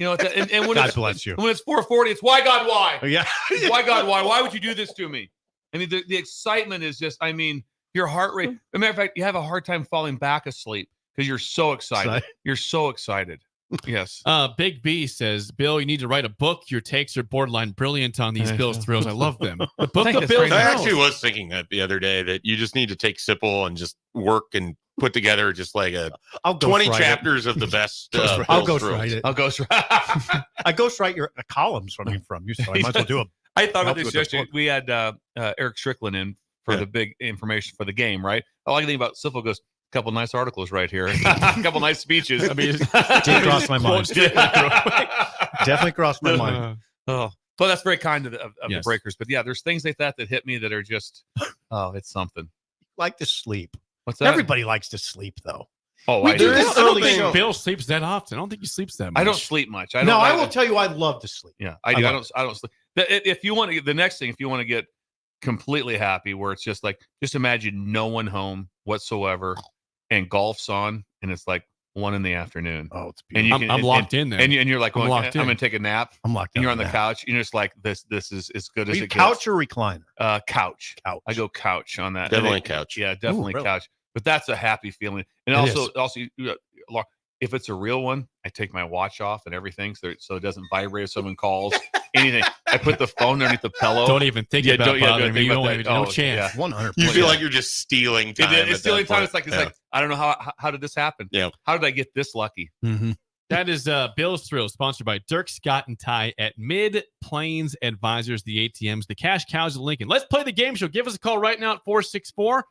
And when God it's, bless you. When it's 4:40, it's why God why? Yeah. Why God why? Why would you do this to me? I mean, the excitement is just. I mean, your heart rate. As a matter of fact, you have a hard time falling back asleep because you're so excited. You're so excited. Yes. Big B says, Bill, you need to write a book. Your takes are borderline brilliant on these Bills thrills. I love them. The book of Bills I thrills. actually was thinking that the other day that you just need to take Sipple and just work and put together just like a 20 chapters of the best. I'll Bills ghostwrite thrills. it. I'll ghostwrite. I ghostwrite your columns from you, so I might as well do them. I thought Help of with this the yesterday. book. We had Eric Strickland in for the big information for the game, right? I like to think about Sipple goes, a couple nice articles right here. A couple nice speeches. I mean, Did cross my mind. Definitely crossed my mind. Well, that's very kind of the Yes. Breakers. But yeah, there's things like that hit me that are just, it's something. Like to sleep. What's that? Everybody likes to sleep, though. Oh, I I do. don't think Bill sleeps that often. I don't think he sleeps that much. I don't sleep much. No, I will tell you, I love to sleep. Yeah, I do. I don't sleep. If you want to get the next thing, if you want to get completely happy, where it's just like, just imagine no one home whatsoever, and golf's on, and it's like 1 PM. Oh, it's beautiful. And I'm locked in there. and you're like, I'm I'm locked in. going to take a nap. I'm locked And in you're on the that. couch. And you're just like, this is as good Are as you it couch gets. or recliner? Couch. Couch. I go couch on that. Definitely And couch. Yeah, definitely really? couch. But that's a happy feeling. And It also, if it's a real one, I take my watch off and everything so it doesn't vibrate if someone calls. Anything. I put the phone underneath the pillow. Don't even think about bothering me. You don't even, no Oh, chance. 100%. You feel like you're just stealing time. It's stealing time. It's like I don't know how did this happen? Yeah. How did I get this lucky? Mm-hmm. That is Bill's Thrills, sponsored by Dirk, Scott, and Ty at Mid Plains Advisors, the ATMs, the cash cows of Lincoln. Let's play the game show. Give us a call right now at 464-568-5.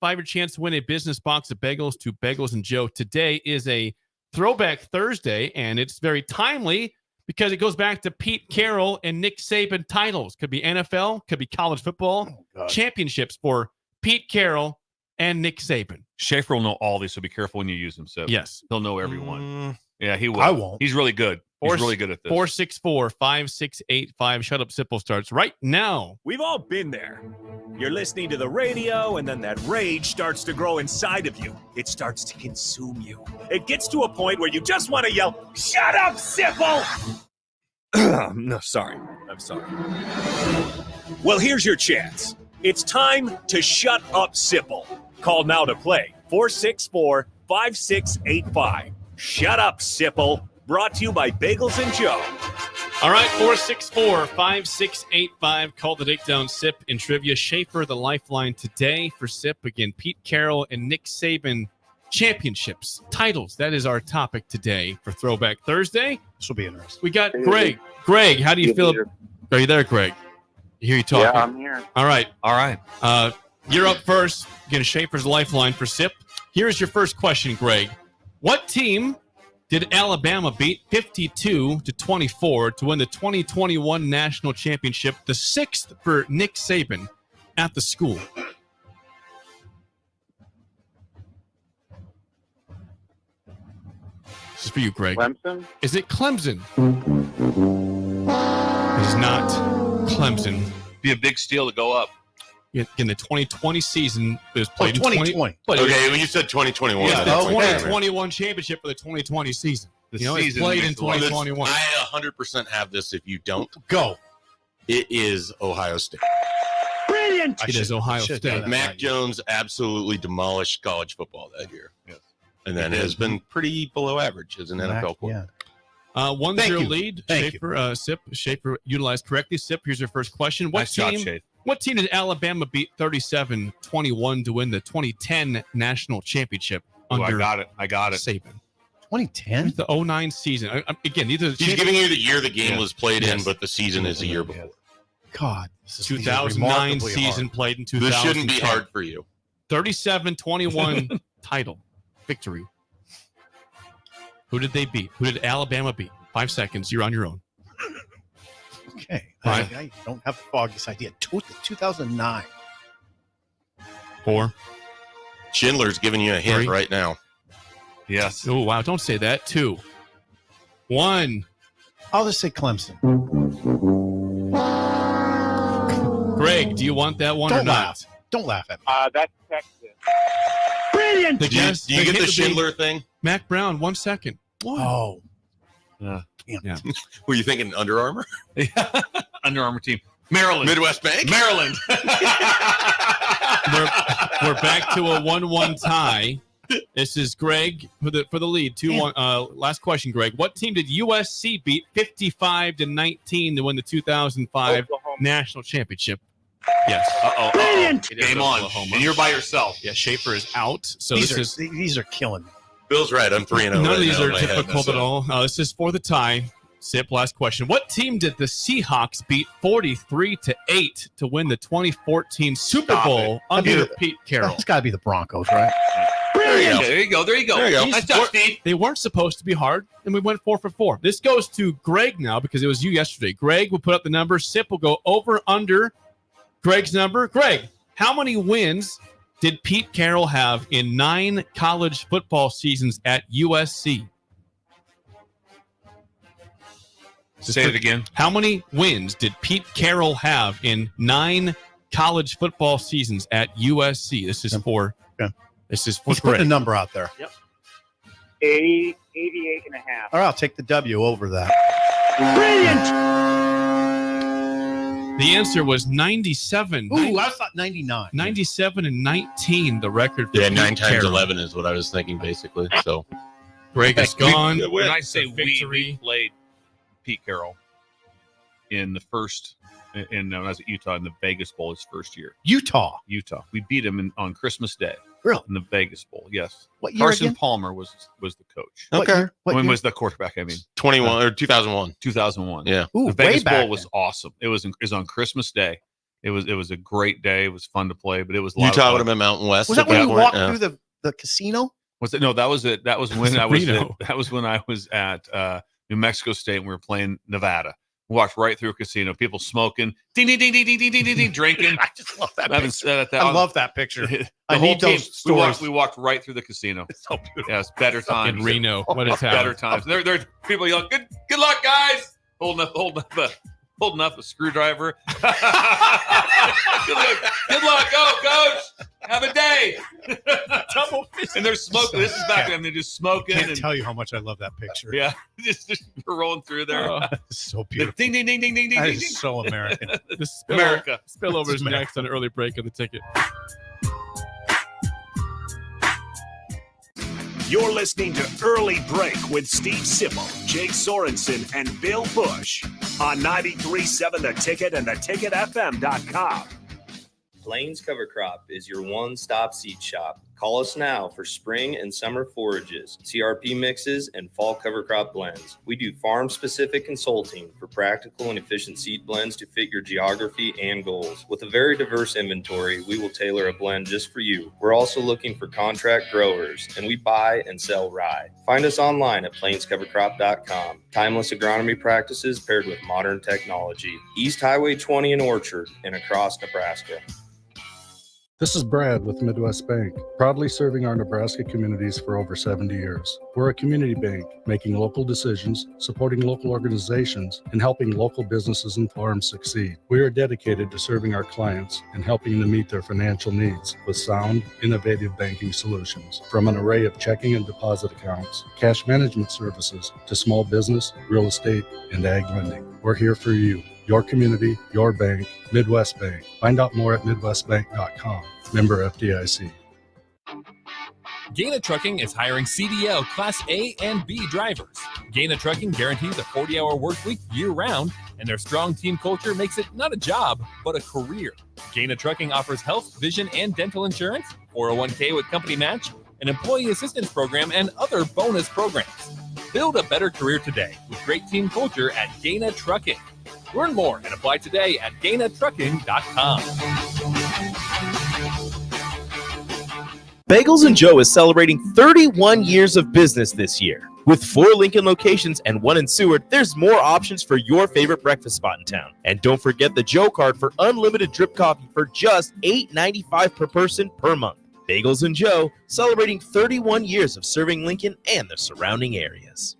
Your chance to win a business box of bagels to Bagels and Joe. Today is a Throwback Thursday, and it's very timely because it goes back to Pete Carroll and Nick Saban titles. Could be NFL, could be college football championships for Pete Carroll and Nick Saban. Schaefer will know all these, so be careful when you use them. So Yes. he'll know everyone. Yeah, he will. I won't. He's really good. He's really good at this. 464-5685. Shut Up Sipple starts right now. We've all been there. You're listening to the radio, and then that rage starts to grow inside of you. It starts to consume you. It gets to a point where you just want to yell, "Shut up, Sipple!" No, sorry. I'm sorry. Well, here's your chance. It's time to shut up, Sipple. Call now to play. 464-5685. Shut up, Sipple. Brought to you by Bagels and Joe. All right, 464-5685. Call the Takedown Sip and Trivia. Schaefer, the lifeline today for Sip. Again, Pete Carroll and Nick Saban championships, titles. That is our topic today for Throwback Thursday. This will be interesting. We got Greg. Greg, how do you feel? Are you there, Greg? I hear you talking. Yeah, I'm here. All right. All right. You're up first. Again, Schaefer's lifeline for Sip. Here's your first question, Greg. What team did Alabama beat 52-24 to win the 2021 national championship, the 6th for Nick Saban at the school? for you, Greg. Clemson? Is it Clemson? It is not Clemson. Be a big steal to go up. In the 2020 season, it was played in 2020. Okay, when you said 2021. Yeah, I the didn't think 2021 championship for the 2020 season. The It's season played in makes a lot of sense. 2021. I 100% have this. If you don't, Go. it is Ohio State. Brilliant. It is Ohio State. Mac Jones absolutely demolished college football that year. Yes. And then has been pretty below average as an NFL quarterback. 1-0 Thank you. lead. Thank Schaefer, Sip. Schaefer utilized correctly. Sip, here's your first question. Nice job, Shade. What team did Alabama beat 37-21 to win the 2010 national championship Ooh, under I got it. Saban? 2010? The 09 season. Again, these are the He's giving you the year the game was played in, but the season is the year before. God. 2009 season played in 2010. This shouldn't be hard for you. 37-21 title victory. Who did they beat? Who did Alabama beat? 5 seconds. You're on your own. Okay. Five. I don't have the foggiest idea. 2009. 4. Schindler's giving you a hint 3. right now. Yes. Oh, wow. Don't say that. 2. 1. I'll just say Clemson. Greg, do you want that one or Don't not? laugh. Don't laugh at me. That's Texas. Brilliant. The guess, Do you get the Schindler thing? Mac Brown, 1 second. Oh. Yeah. Were you thinking Under Armour? Under Armour team. Maryland. Midwest Bank? Maryland. We're back to a 1-1 tie. This is Greg for the lead. 2-1. Last question, Greg. What team did USC beat 55-19 to win the 2005 Oklahoma. national championship? Yes. Brilliant. It is Game on. Oklahoma. And you're by yourself. Yeah, Schaefer is out. So These are killing me. Bill's right. I'm 3-0. none of right these now are in my head, difficult at so. all. This is for the tie. Sip, last question. What team did the Seahawks beat 43-8 to win the 2014 Super Bowl under Pete Carroll? It's got to be the Broncos, right? Brilliant. There you go. There you go. Nice job, Steve. They weren't supposed to be hard, and we went 4 for 4. This goes to Greg now because it was you yesterday. Greg will put up the number. Sip will go over under Greg's number. Greg, how many wins did Pete Carroll have in 9 college football seasons at USC? Say it again. How many wins did Pete Carroll have in 9 college football seasons at USC? This is for Let's Greg. put a number out there. Yep. 88 and a half. All right, I'll take the W over that. Brilliant. The answer was 97. Ooh, I thought 99. 97-19, the record for Yeah, Pete 9 times Carroll. 11 is what I was thinking, basically. So Greg is gone. When I say Victory. we played Pete Carroll in the first, when I was at Utah in the Vegas Bowl his first year. Utah. We beat him on Christmas Day. Really? In the Vegas Bowl, yes. What year Carson again? Palmer was the coach. What year? What When year? was the quarterback? I mean, 21 or 2001. 2001. Yeah. Ooh, The Vegas way back Bowl was then. awesome. It was on Christmas Day. It was a great day. It was fun to play, but it was a lot Utah of would fun. have been Mountain West. Was at that when you point, walked yeah. through the casino? Was it? No, that was it. That was when I was Reno. that was when I was at New Mexico State and we were playing Nevada. We walked right through a casino, people smoking, ding ding ding ding ding ding ding ding, ding drinking. I just love that I haven't picture. said it that I love that picture. The I whole need team, those stories. We walked right through the casino. It's so beautiful. Yes, better times In Reno. What a town. Better times. There people yelling, good luck, guys. Holding up a screwdriver. Good luck, go, coach. Have a day. And they're smoking. This is back then. They're just smoking. Can't And, tell you how much I love that picture. yeah, just we're rolling through there. It's so beautiful. Ding, ding, ding, ding, ding, ding, That ding, is ding. so American. The America. Spillover It's is America. next on early break of the ticket. You're listening to Early Break with Steve Sipple, Jake Sorensen, and Bill Busch on 93.7 The Ticket and theticketfm.com. Plains Cover Crop is your one-stop seed shop. Call us now for spring and summer forages, CRP mixes, and fall cover crop blends. We do farm-specific consulting for practical and efficient seed blends to fit your geography and goals. With a very diverse inventory, we will tailor a blend just for you. We're also looking for contract growers, and we buy and sell rye. Find us online at plainscovercrop.com. Timeless agronomy practices paired with modern technology. East Highway 20 in Orchard and across Nebraska. This is Brad with Midwest Bank, proudly serving our Nebraska communities for over 70 years. We're a community bank, making local decisions, supporting local organizations, and helping local businesses and farms succeed. We are dedicated to serving our clients and helping them meet their financial needs with sound, innovative banking solutions. From an array of checking and deposit accounts, cash management services, to small business, real estate, and ag lending. We're here for you. Your community, your bank, Midwest Bank. Find out more at midwestbank.com. Member FDIC. Gaina Trucking is hiring CDL Class A and B drivers. Gaina Trucking guarantees a 40-hour work week year-round, and their strong team culture makes it not a job, but a career. Gaina Trucking offers health, vision, and dental insurance, 401k with company match, an employee assistance program, and other bonus programs. Build a better career today with great team culture at Gaina Trucking. Learn more and apply today at GainaTrucking.com. Bagels & Joe is celebrating 31 years of business this year. With 4 Lincoln locations and 1 in Seward, there's more options for your favorite breakfast spot in town. And don't forget the Joe card for unlimited drip coffee for just $8.95 per person per month. Bagels & Joe, celebrating 31 years of serving Lincoln and the surrounding areas.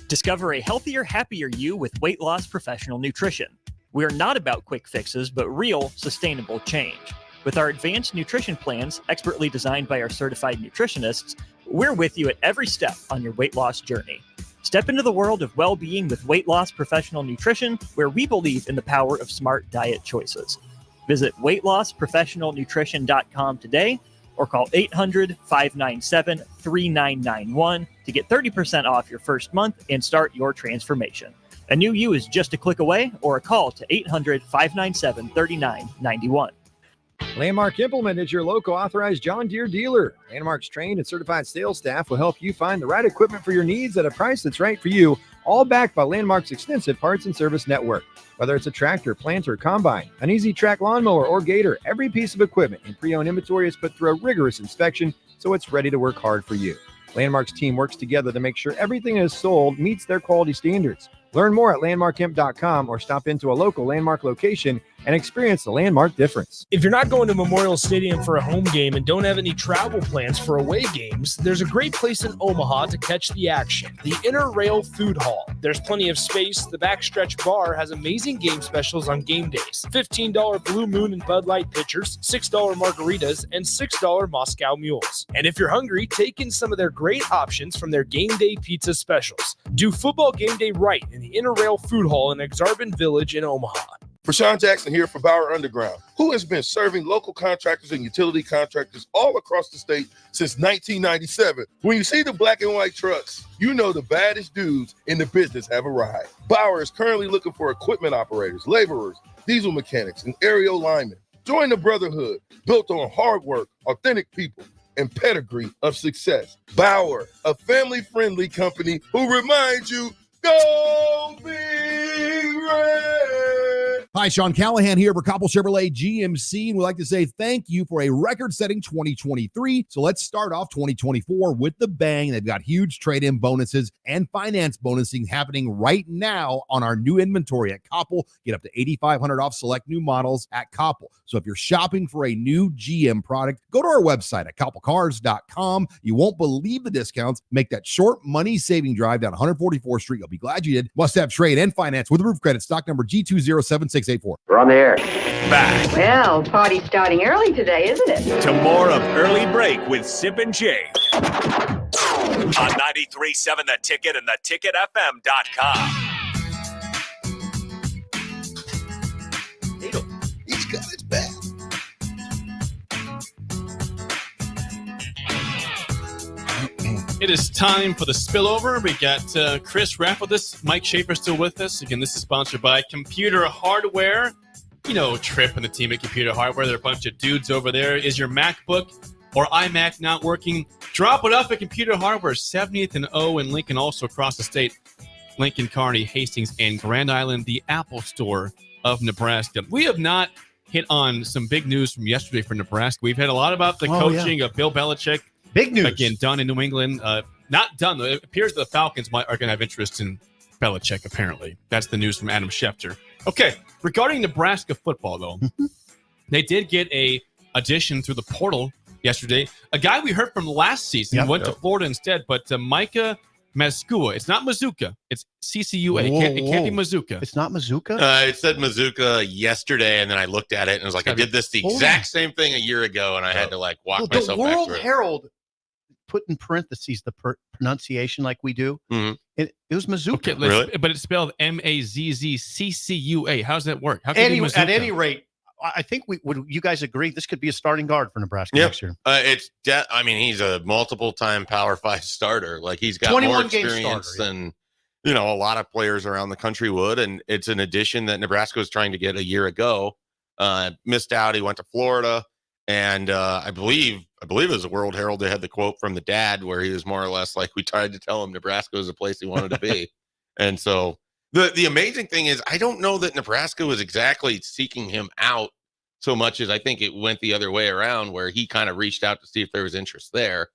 Discover a healthier, happier you with Weight Loss Professional Nutrition. We are not about quick fixes, but real, sustainable change. With our advanced nutrition plans, expertly designed by our certified nutritionists, we're with you at every step on your weight loss journey. Step into the world of well-being with Weight Loss Professional Nutrition, where we believe in the power of smart diet choices. Visit weightlossprofessionalnutrition.com today or call 800-597-3991 to get 30% off your first month and start your transformation. A new you is just a click away, or a call to 800-597-3991. Landmark Implement is your local authorized John Deere dealer. Landmark's trained and certified sales staff will help you find the right equipment for your needs at a price that's right for you, all backed by Landmark's extensive parts and service network. Whether it's a tractor, planter, combine, an easy track lawnmower, or gator, every piece of equipment in pre-owned inventory is put through a rigorous inspection, so it's ready to work hard for you. Landmark's team works together to make sure everything is sold meets their quality standards. Learn more at landmarkimp.com or stop into a local Landmark location and experience the Landmark difference. If you're not going to Memorial Stadium for a home game and don't have any travel plans for away games, there's a great place in Omaha to catch the action, the Inner Rail Food Hall. There's plenty of space. The Backstretch Bar has amazing game specials on game days. $15 Blue Moon and Bud Light pitchers, $6 margaritas, and $6 Moscow Mules. And if you're hungry, take in some of their great options from their game day pizza specials. Do football game day right in the Inner Rail Food Hall in Exarban Village in Omaha. Rashawn Jackson here for Bauer Underground, who has been serving local contractors and utility contractors all across the state since 1997. When you see the black and white trucks, you know the baddest dudes in the business have arrived. Bauer is currently looking for equipment operators, laborers, diesel mechanics, and aerial linemen. Join the brotherhood built on hard work, authentic people, and pedigree of success. Bauer, a family-friendly company who reminds you, go Big Red! Hi, Sean Callahan here for Coppell Chevrolet GMC, and we'd like to say thank you for a record-setting 2023. So let's start off 2024 with the bang. They've got huge trade-in bonuses and finance bonusing happening right now on our new inventory at Coppell. Get up to $8,500 off select new models at Coppell. So if you're shopping for a new GM product, go to our website at coppellcars.com. You won't believe the discounts. Make that short money-saving drive down 144th Street. You'll be glad you did. Must have trade and finance with roof credit. Stock number G207684. We're on the air. Back Well, party's starting early today, isn't it? to more of Early Break with Sip and Jake on 93.7 The Ticket and theticketfm.com. He's got his back. It is time for the spillover. We got Chris Rapp with us. Mike Schaefer still with us. Again, this is sponsored by Computer Hardware. You know, Tripp and the team at Computer Hardware. They're a bunch of dudes over there. Is your MacBook or iMac not working? Drop it off at Computer Hardware, 70th and O in Lincoln, also across the state. Lincoln, Kearney, Hastings, and Grand Island, the Apple Store of Nebraska. We have not hit on some big news from yesterday for Nebraska. We've had a lot about the coaching of Bill Belichick. Big news. Again, done in New England. Not done, though. It appears the Falcons are going to have interest in Belichick, apparently. That's the news from Adam Schefter. Okay, regarding Nebraska football, though, they did get a addition through the portal yesterday. A guy we heard from last season went to Florida instead, but Micah Mazzuca. It's not Mazzuca. It's CCUA. It can't be Mazzuca. It's not Mazzuca? It said Mazzuca yesterday, and then I looked at it and it was like, I did this the exact same thing a year ago, and I had to like walk myself the back World through it. Herald put in parentheses the pronunciation like we do. Mm-hmm. It was Mazzuca. Okay, Really? But it's spelled Mazzccua. How does that work? How can it be At Mazzuca? any rate, I think would you guys agree this could be a starting guard for Nebraska next year? I mean, he's a multiple-time Power 5 starter. Like, he's got 21 more game experience starter, than a lot of players around the country would, and it's an addition that Nebraska was trying to get a year ago. Missed out. He went to Florida, and I believe it was the World Herald. They had the quote from the dad where he was more or less like, we tried to tell him Nebraska was a place he wanted to be. And so the amazing thing is, I don't know that Nebraska was exactly seeking him out so much as I think it went the other way around, where he kind of reached out to see if there was interest there.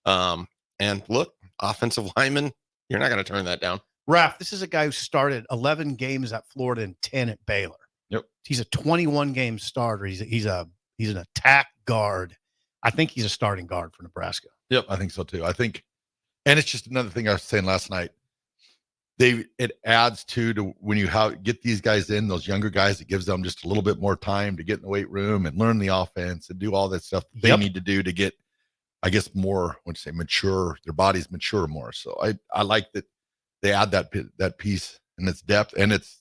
And look, offensive lineman, you're not going to turn that down. Raph, this is a guy who started 11 games at Florida and 10 at Baylor. Yep. He's a 21 game starter. He's an attack guard. I think he's a starting guard for Nebraska. Yep, I think so too. I think, and it's just another thing I was saying last night. It adds to when you get these guys in, those younger guys, it gives them just a little bit more time to get in the weight room and learn the offense and do all that stuff they need to do to get, I guess, more, mature, their bodies mature more. So I like that they add that piece and its depth, and it's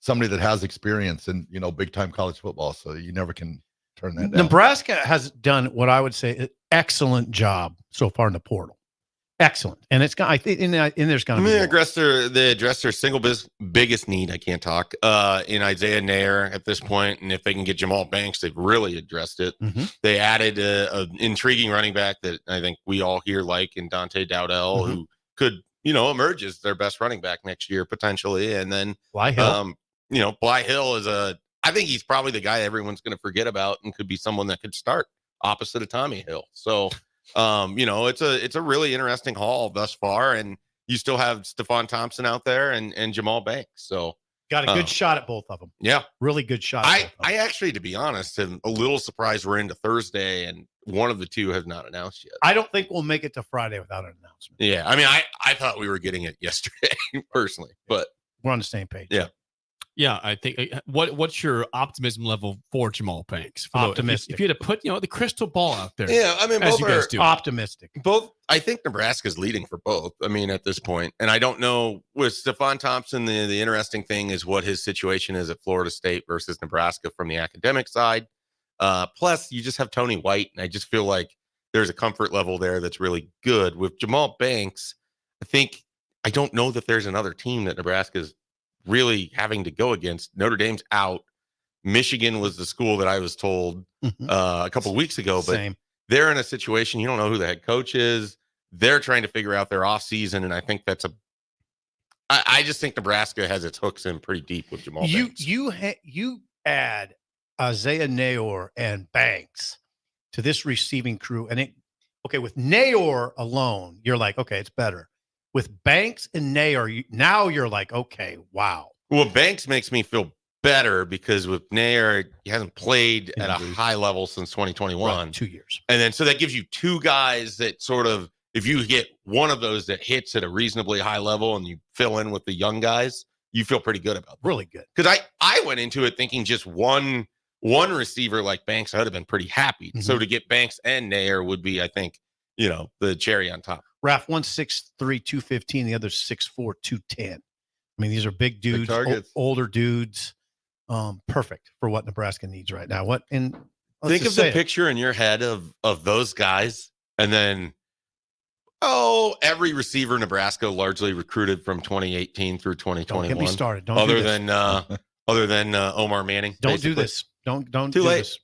somebody that has experience in, big time college football. So you never can turn that down. Nebraska has done what I would say an excellent job so far in the portal. Excellent. And it's got, I think, and there's going to be they address their single biggest need. I can't talk in Isaiah Nair at this point, and if they can get Jamal Banks, they've really addressed it. Mm-hmm. They added an intriguing running back that I think we all here like in Dante Dowdell, who could emerge as their best running back next year potentially. And then Bly Hill. Bly Hill is I think he's probably the guy everyone's going to forget about and could be someone that could start opposite of Tommy Hill. So. It's a really interesting haul thus far, and you still have Stephon Thompson out there and Jamal Banks. So got a good shot at both of them. Yeah, really good shot. I actually, to be honest, am a little surprised we're into Thursday and one of the two has not announced yet. I don't think we'll make it to Friday without an announcement. Yeah, I mean, I thought we were getting it yesterday personally, but we're on the same page. Yeah, I think. What's your optimism level for Jamal Banks? Optimistic. If you had to put the crystal ball out there. Yeah, I mean, as both you guys are do. Optimistic. Both. I think Nebraska's leading for both. I mean, at this point, and I don't know with Stephon Thompson. The interesting thing is what his situation is at Florida State versus Nebraska from the academic side. Plus, you just have Tony White, and I just feel like there's a comfort level there that's really good with Jamal Banks. I don't know that there's another team that Nebraska's really having to go against. Notre Dame's out. Michigan was the school that I was told a couple of weeks ago, but they're in a situation you don't know who the head coach is. They're trying to figure out their offseason, and I think I just think Nebraska has its hooks in pretty deep with Jamal Banks. You add Isaiah Nayor and Banks to this receiving crew, and with Nayor alone, you're like, okay, it's better. With Banks and Nair, now you're like, okay, wow. Well, Banks makes me feel better because with Nair, he hasn't played at a high level since 2021. Right, 2 years. And then so that gives you two guys that sort of, if you get one of those that hits at a reasonably high level and you fill in with the young guys, you feel pretty good about that. Really good. Because I went into it thinking just one receiver like Banks, I would have been pretty happy. Mm-hmm. So to get Banks and Nair would be, I think, the cherry on top. Raph, 1'6", 215, the other 6'4", 210. I mean, these are big dudes, older dudes. Perfect for what Nebraska needs right now. Think of the picture in your head of those guys, and then every receiver Nebraska largely recruited from 2018 through 2021. Don't get me started. Other than Omar Manning. Don't do this. Don't Too do late. this.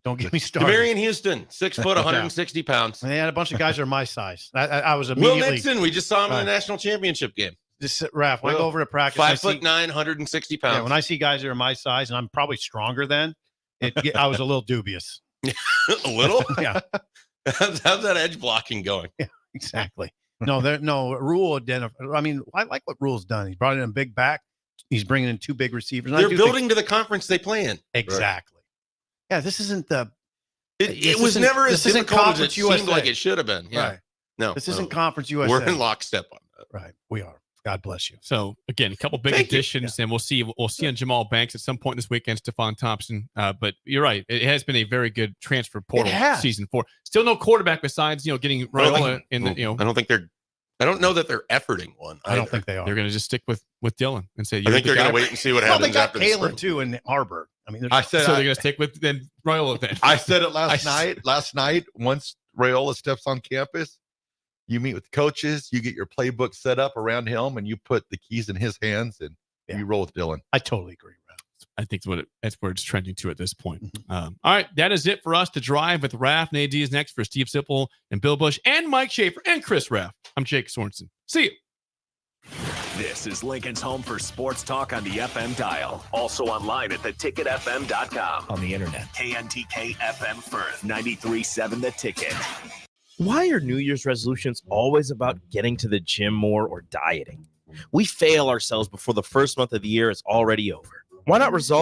Don't get me started. Devarian Houston, 6 foot, 160 pounds. They had a bunch of guys that are my size. I was Will immediately. Nixon, we just saw him in the national championship game. Raph, when I go over to practice, 5'9", 160 pounds. Yeah, when I see guys that are my size, and I'm probably stronger than, I was a little dubious. A little? Yeah. How's that edge blocking going? Yeah, exactly. No, Rule identified. I mean, I like what Rule's done. He brought in a big back. He's bringing in two big receivers. They're building to the conference they play in. Exactly. Right. Yeah, this isn't It was never as difficult as it seemed like it should have been. Yeah. Right. No, This isn't Conference USA. We're in lockstep on that. Right. We are. God bless you. So again, a couple big additions, and we'll see on Jamal Banks at some point this weekend, Stephon Thompson. But you're right; it has been a very good transfer portal season 4. Still no quarterback besides getting Raiola in the I don't know that they're efforting one. I don't think they are. They're going to just stick with Dylan and say. I think they're going to wait and see what happens. They got after the Kalen spring. too in Harburg. I mean, so they're going to stick with then Raiola. Then I said it last night. Once Raiola steps on campus, you meet with the coaches, you get your playbook set up around him, and you put the keys in his hands, and you roll with Dylan. I totally agree. I think that's where it's trending to at this point. All right, that is it for us to drive with Raff and AD is next for Steve Sipple and Bill Busch and Mike Schaefer and Chris Raff. I'm Jake Sorensen. See you. This is Lincoln's home for sports talk on the FM dial. Also online at theticketfm.com. On the internet. KNTK FM Firth, 93.7 The Ticket. Why are New Year's resolutions always about getting to the gym more or dieting? We fail ourselves before the first month of the year is already over. Why not resolve